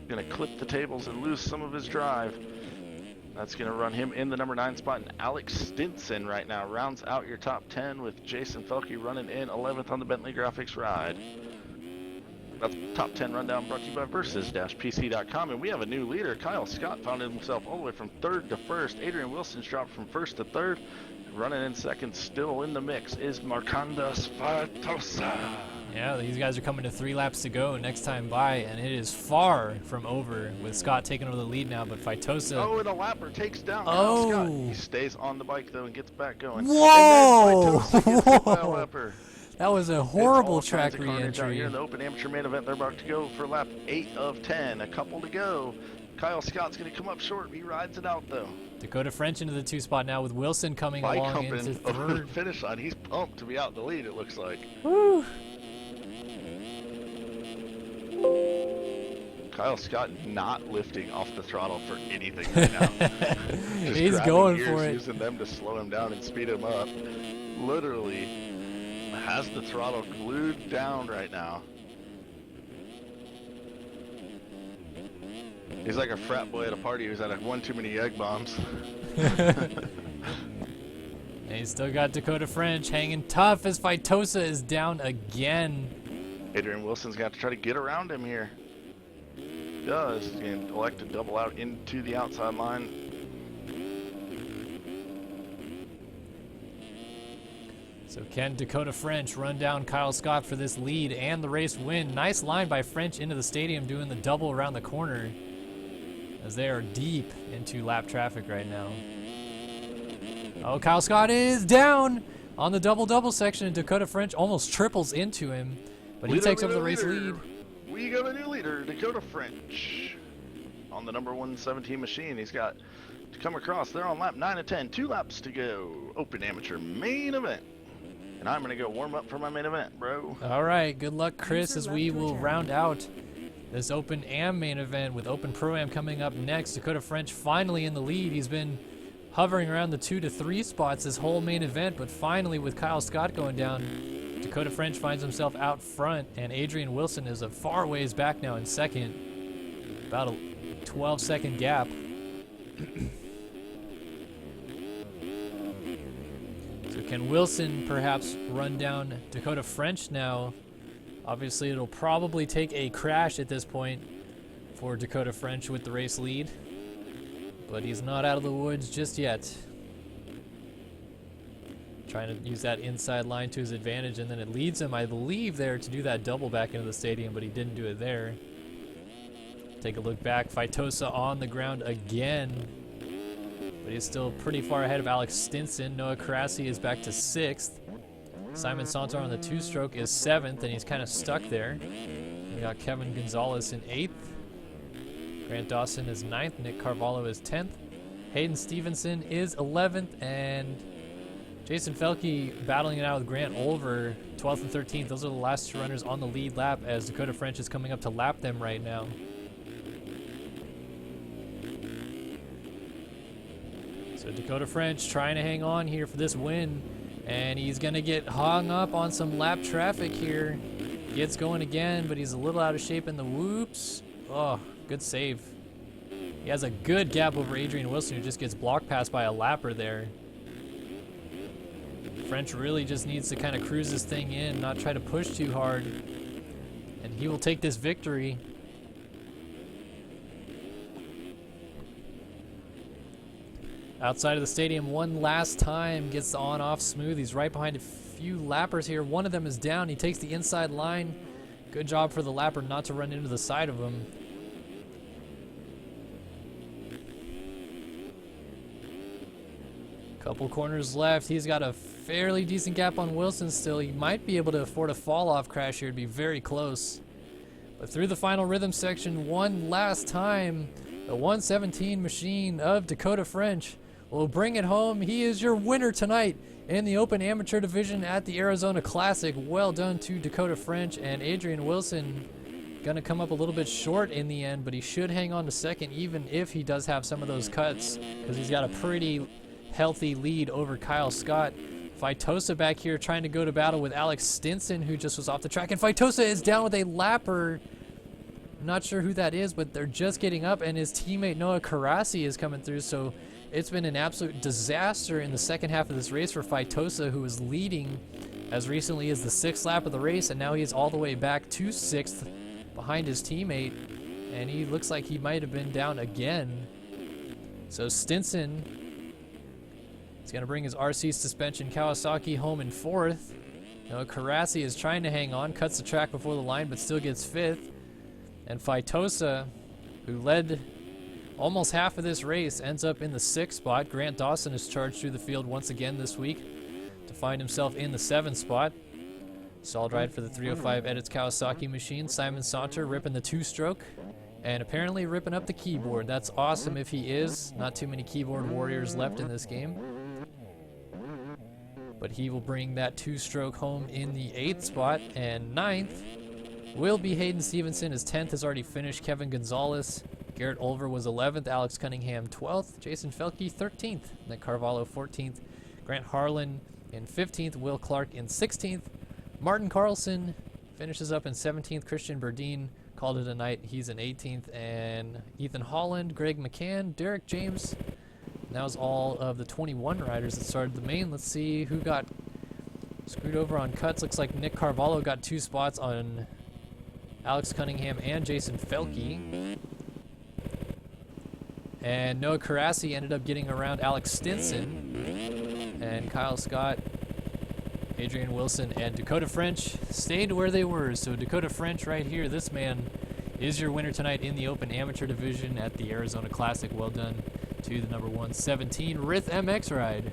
Gonna clip the tables and lose some of his drive. That's gonna run him in the number 9 spot. And Alex Stinson right now rounds out your top 10 with Jason Felke running in 11th on the Bentley Graphics ride. That's top 10 rundown brought to you by versus-pc.com. And we have a new leader. Kyle Scott found himself all the way from 3rd to 1st. Adrian Wilson's dropped from 1st to 3rd. Running in 2nd, still in the mix, is Marcandas Fatosa. Yeah, these guys are coming to 3 laps to go next time by, and it is far from over with Scott taking over the lead now, but Fatosa... Oh, and a lapper takes down Oh. Kyle Scott. He stays on the bike, though, and gets back going. Whoa! And then Fatosa gets hit by a lapper. That was a It's horrible all track kinds of carnage out re-entry. here in the Open Amateur Main Event. They're about to go for lap 8 of 10. A couple to go. Kyle Scott's going to come up short. He rides it out, though. Dakota French into the 2 spot now with Wilson coming Bike along into humping over the 3rd. finish line. He's pumped to be out in the lead, it looks like. Woo! Kyle Scott not lifting off the throttle for anything right now. Just He's grabbing going gears, for it. using them to slow him down and speed him up. Literally has the throttle glued down right now. He's like a frat boy at a party who's had one too many egg bombs. And he's still got Dakota French hanging tough as Fitosa is down again. Adrian Wilson's got to try to get around him here. He does. He's going to elect to double out into the outside line. So can Dakota French run down Kyle Scott for this lead and the race win? Nice line by French into the stadium doing the double around the corner as they are deep into lap traffic right now. Oh, Kyle Scott is down on the double-double section, and Dakota French almost triples into him, but he takes over the race lead. We got a new leader, Dakota French, on the number 117 machine. He's got to come across. They're on lap 9 of 10. 2 laps to go. Open Amateur Main Event. And I'm going to go warm up for my main event, bro. All right, good luck, Chris, User as left we your will channel. round out this Open Am main event with Open Pro Am coming up next. Dakota French finally in the lead. He's been hovering around the 2 to 3 spots this whole main event, but finally with Kyle Scott going down, Dakota French finds himself out front, and Adrian Wilson is a far ways back now in 2nd. About a 12-second gap. So can Wilson perhaps run down Dakota French now? Obviously, it'll probably take a crash at this point for Dakota French with the race lead, but he's not out of the woods just yet. Trying to use that inside line to his advantage, and then it leads him, I believe, there to do that double back into the stadium, but he didn't do it there. Take a look back. Fitosa on the ground again, but he's still pretty far ahead of Alex Stinson. Noah Carassi is back to 6th. Simon Santor on the 2-stroke is 7th, and he's kind of stuck there. We got Kevin Gonzalez in 8th. Grant Dawson is 9th. Nick Carvalho is 10th. Hayden Stevenson is 11th, and Jason Felke battling it out with Grant Olver, 12th and 13th. Those are the last 2 runners on the lead lap as Dakota French is coming up to lap them right now. So Dakota French trying to hang on here for this win, and he's going to get hung up on some lap traffic here. Gets going again, but he's a little out of shape in the whoops. Oh, good save. He has a good gap over Adrian Wilson, who just gets block passed by a lapper there. French really just needs to kind of cruise this thing in, not try to push too hard, and he will take this victory. Outside of the stadium one last time, gets the on-off smooth. He's right behind a few lappers here. One of them is down. He takes the inside line. Good job for the lapper not to run into the side of him. Couple corners left. He's got a fairly decent gap on Wilson still. He might be able to afford a fall-off crash here. It'd be very close. But through the final rhythm section one last time, the 117 machine of Dakota French will bring it home. He is your winner tonight in the Open Amateur Division at the Arizona Classic. Well done to Dakota French, and Adrian Wilson Gonna come up a little bit short in the end, but he should hang on to second even if he does have some of those cuts, because he's got a pretty healthy lead over Kyle Scott. Faitosa back here trying to go to battle with Alex Stinson, who just was off the track, and Faitosa is down with a lapper. I'm not sure who that is, but they're just getting up, and his teammate Noah Karasi is coming through, so it's been an absolute disaster in the second half of this race for Faitosa, who was leading as recently as the 6th lap of the race, and now he's all the way back to 6th behind his teammate, and he looks like he might have been down again. So Stinson is going to bring his RC suspension Kawasaki home in 4th. Now Karasi is trying to hang on, cuts the track before the line, but still gets 5th. And Faitosa, who led almost half of this race, ends up in the 6th spot. Grant Dawson is charged through the field once again this week to find himself in the 7th spot. Solid ride for the 305 Edits Kawasaki machine. Simon Saunter ripping the 2-stroke and apparently ripping up the keyboard. That's awesome if he is. Not too many keyboard warriors left in this game. But he will bring that 2-stroke home in the 8th spot. And 9th will be Hayden Stevenson. His 10th has already finished. Kevin Gonzalez. Garrett Olver was 11th. Alex Cunningham 12th. Jason Felke 13th. Nick Carvalho 14th. Grant Harlan in 15th. Will Clark in 16th. Martin Carlson finishes up in 17th. Christian Berdine called it a night. He's in 18th. And Ethan Holland, Greg McCann, Derek James. And that was all of the 21 riders that started the main. Let's see who got screwed over on cuts. Looks like Nick Carvalho got 2 spots on Alex Cunningham and Jason Felke. And Noah Karasi ended up getting around Alex Stinson. And Kyle Scott, Adrian Wilson, and Dakota French stayed where they were. So Dakota French right here, this man is your winner tonight in the Open Amateur Division at the Arizona Classic. Well done to the number 117 Rith MX ride.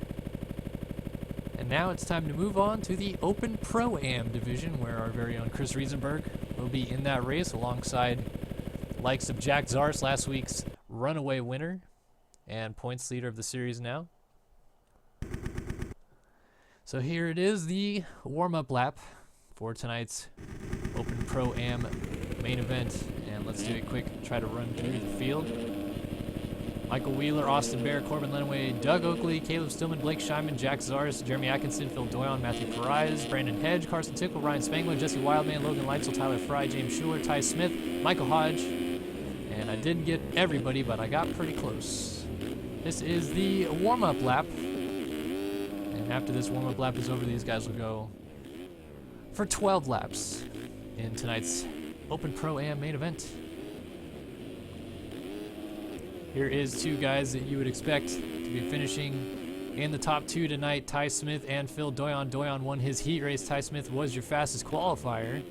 And now it's time to move on to the Open Pro Am Division, where our very own Chris Riesenberg will be in that race alongside the likes of Jack Zars, last week's runaway winner and points leader of the series now. So here it is, the warm-up lap for tonight's Open Pro Am main event. And let's do a quick try to run through the field. Michael Wheeler, Austin Bear, Corbin Lenaway, Doug Oakley, Caleb Stillman, Blake Scheinman, Jack Zars, Jeremy Atkinson, Phil Doyon, Matthew Perez, Brandon Hedge, Carson Tickle, Ryan Spangler, Jesse Wildman, Logan Leitzel, Tyler Fry, James Schuler, Ty Smith, Michael Hodge. And I didn't get everybody, but I got pretty close. This is the warm-up lap. And after this warm-up lap is over, these guys will go for 12 laps in tonight's Open Pro Am main event. Here is 2 guys that you would expect to be finishing in the top 2 tonight, Ty Smith and Phil Doyon. Doyon won his heat race. Ty Smith was your fastest qualifier.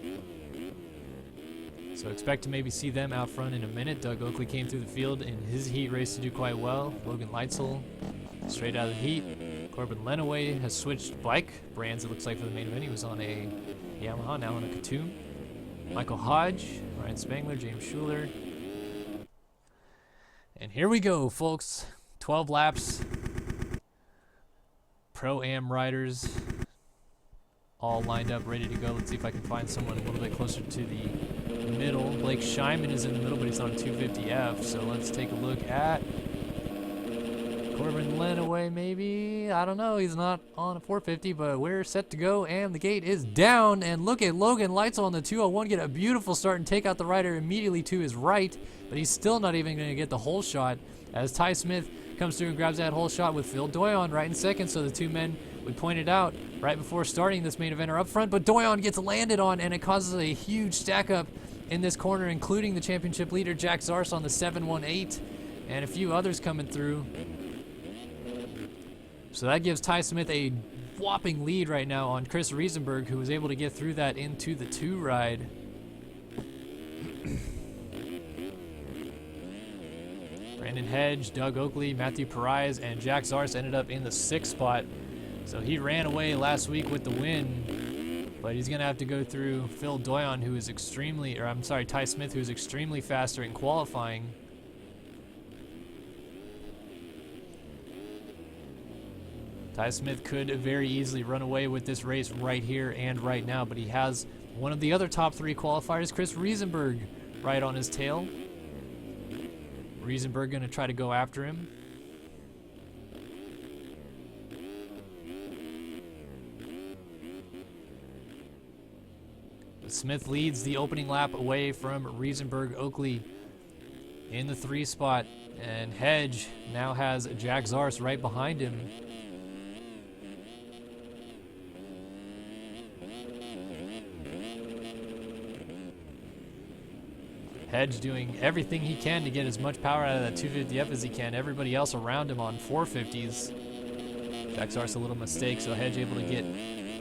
So expect to maybe see them out front in a minute. Doug Oakley came through the field in his heat race to do quite well. Logan Leitzel straight out of the heat. Corbin Lenaway has switched bike brands, it looks like, for the main event. He was on a Yamaha, now on a Katoom. Michael Hodge, Ryan Spangler, James Schuler. And here we go, folks. 12 laps. Pro-Am riders all lined up, ready to go. Let's see if I can find someone a little bit closer to the middle. Blake Scheinman is in the middle, but he's on a 250F. So let's take a look at Corbin Lenaway, maybe. I don't know. He's not on a 450, but we're set to go, and the gate is down. And look at Logan Leitzel on the 201 get a beautiful start and take out the rider immediately to his right, but he's still not even going to get the whole shot as Ty Smith comes through and grabs that whole shot with Phil Doyon right in second. So the 2 men we pointed out right before starting this main event are up front, but Doyon gets landed on, and it causes a huge stack up in this corner, including the championship leader Jack Zars on the 718 and a few others coming through. So that gives Ty Smith a whopping lead right now on Chris Riesenberg, who was able to get through that into the 2 ride. Brandon Hedge, Doug Oakley, Matthew Perez, and Jack Zars ended up in the 6th spot. So he ran away last week with the win, but he's going to have to go through Phil Doyon, who is Ty Smith, who is extremely faster in qualifying. Ty Smith could very easily run away with this race right here and right now, but he has one of the other top 3 qualifiers, Chris Riesenberg, right on his tail. Riesenberg going to try to go after him. Smith leads the opening lap away from Riesenberg. Oakley in the 3 spot, and Hedge now has Jack Zars right behind him. Hedge doing everything he can to get as much power out of that 250F as he can. Everybody else around him on 450s. Jack Zars a little mistake, so Hedge able to get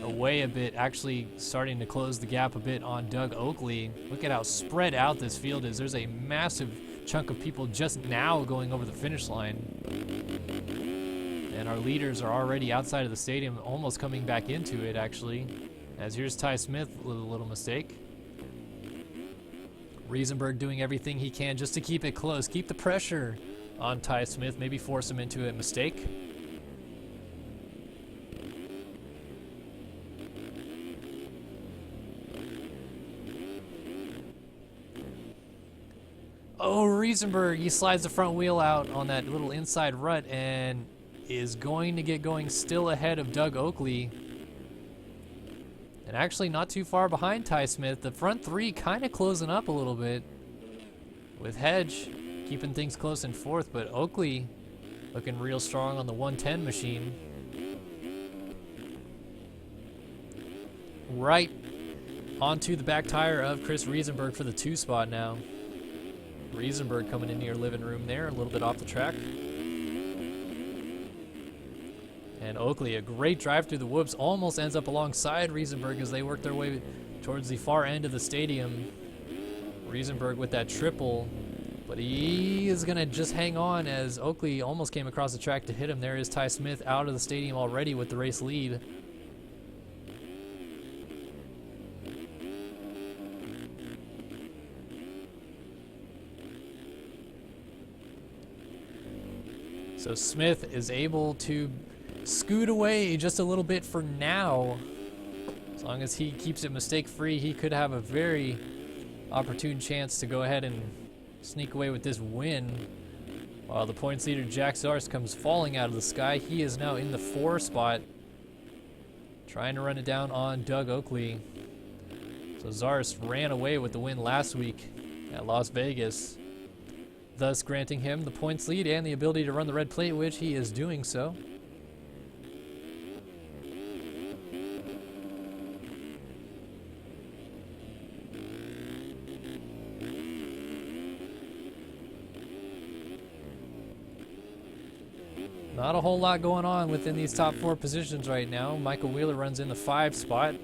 away a bit, actually starting to close the gap a bit on Doug Oakley. Look at how spread out this field is. There's a massive chunk of people just now going over the finish line. And our leaders are already outside of the stadium, almost coming back into it, actually. As here's Ty Smith with a little mistake. Riesenberg doing everything he can just to keep it close, keep the pressure on Ty Smith, maybe force him into a mistake. Oh, Riesenberg, he slides the front wheel out on that little inside rut and is going to get going still ahead of Doug Oakley. And actually not too far behind Ty Smith. The front 3 kind of closing up a little bit with Hedge keeping things close in 4th, but Oakley looking real strong on the 110 machine. Right onto the back tire of Chris Riesenberg for the 2 spot now. Riesenberg coming into your living room there, a little bit off the track. And Oakley, a great drive through the whoops, almost ends up alongside Riesenberg as they work their way towards the far end of the stadium. Riesenberg with that triple, but he is going to just hang on as Oakley almost came across the track to hit him. There is Ty Smith out of the stadium already with the race lead. So Smith is able to scoot away just a little bit for now. As long as he keeps it mistake-free, he could have a very opportune chance to go ahead and sneak away with this win. While the points leader, Jack Zars, comes falling out of the sky. He is now in the 4 spot, trying to run it down on Doug Oakley. So Zars ran away with the win last week at Las Vegas, thus granting him the points lead and the ability to run the red plate, which he is doing so. Not a whole lot going on within these top 4 positions right now. Michael Wheeler runs in the 5 spot.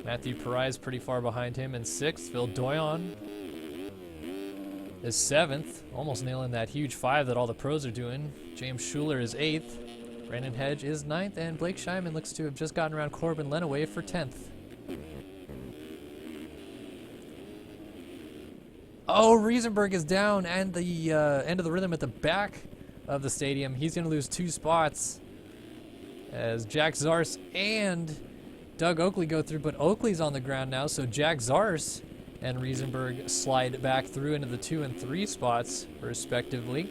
Matthew Perez pretty far behind him in 6th. Phil Doyon is 7th, almost nailing that huge 5 that all the pros are doing. James Schuler is 8th. Brandon Hedge is 9th, and Blake Scheinman looks to have just gotten around Corbin Lenaway for 10th. Oh, Riesenberg is down, and the end of the rhythm at the back of the stadium. He's going to lose 2 spots as Jack Zars and Doug Oakley go through, but Oakley's on the ground now, so Jack Zars and Riesenberg slide back through into the 2 and 3 spots, respectively.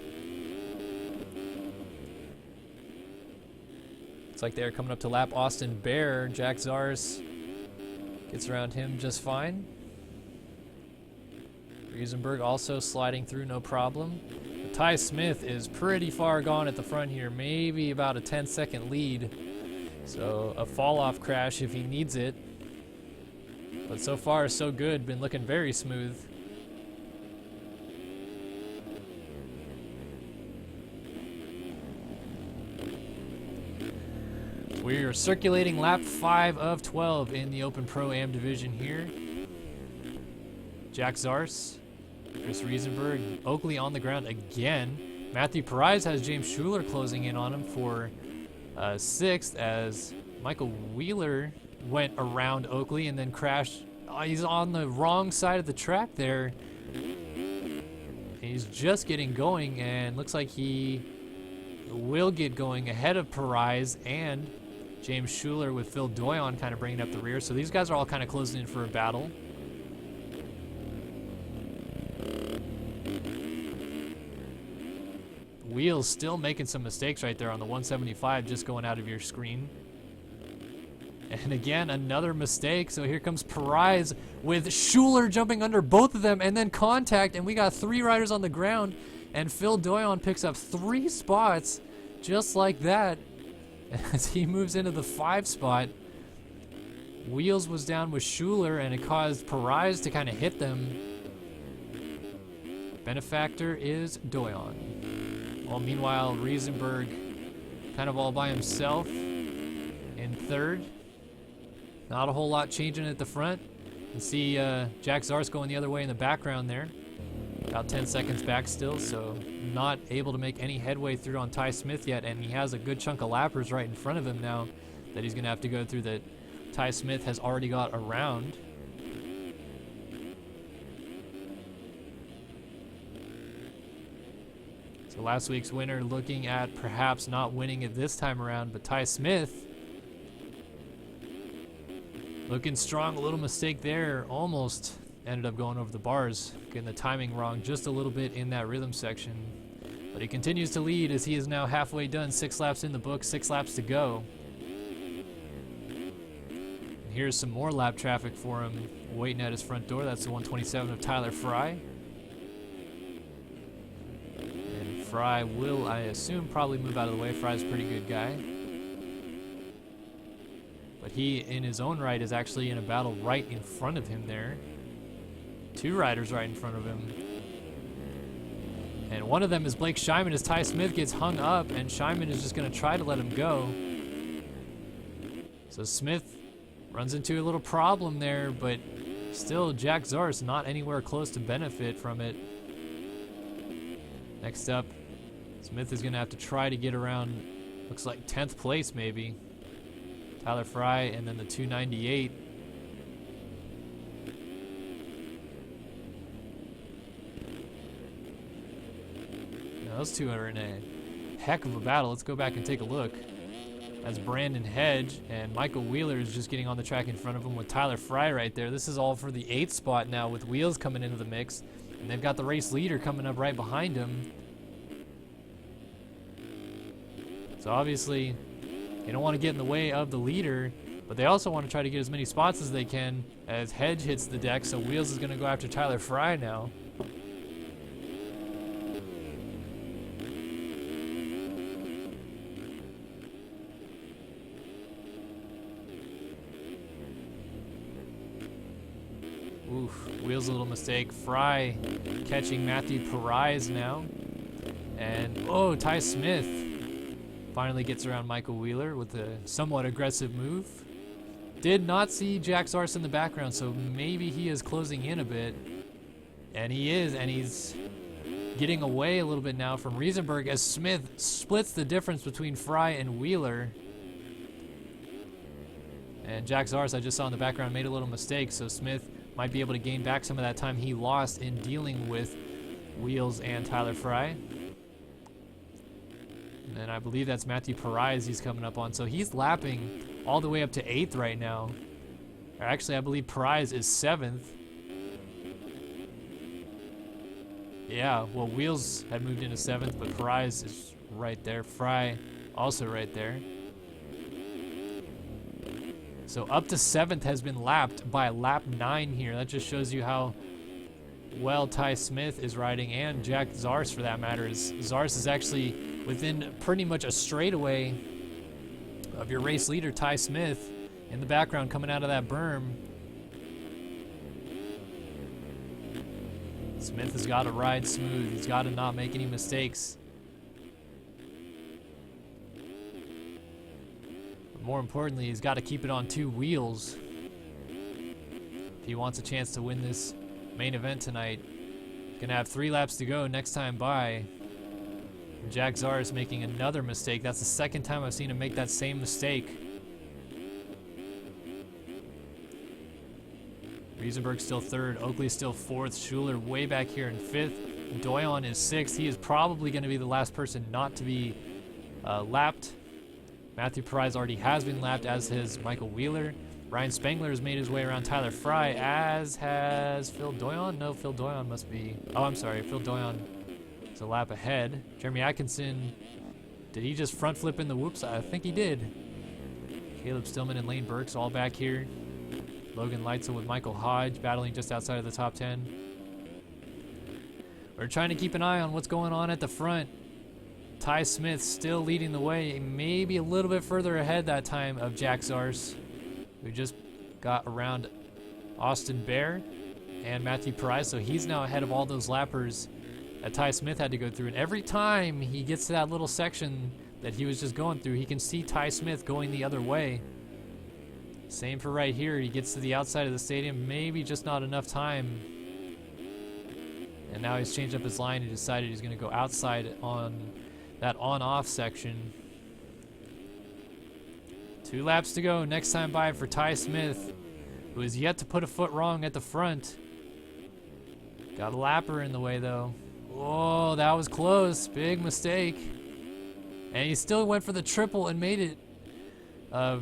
It's like they're coming up to lap Austin Bear. Jack Zars gets around him just fine. Riesenberg also sliding through no problem. Ty Smith is pretty far gone at the front here, maybe about a 10-second lead. So a fall-off crash if he needs it. But so far, so good. Been looking very smooth. We're circulating lap 5 of 12 in the Open Pro Am division here. Jack Zars, Chris Riesenberg, Oakley on the ground again. Matthew Perez has James Schuler closing in on him for 6th as Michael Wheeler went around Oakley and then crashed. He's on the wrong side of the track there. He's just getting going and looks like he will get going ahead of Perez and James Schuler with Phil Doyon kind of bringing up the rear. So these guys are all kind of closing in for a battle. Wheels still making some mistakes right there on the 175, just going out of your screen. And again, another mistake. So here comes Perez with Schuler jumping under both of them and then contact. And we got 3 riders on the ground. And Phil Doyon picks up 3 spots just like that as he moves into the 5 spot. Wheels was down with Schuler and it caused Perez to kind of hit them. Benefactor is Doyon. Well, meanwhile, Riesenberg kind of all by himself in 3rd. Not a whole lot changing at the front. You can see Jack Zars going the other way in the background there. About 10 seconds back still, so not able to make any headway through on Ty Smith yet, and he has a good chunk of lappers right in front of him now that he's going to have to go through that Ty Smith has already got around. So last week's winner looking at perhaps not winning it this time around, but Ty Smith looking strong. A little mistake there, almost ended up going over the bars, getting the timing wrong just a little bit in that rhythm section. But he continues to lead as he is now halfway done. 6 laps in the book, 6 laps to go. And here's some more lap traffic for him waiting at his front door. That's the 127 of Tyler Fry. And Fry will, I assume, probably move out of the way. Fry's a pretty good guy. But he, in his own right, is actually in a battle right in front of him there. 2 riders right in front of him. And one of them is Blake Scheinman as Ty Smith gets hung up, and Scheinman is just going to try to let him go. So Smith runs into a little problem there, but still Jack Zars not anywhere close to benefit from it. Next up, Smith is going to have to try to get around, looks like 10th place maybe. Tyler Fry, and then the 298. Now those two are in a heck of a battle. Let's go back and take a look. That's Brandon Hedge, and Michael Wheeler is just getting on the track in front of him with Tyler Fry right there. This is all for the 8th spot now with Wheels coming into the mix, and they've got the race leader coming up right behind him. So obviously, they don't want to get in the way of the leader, but they also want to try to get as many spots as they can as Hedge hits the deck, so Wheels is going to go after Tyler Fry now. Oof, Wheels a little mistake. Fry catching Matthew Perez now. And, oh, Ty Smith finally gets around Michael Wheeler with a somewhat aggressive move. Did not see Jack Zars in the background, so maybe he is closing in a bit. And he is, and he's getting away a little bit now from Riesenberg as Smith splits the difference between Fry and Wheeler. And Jack Zars, I just saw in the background, made a little mistake, so Smith might be able to gain back some of that time he lost in dealing with Wheels and Tyler Fry. And I believe that's Matthew Perez he's coming up on. So he's lapping all the way up to 8th right now. Or actually, I believe Perez is 7th. Yeah, well, Wheels had moved into 7th, but Perez is right there. Fry also right there. So up to 7th has been lapped by lap 9 here. That just shows you how well Ty Smith is riding, and Jack Zars for that matter. Zars is actually within pretty much a straightaway of your race leader, Ty Smith, in the background coming out of that berm. Smith has got to ride smooth. He's got to not make any mistakes. But more importantly, he's got to keep it on 2 wheels if he wants a chance to win this main event tonight. Gonna have 3 laps to go next time by. Jack Zars making another mistake. That's the second time I've seen him make that same mistake. Riesenberg still 3rd, Oakley still 4th, Schuler way back here in 5th. Doyon is 6th. He is probably going to be the last person not to be lapped. Matthew Price already has been lapped, as has Michael Wheeler. Ryan Spangler has made his way around Tyler Fry, as has Phil Doyon. No, Phil Doyon must be... Oh, I'm sorry. Phil Doyon is a lap ahead. Jeremy Atkinson, did he just front flip in the whoops? I think he did. Caleb Stillman and Lane Burks all back here. Logan Leitzel with Michael Hodge battling just outside of the top 10. We're trying to keep an eye on what's going on at the front. Ty Smith still leading the way, maybe a little bit further ahead that time of Jack Zars, who just got around Austin Bear and Matthew Price, so he's now ahead of all those lappers that Ty Smith had to go through. And every time he gets to that little section that he was just going through, he can see Ty Smith going the other way. Same for right here. He gets to the outside of the stadium, maybe just not enough time. And now he's changed up his line and decided he's going to go outside on that on-off section. 2 laps to go. Next time by for Ty Smith, who is yet to put a foot wrong at the front. Got a lapper in the way, though. Oh, that was close. Big mistake. And he still went for the triple and made it a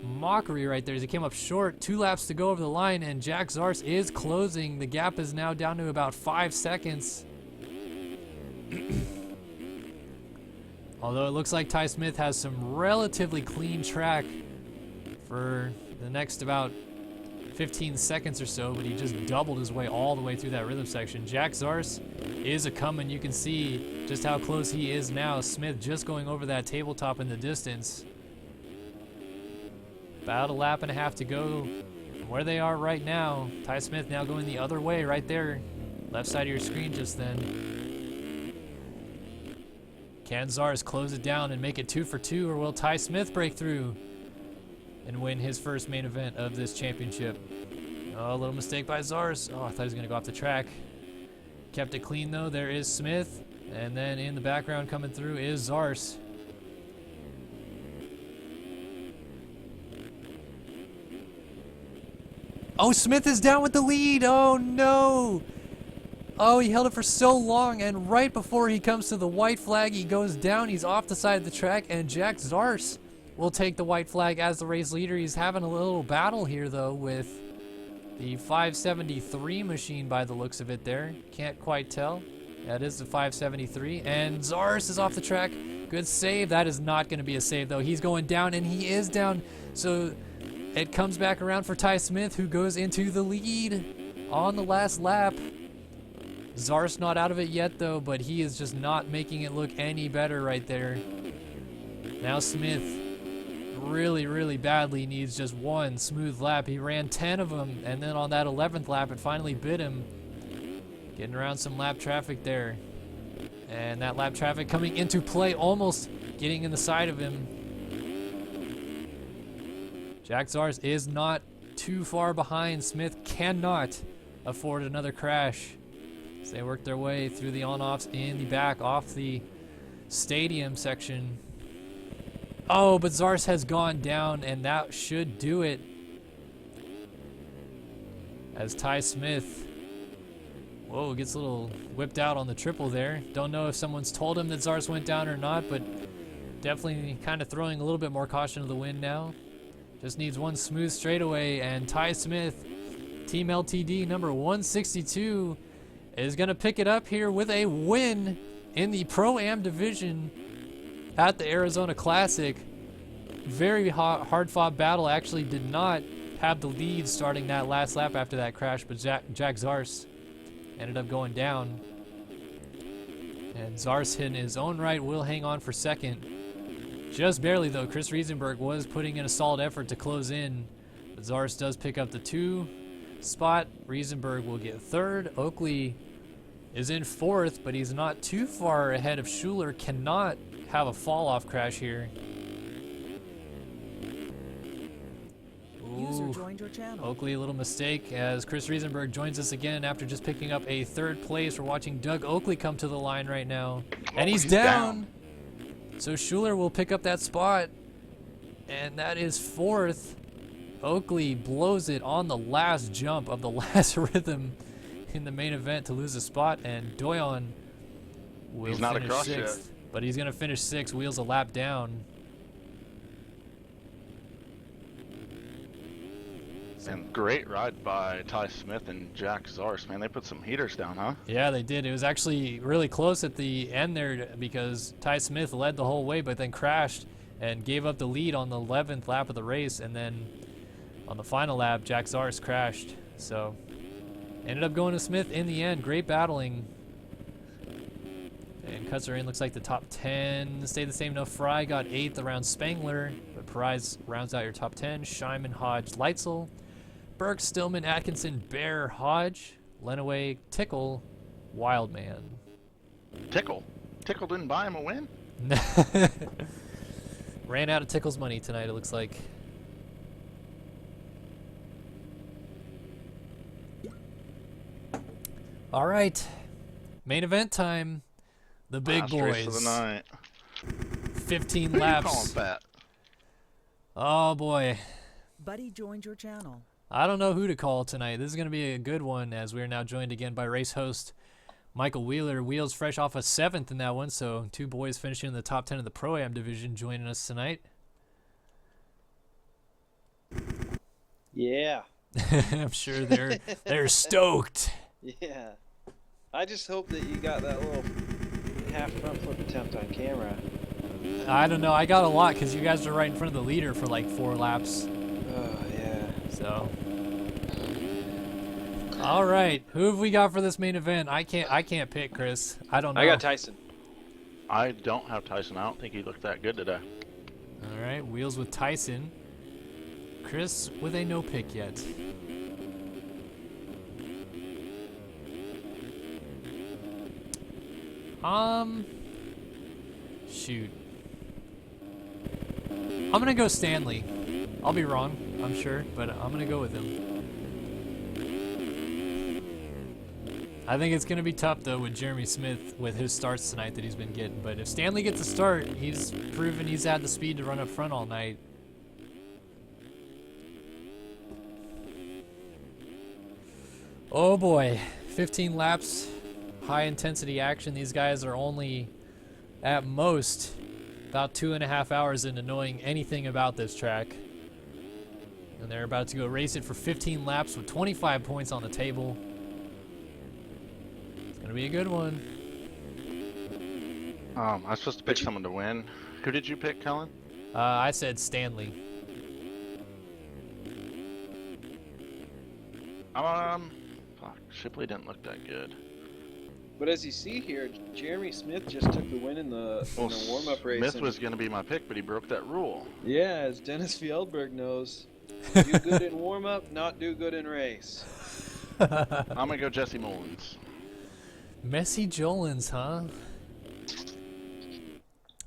mockery right there as he came up short. 2 laps to go over the line, and Jack Zars is closing. The gap is now down to about 5 seconds. Although it looks like Ty Smith has some relatively clean track for the next about 15 seconds or so, but he just doubled his way all the way through that rhythm section. Jack Zars is a coming. You can see just how close he is now. Smith just going over that tabletop in the distance. About a lap and a half to go from where they are right now. Ty Smith now going the other way right there. Left side of your screen just then. Can Zars close it down and make it 2 for 2, or will Ty Smith break through and win his first main event of this championship? Oh, a little mistake by Zars. Oh, I thought he was going to go off the track. Kept it clean, though. There is Smith. And then in the background coming through is Zars. Oh, Smith is down with the lead. Oh, no. Oh, he held it for so long, and right before he comes to the white flag, he goes down. He's off the side of the track, and Jack Zars will take the white flag as the race leader. He's having a little battle here, though, with the 573 machine by the looks of it there. Can't quite tell. That is the 573, and Zars is off the track. Good save. That is not going to be a save, though. He's going down, and he is down. So it comes back around for Ty Smith, who goes into the lead on the last lap. Zars not out of it yet, though, but he is just not making it look any better right there. Now Smith really, really badly needs just one smooth lap. He ran 10 of them, and then on that 11th lap, it finally bit him. Getting around some lap traffic there. And that lap traffic coming into play, almost getting in the side of him. Jack Zars is not too far behind. Smith cannot afford another crash. As they work their way through the on-offs in the back off the stadium section. Oh, but Zars has gone down, and that should do it. As Ty Smith, whoa, gets a little whipped out on the triple there. Don't know if someone's told him that Zars went down or not, but definitely kind of throwing a little bit more caution to the wind now. Just needs one smooth straightaway, and Ty Smith, Team LTD number 162, is going to pick it up here with a win in the Pro-Am division at the Arizona Classic. Very hard-fought battle. Actually did not have the lead starting that last lap after that crash, but Jack Zars ended up going down. And Zars in his own right will hang on for second. Just barely, though. Chris Riesenberg was putting in a solid effort to close in, but Zars does pick up the 2 spot. Riesenberg will get 3rd. Oakley is in 4th, but he's not too far ahead of Schuler. Cannot have a fall-off crash here. User joined your channel. Oakley, a little mistake as Chris Riesenberg joins us again after just picking up a 3rd place. We're watching Doug Oakley come to the line right now. And he's down. So Schuler will pick up that spot. And that is 4th. Oakley blows it on the last jump of the last rhythm in the main event to lose a spot, and Doyon will finish 6th. But he's going to finish 6th, wheels a lap down. And great ride by Ty Smith and Jack Zars, man. They put some heaters down, huh? Yeah, they did. It was actually really close at the end there because Ty Smith led the whole way, but then crashed and gave up the lead on the 11th lap of the race. And then on the final lap, Jack Zars crashed. So ended up going to Smith in the end. Great battling. And cuts her in. Looks like the top 10 stayed the same. No, Fry got 8th around Spangler, but Perez rounds out your top 10. Scheinman, Hodge, Leitzel, Burke, Stillman, Atkinson, Bear, Hodge, Lenaway, Tickle, Wildman. Tickle didn't buy him a win? Ran out of Tickle's money tonight, it looks like. All right, main event time. The big Last boys. race of the night. 15 Who laps. you calling fat? Oh boy. Buddy joined your channel. I don't know who to call tonight. This is going to be a good one as we are now joined again by race host Michael Wheeler. Wheels fresh off a 7th in that one, so 2 boys finishing in the top 10 of the Pro-Am division joining us tonight. Yeah. I'm sure they're stoked. Yeah. I just hope that you got that little half front flip attempt on camera. I don't know. I got a lot because you guys are right in front of the leader for like 4 laps. Oh, yeah. So, all right, who have we got for this main event? I can't pick, Chris. I don't know. I got Tyson. I don't have Tyson. I don't think he looked that good today. All right, Wheels with Tyson. Chris with a no pick yet. Shoot. I'm gonna go Stanley. I'll be wrong, I'm sure, but I'm gonna go with him. I think it's gonna be tough though with Jeremy Smith with his starts tonight that he's been getting. But if Stanley gets a start, he's proven he's had the speed to run up front all night. Oh boy, 15 laps, high intensity action. These guys are only at most about 2.5 hours into knowing anything about this track. And they're about to go race it for 15 laps with 25 points on the table. It's gonna be a good one. I was supposed to pick someone to win. Who did you pick, Kellen? I said Stanley. Fuck, Shipley didn't look that good. But as you see here, Jeremy Smith just took the win in the warm-up race. Smith was going to be my pick, but he broke that rule. Yeah, as Dennis Fjellberg knows, do good in warm-up, not do good in race. I'm going to go Jesse Mullins. Messi Jolins, huh?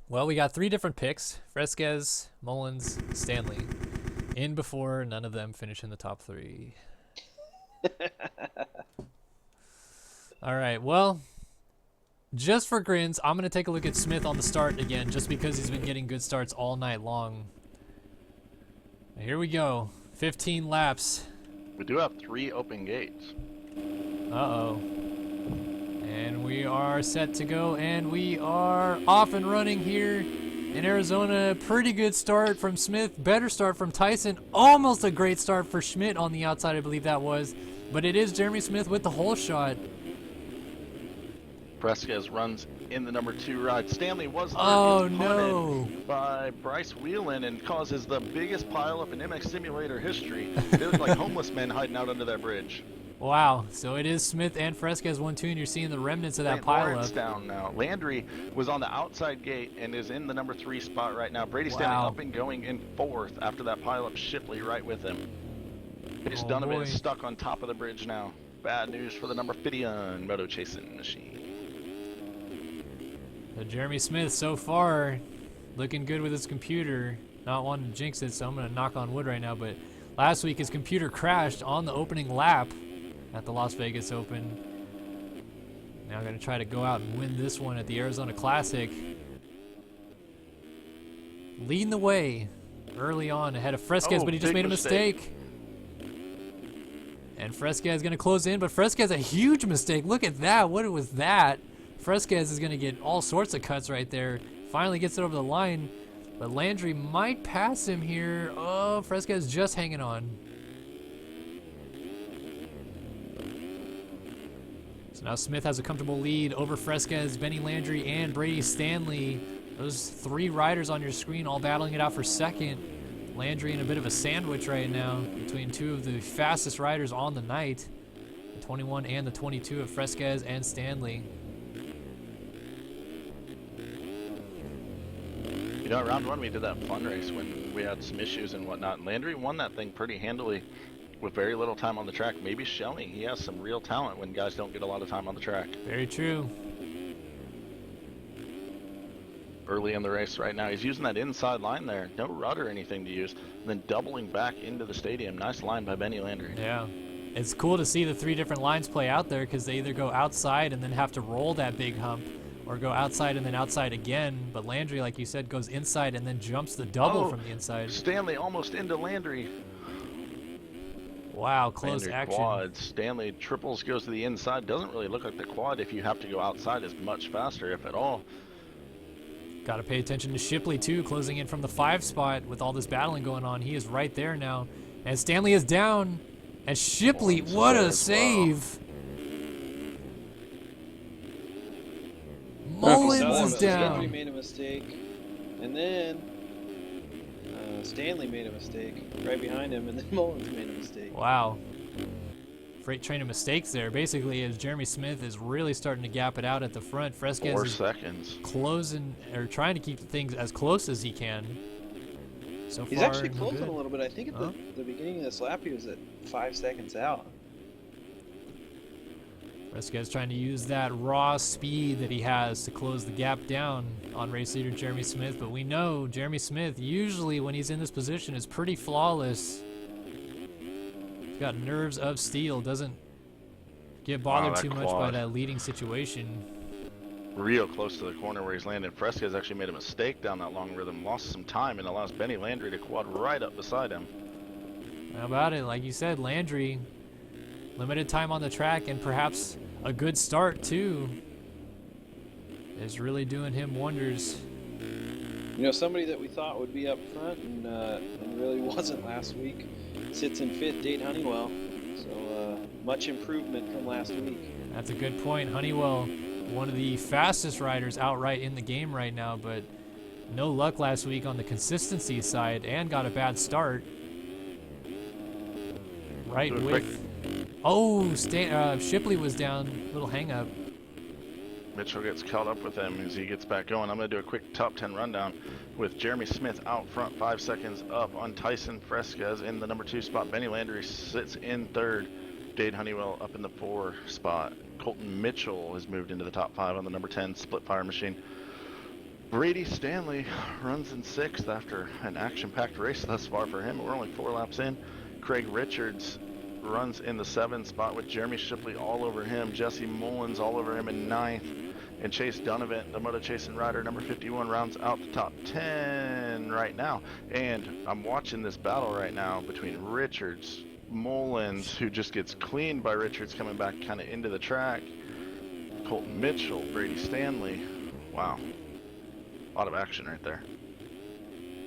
Well, we got 3 different picks. Fresquez, Mullins, Stanley. In before, none of them finish in the top 3. All right, well, just for grins, I'm going to take a look at Smith on the start again, just because he's been getting good starts all night long. Here we go. 15 laps. We do have 3 open gates. Uh-oh. And we are set to go, and we are off and running here in Arizona. Pretty good start from Smith. Better start from Tyson. Almost a great start for Schmidt on the outside, I believe that was. But it is Jeremy Smith with the hole shot. Fresquez runs in the number 2 ride. Stanley was there, Oh, gets no. punted by Bryce Whelan and causes the biggest pileup in MX Simulator history. They look like homeless men hiding out under that bridge. Wow. So it is Smith and Fresquez 1-2, and you're seeing the remnants of that St. Lawrence pileup. down now. Landry was on the outside gate and is in the number 3 spot right now. Brady Stanley Wow. up and going in 4th after that pileup. Shipley right with him. Mitch Oh, Donovan boy. is stuck on top of the bridge now. Bad news for the number 50 moto chasing machine. So Jeremy Smith so far looking good with his computer. Not wanting to jinx it, so I'm going to knock on wood right now. But last week his computer crashed on the opening lap at the Las Vegas Open. Now I'm going to try to go out and win this one at the Arizona Classic. Leading the way early on ahead of Fresquez, Oh, but he just big made a mistake. And Fresquez is going to close in, but Fresquez a huge mistake. Look at that. What was that? Fresquez is going to get all sorts of cuts right there. Finally gets it over the line, but Landry might pass him here. Oh, Fresquez just hanging on. So now Smith has a comfortable lead over Fresquez, Benny Landry, and Brady Stanley. Those 3 riders on your screen all battling it out for second. Landry in a bit of a sandwich right now between 2 of the fastest riders on the night, the 21 and the 22 of Fresquez and Stanley. You know, round 1 we did that fun race when we had some issues and whatnot. Landry won that thing pretty handily with very little time on the track. Maybe showing he has some real talent when guys don't get a lot of time on the track. Very true. Early in the race right now, he's using that inside line there. No rudder or anything to use. And then doubling back into the stadium. Nice line by Benny Landry. Yeah. It's cool to see the 3 different lines play out there because they either go outside and then have to roll that big hump, or go outside and then outside again. But Landry, like you said, goes inside and then jumps the double from the inside. Stanley almost into Landry. Wow, close Landry action. quads. Stanley triples, goes to the inside. Doesn't really look like the quad if you have to go outside is much faster, if at all. Got to pay attention to Shipley, too, closing in from the 5 spot with all this battling going on. He is right there now. And Stanley is down. And Shipley, what a save. Mullins is down. Shipley made a mistake. And then Stanley made a mistake right behind him. And then Mullins made a mistake. Wow. Freight train of mistakes there. Basically, as Jeremy Smith is really starting to gap it out at the front, Fresquez 4 is seconds. closing, or trying to keep things as close as he can. So He's far, actually no closing good. a little bit. I think at the beginning of this lap, he was at 5 seconds out. Fresquez trying to use that raw speed that he has to close the gap down on race leader Jeremy Smith, but we know Jeremy Smith usually when he's in this position is pretty flawless. He's got nerves of steel, doesn't get bothered that too much by quad. that leading situation. Real close to the corner where he's landing. Fresquez actually made a mistake down that long rhythm, lost some time, and allows Benny Landry to quad right up beside him. How about it? Like you said, Landry, limited time on the track and perhaps a good start too, is really doing him wonders. You know, somebody that we thought would be up front and really wasn't last week sits in 5th, Dade Honeywell. So much improvement from last week. That's a good point. Honeywell, one of the fastest riders outright in the game right now, but no luck last week on the consistency side and got a bad start. Right Do a with... Oh, Shipley was down. Little hang up. Mitchell gets caught up with him as he gets back going. I'm going to do a quick top 10 rundown with Jeremy Smith out front, 5 seconds up on Tyson Fresquez in the number 2 spot. Benny Landry sits in 3rd. Dade Honeywell up in the 4 spot. Colton Mitchell has moved into the top 5 on the number 10 split fire machine. Brady Stanley runs in 6th after an action-packed race thus far for him. We're only 4 laps in. Craig Richards runs in the 7 spot with Jeremy Shipley all over him. Jesse Mullins all over him in 9th. And Chase Donovan, the Moto Chasing rider, number 51, rounds out the top 10 right now. And I'm watching this battle right now between Richards, Mullins, who just gets cleaned by Richards coming back kind of into the track, Colton Mitchell, Brady Stanley. Wow. A lot of action right there.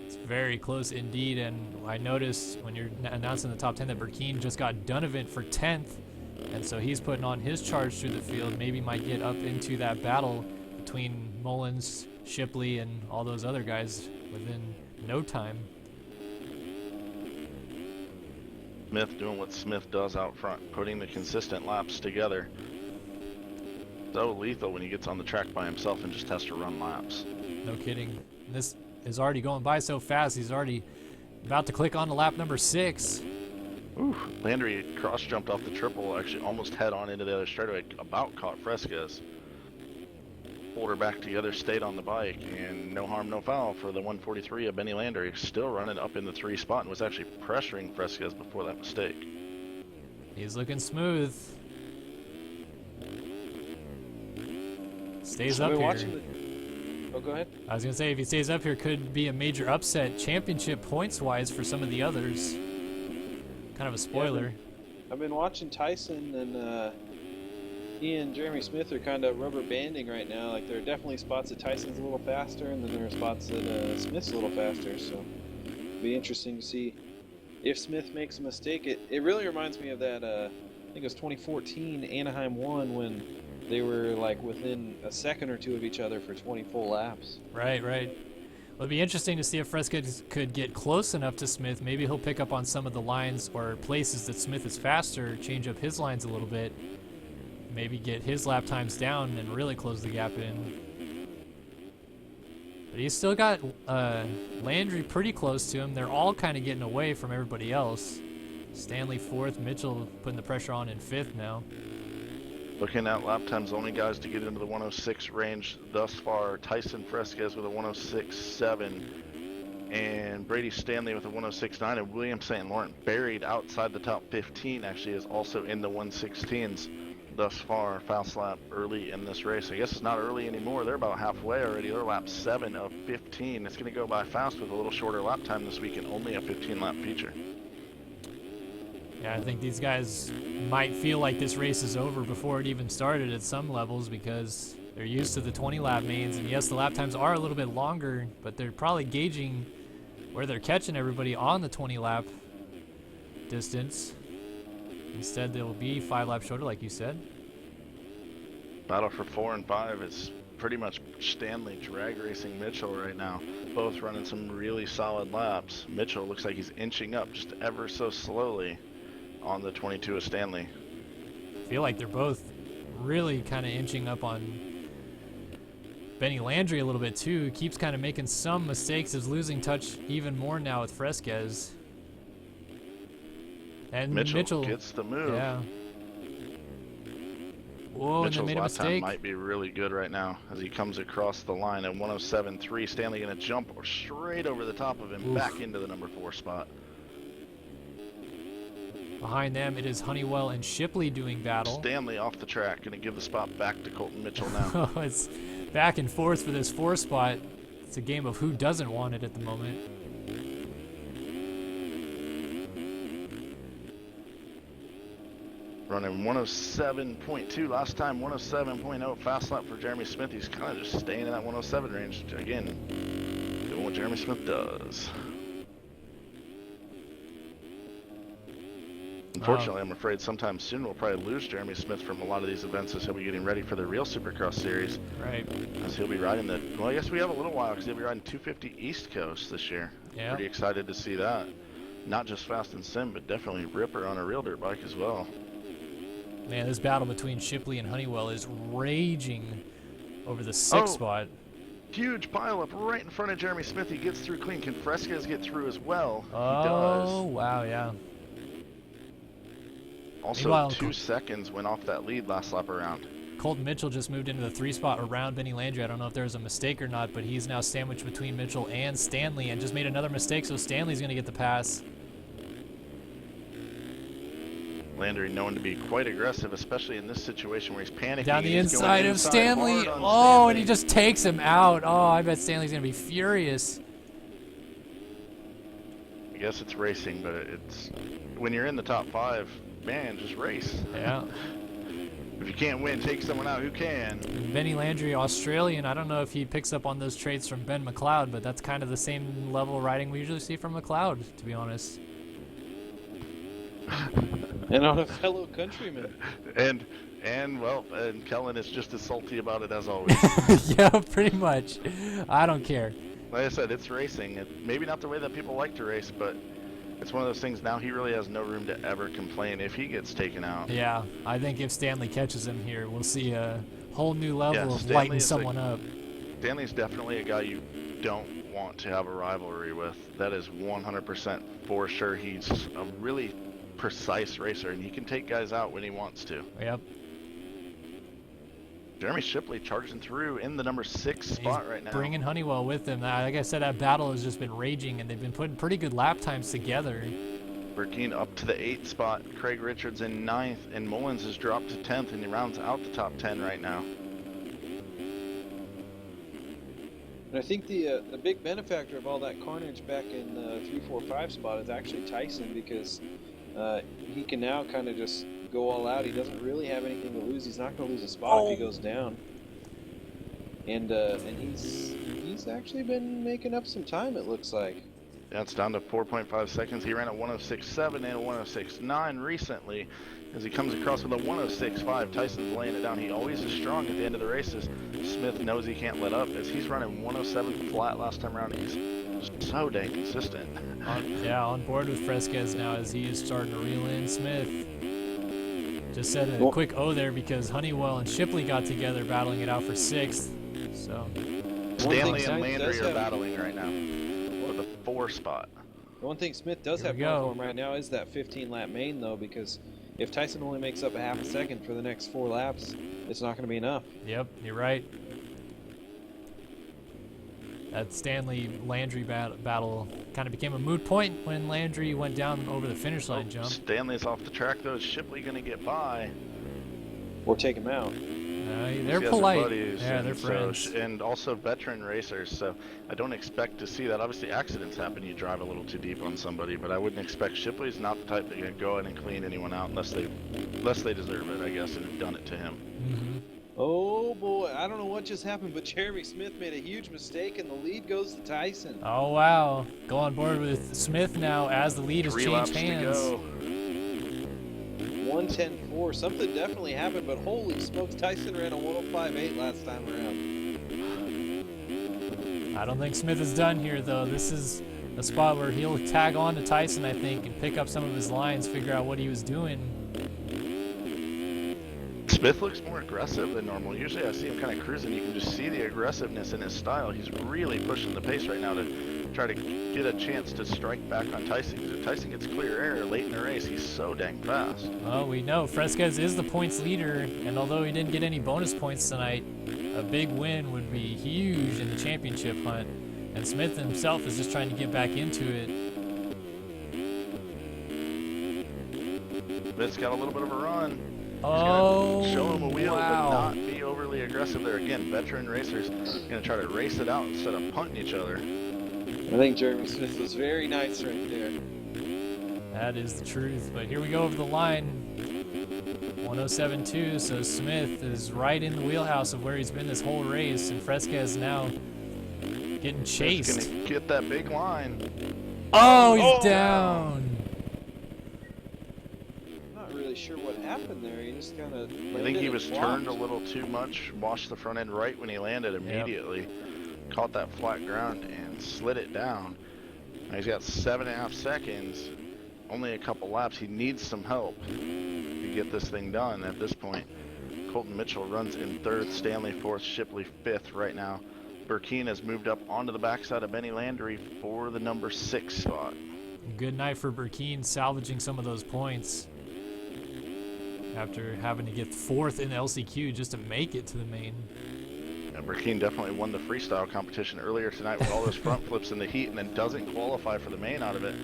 It's very close indeed, and I noticed when you're announcing the top 10 that Burkeen just got Donovan for 10th, and so he's putting on his charge through the field. Maybe might get up into that battle between Mullins, Shipley, and all those other guys within no time. Smith doing what Smith does out front, putting the consistent laps together. So lethal when he gets on the track by himself and just has to run laps. No kidding. This is already going by so fast. He's already about to click on to lap number 6. Ooh, Landry cross jumped off the triple, actually almost head on into the other straightaway, about caught Fresquez. Pulled her back together, stayed on the bike, and no harm, no foul for the 143 of Benny Landry, still running up in the 3 spot and was actually pressuring Fresquez before that mistake. He's looking smooth. Stays up here. Oh, go ahead. I was going to say, if he stays up here, could be a major upset championship points-wise for some of the others. Kind of a spoiler. I've been watching Tyson, and he and Jeremy Smith are kind of rubber banding right now. Like, there are definitely spots that Tyson's a little faster, and then there are spots that Smith's a little faster. So it'll be interesting to see if Smith makes a mistake. It really reminds me of that think it was 2014, Anaheim won when they were like within a second or two of each other for 20 full laps. Right, right. Well, it'd be interesting to see if Fresquez could get close enough to Smith. Maybe he'll pick up on some of the lines or places that Smith is faster, change up his lines a little bit, maybe get his lap times down and really close the gap in. But he's still got Landry pretty close to him. They're all kind of getting away from everybody else. Stanley fourth, Mitchell putting the pressure on in fifth now. Looking at lap times, only guys to get into the 106 range thus far. Tyson Fresquez with a 106.7, and Brady Stanley with a 106.9, and William St. Laurent buried outside the top 15. Actually, is also in the 116s thus far. Fast lap early in this race. I guess it's not early anymore. They're about halfway already. They're lap 7 of 15. It's going to go by fast with a little shorter lap time this week and only a 15-lap feature. Yeah, I think these guys might feel like this race is over before it even started at some levels because they're used to the 20-lap mains. And yes, the lap times are a little bit longer, but they're probably gauging where they're catching everybody on the 20-lap distance. Instead, they'll be 5 laps shorter, like you said. Battle for 4 and 5 is pretty much Stanley drag racing Mitchell right now. Both running some really solid laps. Mitchell looks like he's inching up just ever so slowly on the 22 of Stanley. I feel like they're both really kind of inching up on Benny Landry a little bit too. Keeps kind of making some mistakes, is losing touch even more now with Fresquez. And Mitchell gets the move. Yeah. Whoa, Mitchell's and they made a lap time mistake. might be really good right now as he comes across the line at 107.3. Stanley going to jump straight over the top of him, back into the number 4 spot. Behind them, it is Honeywell and Shipley doing battle. Stanley off the track, going to give the spot back to Colton Mitchell now. Oh, it's back and forth for this 4 spot. It's a game of who doesn't want it at the moment. Running 107.2 last time, 107.0 fast lap for Jeremy Smith. He's kind of just staying in that 107 range again, doing what Jeremy Smith does. Unfortunately, I'm afraid sometime soon we'll probably lose Jeremy Smith from a lot of these events as he'll be getting ready for the real Supercross series. Right. As he'll be riding the, well, I guess we have a little while because he'll be riding 250 East Coast this year. Yeah. Pretty excited to see that. Not just fast and sim, but definitely ripper on a real dirt bike as well. Man, this battle between Shipley and Honeywell is raging over the 6th spot. Huge pileup right in front of Jeremy Smith. He gets through clean. Can Fresquez get through as well? Oh, he does. Wow, yeah. Also, Meanwhile, 2 seconds went off that lead last lap around. Colton Mitchell just moved into the 3 spot around Benny Landry. I don't know if there was a mistake or not, but he's now sandwiched between Mitchell and Stanley and just made another mistake, so Stanley's going to get the pass. Landry known to be quite aggressive, especially in this situation where he's panicking. Down the He's inside going of inside Stanley. hard on Oh, Stanley. and he just takes him out. Oh, I bet Stanley's going to be furious. I guess it's racing, but it's when you're in the top 5, man, just race. Yeah. If you can't win, take someone out who can. Benny Landry, Australian. I don't know if he picks up on those traits from Ben McLeod, but that's kind of the same level of riding we usually see from McLeod, to be honest. And on a fellow countryman. And Kellen is just as salty about it as always. Yeah, pretty much. I don't care. Like I said, it's racing. Maybe not the way that people like to race, but it's one of those things now he really has no room to ever complain if he gets taken out. Yeah, I think if Stanley catches him here, we'll see a whole new level of Stanley lighting is someone up. Stanley's definitely a guy you don't want to have a rivalry with. That is 100% for sure. He's a really precise racer, and he can take guys out when he wants to. Yep. Jeremy Shipley charging through in the number 6 spot right now. Bringing Honeywell with him. Like I said, that battle has just been raging, and they've been putting pretty good lap times together. Burkeen up to the 8th spot. Craig Richards in 9th, and Mullins has dropped to 10th, and he rounds out the top 10 right now. And I think the big benefactor of all that carnage back in the 3, 4, 5 spot is actually Tyson, because he can now kind of just go all out. He doesn't really have anything to lose. He's not going to lose a spot if he goes down. And he's actually been making up some time, it looks like. That's down to 4.5 seconds. He ran a 106.7 and a 106.9 recently. As he comes across with a 106.5, Tyson's laying it down. He always is strong at the end of the races. Smith knows he can't let up as he's running 107 flat last time around. He's so dang consistent. On board with Fresquez now as he is starting to reel in. Smith just said a quick O there because Honeywell and Shipley got together battling it out for 6th. So Stanley and Landry are battling right now for the 4 spot. The one thing Smith does have going for him right now is that 15-lap main, though, because if Tyson only makes up a half a second for the next 4 laps, it's not going to be enough. Yep, you're right. That Stanley-Landry battle kind of became a moot point when Landry went down over the finish line jump. Stanley's off the track, though. Is Shipley going to get by? Or take him out? They're polite. Yeah, they're friends. And also veteran racers, so I don't expect to see that. Obviously, accidents happen. You drive a little too deep on somebody, but I wouldn't expect Shipley's not the type that can go in and clean anyone out unless they deserve it, I guess, and have done it to him. Mm-hmm. Oh boy, I don't know what just happened, but Jeremy Smith made a huge mistake, and the lead goes to Tyson. Oh wow, go on board with Smith now as the lead has 3 changed laps hands. to go. 1:10.4. Something definitely happened, but holy smokes, Tyson ran a 105.8 last time around. I don't think Smith is done here, though. This is a spot where he'll tag on to Tyson, I think, and pick up some of his lines, figure out what he was doing. Smith looks more aggressive than normal. Usually I see him kind of cruising. You can just see the aggressiveness in his style. He's really pushing the pace right now to try to get a chance to strike back on Tyson. If Tyson gets clear air late in the race, he's so dang fast. Well, we know Fresquez is the points leader, and although he didn't get any bonus points tonight, a big win would be huge in the championship hunt. And Smith himself is just trying to get back into it. Smith's got a little bit of a run. Oh, show him a wheel, wow. but not be overly aggressive there. Again, veteran racers gonna try to race it out instead of punting each other. I think Jeremy Smith was very nice right there. That is the truth. But here we go over the line. 107.2, so Smith is right in the wheelhouse of where he's been this whole race, and Fresquez now getting chased. He's gonna get that big line. Oh, he's down. Not really sure what happened there. He just kind of. I think he was turned a little too much, washed the front end right when he landed immediately. Yep. Caught that flat ground and slid it down. Now he's got 7.5 seconds, only a couple laps. He needs some help to get this thing done at this point. Colton Mitchell runs in 3rd, Stanley 4th, Shipley 5th right now. Burkeen has moved up onto the backside of Benny Landry for the number 6 spot. Good night for Burkeen, salvaging some of those points after having to get 4th in LCQ just to make it to the main. Burkeen definitely won the freestyle competition earlier tonight with all those front flips in the heat and then doesn't qualify for the main out of it.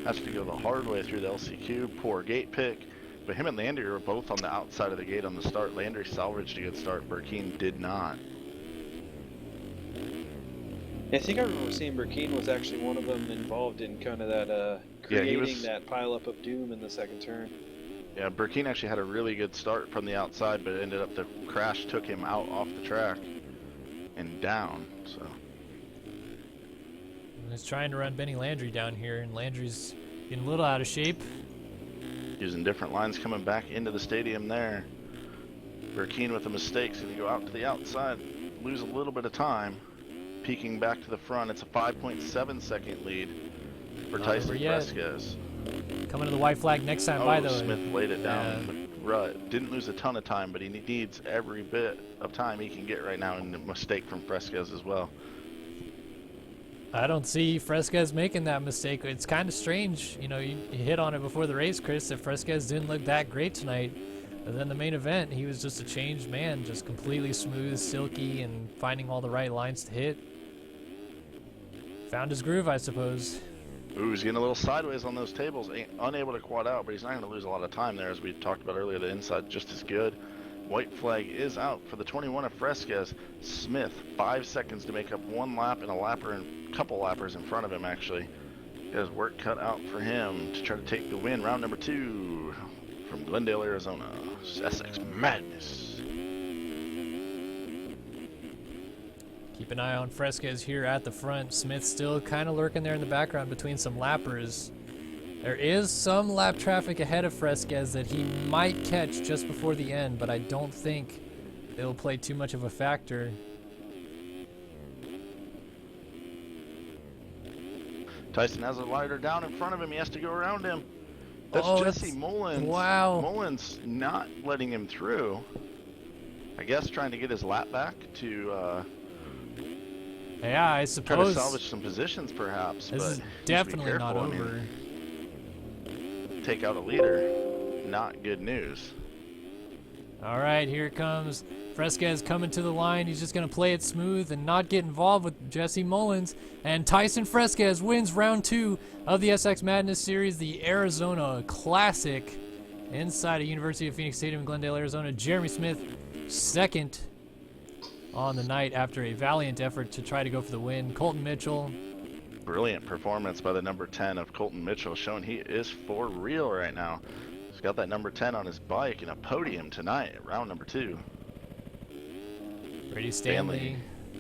Has to go the hard way through the LCQ. Poor gate pick. But him and Landry were both on the outside of the gate on the start. Landry salvaged a good start. Burkeen did not. I think I remember seeing Burkeen was actually one of them involved in kind of that creating that pileup of doom in the second turn. Yeah, Burkeen actually had a really good start from the outside, but it ended up the crash took him out off the track and down. So he's trying to run Benny Landry down here, and Landry's getting a little out of shape. Using different lines coming back into the stadium there. Burkeen with the mistakes, and you go out to the outside, lose a little bit of time. Peeking back to the front, it's a 5.7 second lead for Tyson Fresquez. Coming to the white flag next time by, though. Smith laid it down. Rut. Didn't lose a ton of time, but he needs every bit of time he can get right now, and a mistake from Fresquez as well. I don't see Fresquez making that mistake. It's kind of strange. You know, you hit on it before the race, Chris, that Fresquez didn't look that great tonight. But then the main event, he was just a changed man, just completely smooth, silky, and finding all the right lines to hit. Found his groove, I suppose. Ooh, he's getting a little sideways on those tables. Unable to quad out, but he's not going to lose a lot of time there. As we talked about earlier, the inside just as good. White flag is out for the 21 of Fresquez. Smith, 5 seconds to make up 1 lap, and a lapper and couple lappers in front of him, actually. He has work cut out for him to try to take the win. Round number 2 from Glendale, Arizona. SX Madness. Keep an eye on Fresquez here at the front. Smith still kind of lurking there in the background between some lappers. There is some lap traffic ahead of Fresquez that he might catch just before the end, but I don't think it'll play too much of a factor. Tyson has a lighter down in front of him. He has to go around him. That's Oh, Jesse Mullins. wow. Mullins not letting him through. I guess trying to get his lap back to Yeah, I try to suppose salvage some positions, perhaps. this but is he needs to be definitely not careful. I mean, over. take out a leader. Not good news. All right, here it comes. Fresquez coming to the line. He's just going to play it smooth and not get involved with Jesse Mullins. And Tyson Fresquez wins round 2 of the SX Madness Series, the Arizona Classic, inside of University of Phoenix Stadium in Glendale, Arizona. Jeremy Smith, second on the night after a valiant effort to try to go for the win. Colton Mitchell. Brilliant performance by the number 10 of Colton Mitchell, showing he is for real right now. He's got that number 10 on his bike in a podium tonight at round number 2. Brady Stanley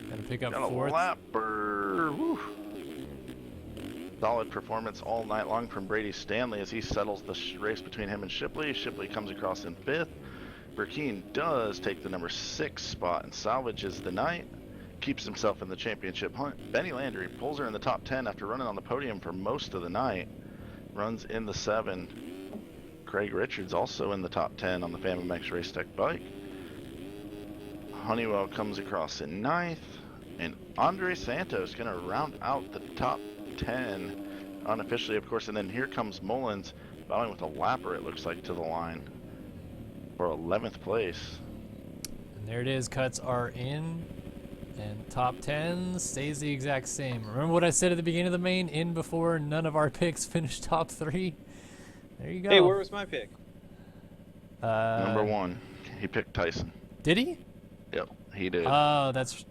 going to pick up Got a fourth. lapper. Woo. Solid performance all night long from Brady Stanley as he settles the race between him and Shipley. Shipley comes across in 5th. Burkeen does take the number 6 spot and salvages the night. Keeps himself in the championship hunt. Benny Landry pulls her in the top 10 after running on the podium for most of the night. Runs in the 7. Craig Richards also in the top 10 on the FAMMX Race Tech bike. Honeywell comes across in 9th. And Andre Santos going to round out the top 10 unofficially, of course. And then here comes Mullins battling with a lapper, it looks like, to the line for 11th place. And there it is. Cuts are in. And top 10 stays the exact same. Remember what I said at the beginning of the main? In before none of our picks finished top 3. There you go. Hey, where was my pick? Number 1, he picked Tyson. Did he? Yep, he did. Oh, that's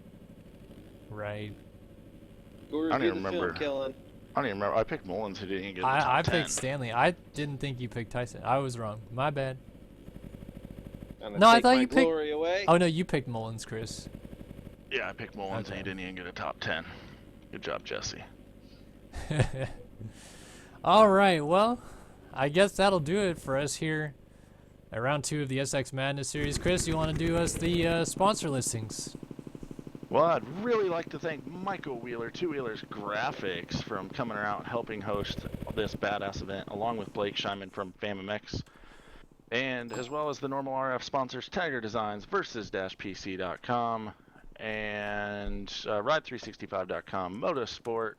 right. Go I don't review even the remember. film, Kellen. I don't even remember. I picked Mullins, who didn't even get the top I 10. picked Stanley. I didn't think you picked Tyson. I was wrong. My bad. I'm gonna No, I take thought my you picked- glory away. Oh, no, you picked Mullins, Chris. Yeah, I picked Mullins, and he Okay. didn't even get a top 10. Good job, Jesse. All right, well, I guess that'll do it for us here at round 2 of the SX Madness Series. Chris, you want to do us the sponsor listings? Well, I'd really like to thank Michael Wheeler, Two Wheelers Graphics, from coming around helping host this badass event, along with Blake Scheinman from FAMMX, and as well as the normal RF sponsors, Tiger Designs, Versus-PC.com, and Ride365.com, Motorsport,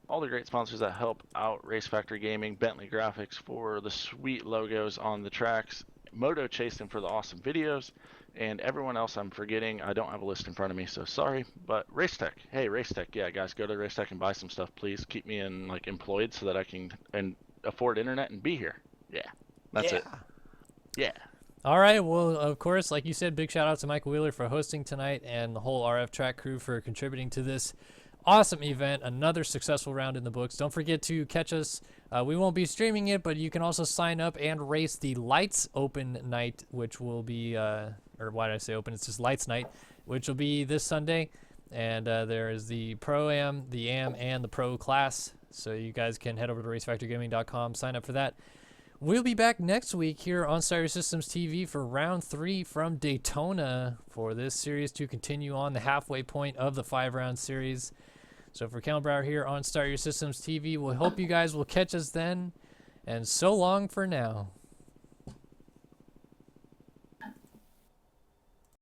all the great sponsors that help out Race Factory Gaming, Bentley Graphics for the sweet logos on the tracks, Moto Chasing for the awesome videos, and everyone else I'm forgetting. I don't have a list in front of me, so sorry. But Race Tech, hey, Race Tech, yeah, guys, go to Race Tech and buy some stuff, please. Keep me employed so that I can afford internet and be here. Yeah, that's it. Yeah. All right, well, of course, like you said, big shout out to Michael Wheeler for hosting tonight and the whole RF track crew for contributing to this awesome event. Another successful round in the books. Don't forget to catch us. We won't be streaming it, but you can also sign up and race the Lights Open night, which will be, or why did I say open? It's just Lights night, which will be this Sunday. And there is the Pro Am, the Am, and the Pro class. So you guys can head over to racefactorgaming.com, sign up for that. We'll be back next week here on Star Systems TV for round 3 from Daytona for this series to continue on the halfway point of the 5-round series. So for Kellen Brauer here on Star Systems TV, we'll hope you guys will catch us then. And so long for now.